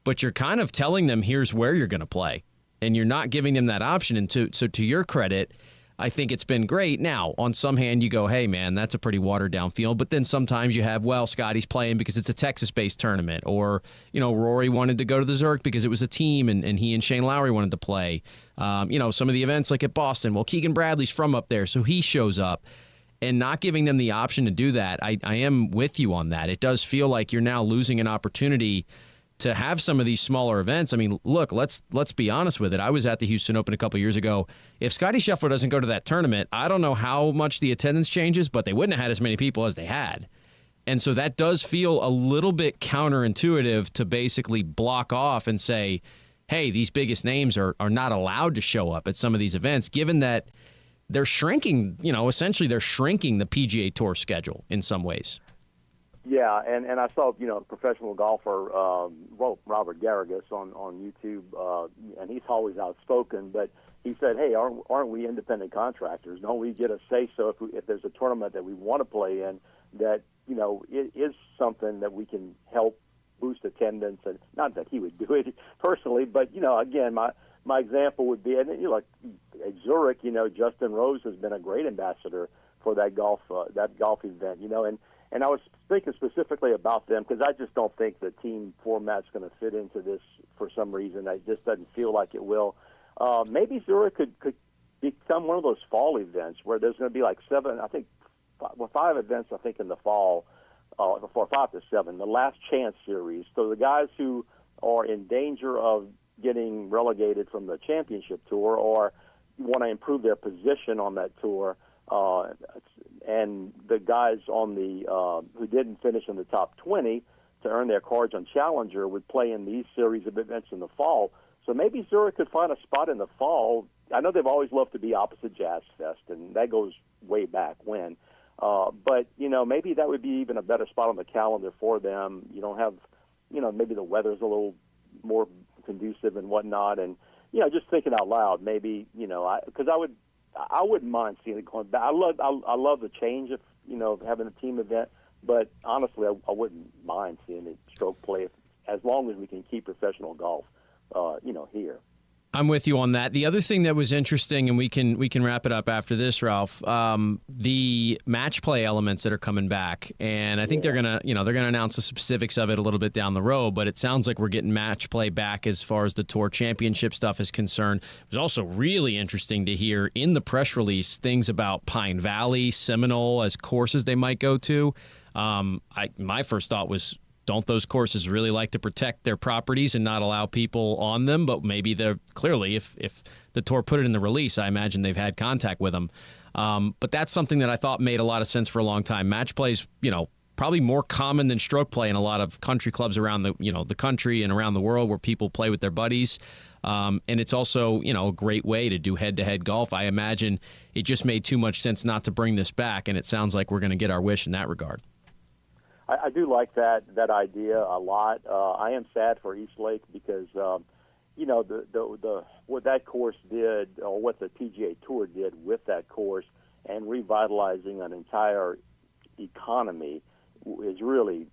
S4: but you're kind of telling them here's where you're going to play, and you're not giving them that option. And so to your credit, I think it's been great. Now, on some hand, you go, hey, man, that's a pretty watered-down field. But then sometimes you have, Scotty's playing because it's a Texas-based tournament. Or, Rory wanted to go to the Zurich because it was a team, and he and Shane Lowry wanted to play. Some of the events like at Boston, Keegan Bradley's from up there, so he shows up. And not giving them the option to do that, I am with you on that. It does feel like you're now losing an opportunity to have some of these smaller events. I mean, look, let's be honest with it. I was at the Houston Open a couple years ago. If Scotty Scheffler doesn't go to that tournament, I don't know how much the attendance changes, but they wouldn't have had as many people as they had. And so that does feel a little bit counterintuitive to basically block off and say, hey, these biggest names are not allowed to show up at some of these events, given that they're shrinking, essentially they're shrinking the PGA Tour schedule in some ways.
S16: Yeah, and I saw, professional golfer, Robert Garrigus on YouTube, and he's always outspoken, but he said, hey, aren't we independent contractors? Don't we get a say-so if there's a tournament that we want to play in that, it is something that we can help boost attendance? And not that he would do it personally, but, again, my example would be, and like at Zurich, Justin Rose has been a great ambassador for that golf event, and I was thinking specifically about them because I just don't think the team format's going to fit into this for some reason. It just doesn't feel like it will. Maybe Zurich could become one of those fall events where there's going to be like 5 events, I think, in the fall, for 5 to 7, the last chance series. So the guys who are in danger of getting relegated from the championship tour or want to improve their position on that tour, and the guys on the who didn't finish in the top 20 to earn their cards on Challenger would play in these series of events in the fall. So maybe Zurich could find a spot in the fall. I know they've always loved to be opposite Jazz Fest, and that goes way back when. But, maybe that would be even a better spot on the calendar for them. You don't have, maybe the weather's a little more conducive and whatnot. And, just thinking out loud, maybe, because I wouldn't mind seeing it going back. I love the change of, having a team event. But honestly, I wouldn't mind seeing it stroke play as long as we can keep professional golf, here.
S4: I'm with you on that. The other thing that was interesting, and we can wrap it up after this, Ralph, the match play elements that are coming back, and I think they're gonna announce the specifics of it a little bit down the road. But it sounds like we're getting match play back as far as the Tour Championship stuff is concerned. It was also really interesting to hear in the press release things about Pine Valley, Seminole as courses they might go to. My first thought was, don't those courses really like to protect their properties and not allow people on them? But maybe they're clearly, if the tour put it in the release, I imagine they've had contact with them. But that's something that I thought made a lot of sense for a long time. Match play's, probably more common than stroke play in a lot of country clubs around the country and around the world where people play with their buddies. And it's also, a great way to do head-to-head golf. I imagine it just made too much sense not to bring this back, and it sounds like we're going to get our wish in that regard.
S16: I do like that idea a lot. I am sad for Eastlake because, what that course did, or what the PGA Tour did with that course, and revitalizing an entire economy was really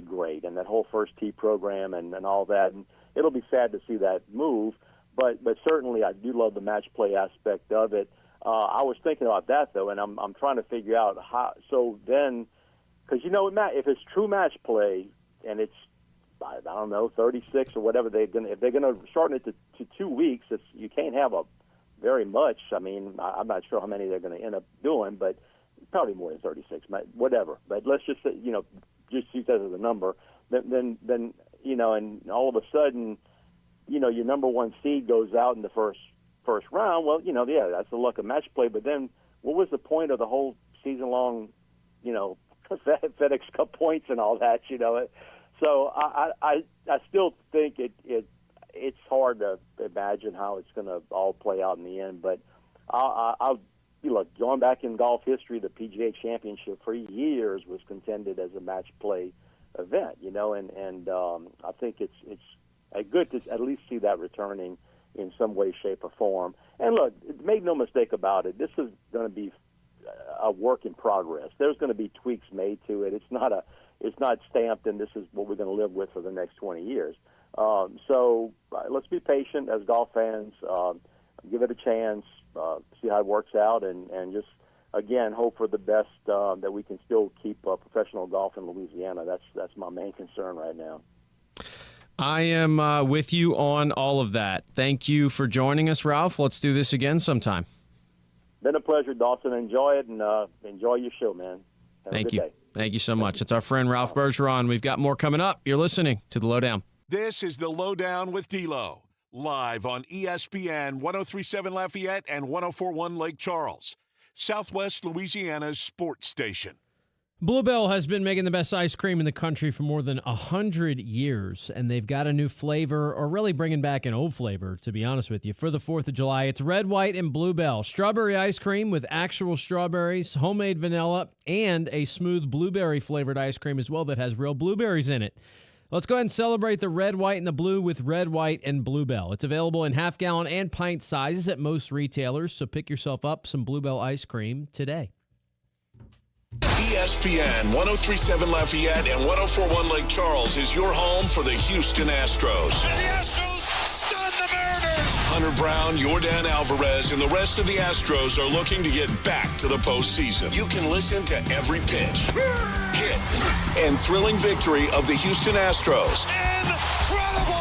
S16: great. And that whole first tee program and all that. And it'll be sad to see that move, but certainly I do love the match play aspect of it. I was thinking about that though, and I'm trying to figure out how. So then. Because, if it's true match play and it's, I don't know, 36 or whatever, if they're going to shorten it to 2 weeks, you can't have very much. I mean, I'm not sure how many they're going to end up doing, but probably more than 36, whatever. But let's just say, just use that as a number. Then and all of a sudden, your number one seed goes out in the first round. Well, that's the luck of match play. But then what was the point of the whole season-long, FedEx Cup points and all that, So I still think it's hard to imagine how it's going to all play out in the end. But I'll going back in golf history, the PGA Championship for years was contended as a match play event, and I think it's good to at least see that returning in some way, shape, or form. And look, make no mistake about it, this is going to be a work in progress. There's going to be tweaks made to it. It's not stamped, and this is what we're going to live with for the next 20 years. So let's be patient as golf fans. Give it a chance. See how it works out, and just again hope for the best that we can still keep professional golf in Louisiana. That's my main concern right now.
S4: I am with you on all of that. Thank you for joining us, Ralph. Let's do this again sometime.
S16: Been a pleasure, Dawson. Enjoy it, and enjoy your show, man. Have
S4: Thank
S16: a good
S4: you.
S16: day.
S4: Thank you so much. It's our friend Ralph Bergeron. We've got more coming up. You're listening to the LohDown.
S1: This is the LohDown with D-Loh, live on ESPN 103.7 Lafayette and 104.1 Lake Charles, Southwest Louisiana's sports station.
S4: Bluebell has been making the best ice cream in the country for more than 100 years, and they've got a new flavor, or really bringing back an old flavor, to be honest with you, for the 4th of July. It's Red, White, and Bluebell. Strawberry ice cream with actual strawberries, homemade vanilla, and a smooth blueberry-flavored ice cream as well that has real blueberries in it. Let's go ahead and celebrate the red, white, and the blue with Red, White, and Bluebell. It's available in half-gallon and pint sizes at most retailers, so pick yourself up some Bluebell ice cream today.
S1: ESPN 1037 Lafayette and 1041 Lake Charles is your home for the Houston Astros.
S22: And the Astros stun the Mariners.
S1: Hunter Brown, Yordan Alvarez, and the rest of the Astros are looking to get back to the postseason. You can listen to every pitch, hit, and thrilling victory of the Houston Astros.
S22: Incredible!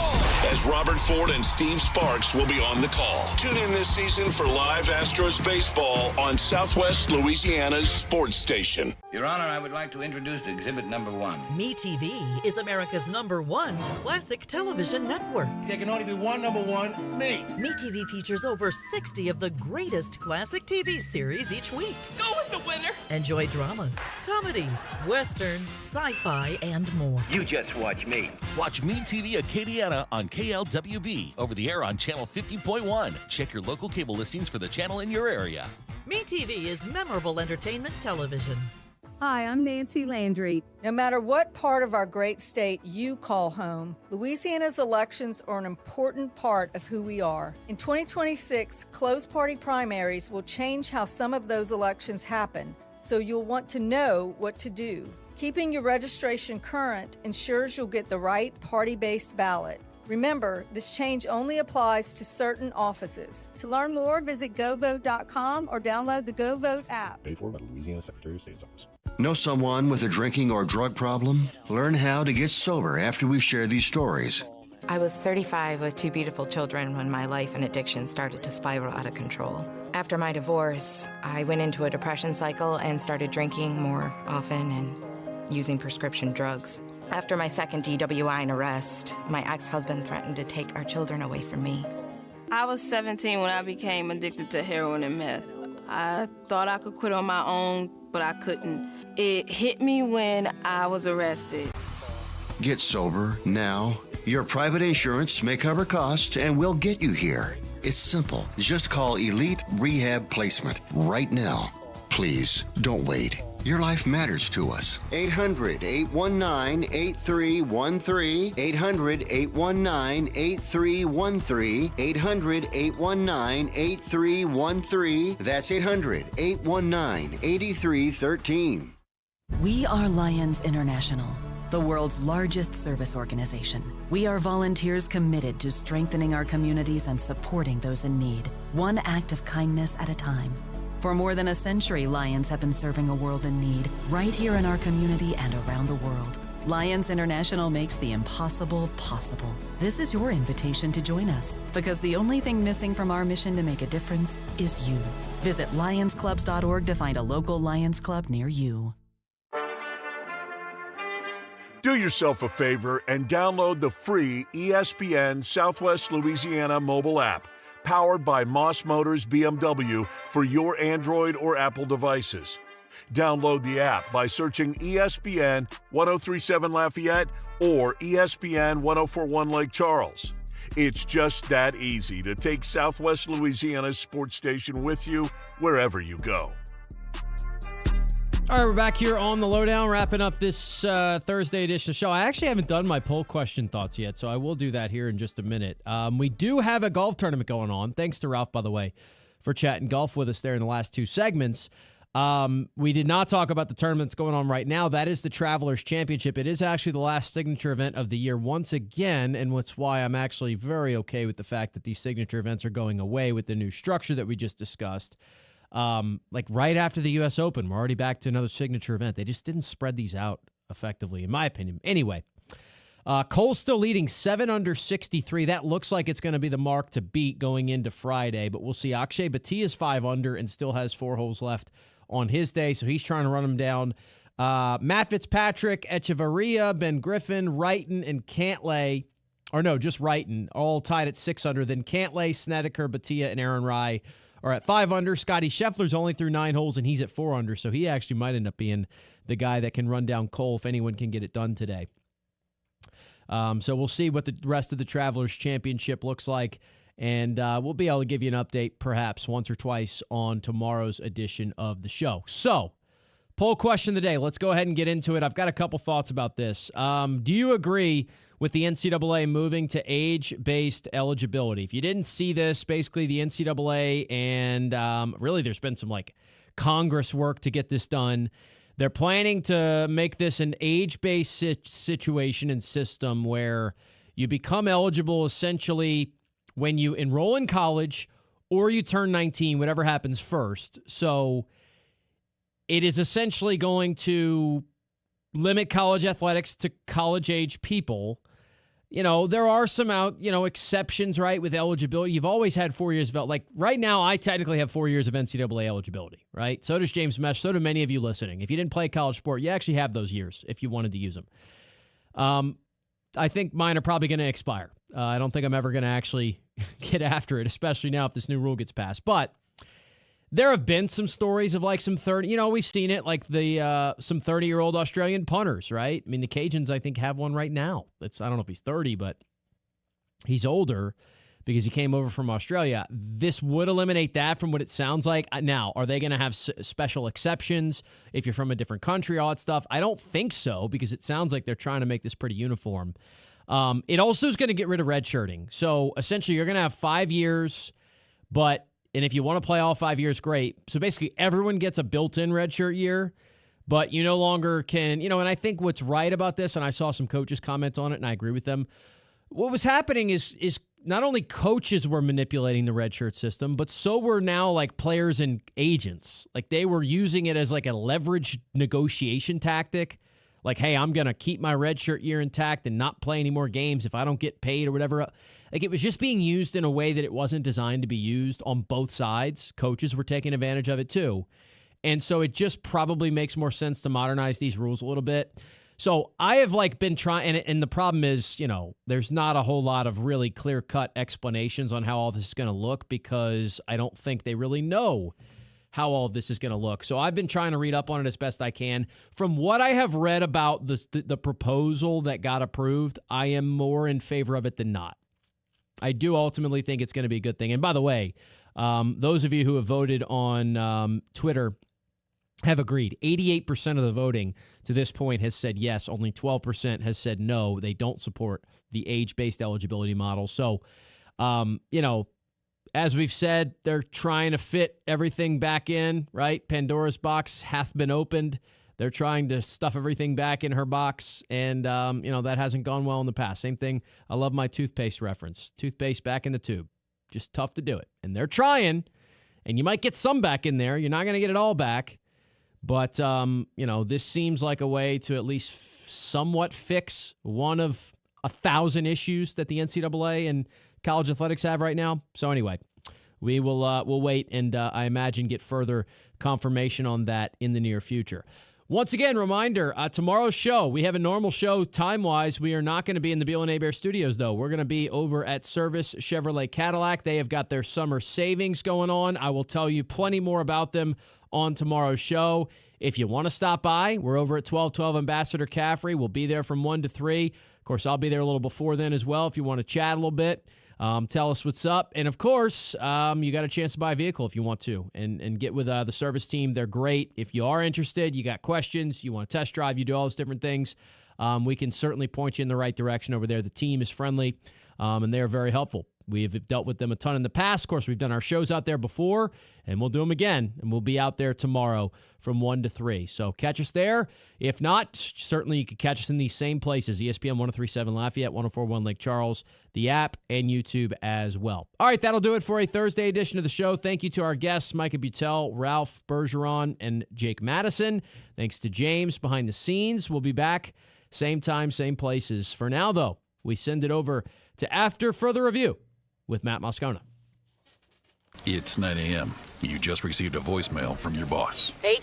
S1: As Robert Ford and Steve Sparks will be on the call. Tune in this season for live Astros baseball on Southwest Louisiana's sports station.
S2: Your Honor, I would like to introduce exhibit number 1.
S18: MeTV is America's #1 classic television network.
S22: There can only be one number 1, me.
S18: MeTV features over 60 of the greatest classic TV series each week.
S21: Go with the winner.
S18: Enjoy dramas, comedies, westerns, sci-fi, and more.
S2: You just watch me.
S23: Watch MeTV Acadiana on KLWB, over the air on Channel 50.1. Check your local cable listings for the channel in your area.
S18: MeTV is memorable entertainment television.
S5: Hi, I'm Nancy Landry. No matter what part of our great state you call home, Louisiana's elections are an important part of who we are. In 2026, closed party primaries will change how some of those elections happen, so you'll want to know what to do. Keeping your registration current ensures you'll get the right party-based ballot. Remember, this change only applies to certain offices. To learn more, visit GoVote.com or download the GoVote app.
S6: Paid for by the Louisiana Secretary of State's office.
S8: Know someone with a drinking or drug problem? Learn how to get sober after we share these stories.
S9: I was 35 with 2 beautiful children when my life and addiction started to spiral out of control. After my divorce, I went into a depression cycle and started drinking more often and using prescription drugs. After my second DWI and arrest, my ex-husband threatened to take our children away from me.
S24: I was 17 when I became addicted to heroin and meth. I thought I could quit on my own, but I couldn't. It hit me when I was arrested.
S8: Get sober now. Your private insurance may cover costs and we'll get you here. It's simple. Just call Elite Rehab Placement right now. Please, don't wait. Your life matters to us. 800-819-8313. 800-819-8313. 800-819-8313. That's 800-819-8313.
S25: We are Lions International, the world's largest service organization. We are volunteers committed to strengthening our communities and supporting those in need, one act of kindness at a time. For more than a century, Lions have been serving a world in need, right here in our community and around the world. Lions International makes the impossible possible. This is your invitation to join us, because the only thing missing from our mission to make a difference is you. Visit lionsclubs.org to find a local Lions Club near you.
S1: Do yourself a favor and download the free ESPN Southwest Louisiana mobile app, powered by Moss Motors BMW for your Android or Apple devices. Download the app by searching ESPN 1037 Lafayette or ESPN 1041 Lake Charles. It's just that easy to take Southwest Louisiana's sports station with you wherever you go.
S4: All right, we're back here on the LohDown, wrapping up this Thursday edition of the show. I actually haven't done my poll question thoughts yet, so I will do that here in just a minute. We do have a golf tournament going on. Thanks to Ralph, by the way, for chatting golf with us there in the last 2 segments. We did not talk about the tournament that's going on right now. That is the Travelers Championship. It is actually the last signature event of the year once again, and that's why I'm actually very okay with the fact that these signature events are going away with the new structure that we just discussed. Like right after the U.S. Open, we're already back to another signature event. They just didn't spread these out effectively, in my opinion. Anyway, Cole's still leading 7 under 63. That looks like it's going to be the mark to beat going into Friday, but we'll see. Akshay Bhatia is 5 under and still has 4 holes left on his day, so he's trying to run him down. Matt Fitzpatrick, Echevarria, Ben Griffin, Wrighton, and Cantlay, or no, just Wrighton, all tied at 6 under. Then Cantlay, Snedeker, Bhatia, and Aaron Rye are at 5 under. Scotty Scheffler's only through 9 holes, and he's at 4 under, so he actually might end up being the guy that can run down Cole if anyone can get it done today. So we'll see what the rest of the Travelers Championship looks like, and we'll be able to give you an update perhaps once or twice on tomorrow's edition of the show. So, poll question of the day. Let's go ahead and get into it. I've got a couple thoughts about this. Do you agree with the NCAA moving to age-based eligibility? If you didn't see this, basically the NCAA and really there's been some like Congress work to get this done. They're planning to make this an age-based situation and system where you become eligible essentially when you enroll in college or you turn 19, whatever happens first. So it is essentially going to limit college athletics to college-age people. You know, there are some exceptions, right, with eligibility. You've always had 4 years of, like, right now, I technically have 4 years of NCAA eligibility, right? So does James Mesh. So do many of you listening. If you didn't play college sport, you actually have those years if you wanted to use them. I think mine are probably going to expire. I don't think I'm ever going to actually get after it, especially now if this new rule gets passed. But there have been some stories of like some 30, we've seen it, like the some 30-year-old Australian punters, right? I mean, the Cajuns, I think, have one right now. I don't know if he's 30, but he's older because he came over from Australia. This would eliminate that from what it sounds like. Now, are they going to have special exceptions if you're from a different country, all that stuff? I don't think so, because it sounds like they're trying to make this pretty uniform. It also is going to get rid of redshirting. So essentially, you're going to have 5 years, and if you want to play all 5 years, great. So basically, everyone gets a built-in redshirt year, but you no longer can, and I think what's right about this, and I saw some coaches comment on it, and I agree with them. What was happening is not only coaches were manipulating the redshirt system, but so were now like players and agents. Like they were using it as like a leverage negotiation tactic. Like, hey, I'm going to keep my redshirt year intact and not play any more games if I don't get paid or whatever. Like, it was just being used in a way that it wasn't designed to be used on both sides. Coaches were taking advantage of it too. And so it just probably makes more sense to modernize these rules a little bit. So I have been trying, and the problem is, there's not a whole lot of really clear-cut explanations on how all this is going to look, because I don't think they really know how all of this is going to look. So I've been trying to read up on it as best I can. From what I have read about the proposal that got approved, I am more in favor of it than not. I do ultimately think it's going to be a good thing. And by the way, those of you who have voted on Twitter have agreed. 88% of the voting to this point has said yes. Only 12% has said no. They don't support the age-based eligibility model. So, as we've said, they're trying to fit everything back in, right? Pandora's box hath been opened. They're trying to stuff everything back in her box, and, that hasn't gone well in the past. Same thing. I love my toothpaste reference. Toothpaste back in the tube. Just tough to do it. And they're trying, and you might get some back in there. You're not going to get it all back. But, this seems like a way to at least somewhat fix one of 1,000 issues that the NCAA and college athletics have right now. So anyway, we'll wait and I imagine get further confirmation on that in the near future. Once again, reminder, tomorrow's show, we have a normal show time-wise. We are not going to be in the Beal and Hebert studios, though. We're going to be over at Service Chevrolet Cadillac. They have got their summer savings going on. I will tell you plenty more about them on tomorrow's show. If you want to stop by, we're over at 1212 Ambassador Caffrey. We'll be there from 1 to 3. Of course, I'll be there a little before then as well if you want to chat a little bit. Tell us what's up. And, of course, you got a chance to buy a vehicle if you want to and get with the service team. They're great. If you are interested, you got questions, you want to test drive, you do all those different things, we can certainly point you in the right direction over there. The team is friendly, and they're very helpful. We've dealt with them a ton in the past. Of course, we've done our shows out there before, and we'll do them again. And we'll be out there tomorrow from 1 to 3. So catch us there. If not, certainly you can catch us in these same places, ESPN 103.7 Lafayette, 104.1 Lake Charles, the app, and YouTube as well. All right, that'll do it for a Thursday edition of the show. Thank you to our guests, Micah Butel, Ralph Bergeron, and Jake Madison. Thanks to James behind the scenes. We'll be back same time, same places. For now, though, we send it over to After Further Review with Matt Moscona.
S3: It's 9 a.m. You just received a voicemail from your boss.
S10: Hey,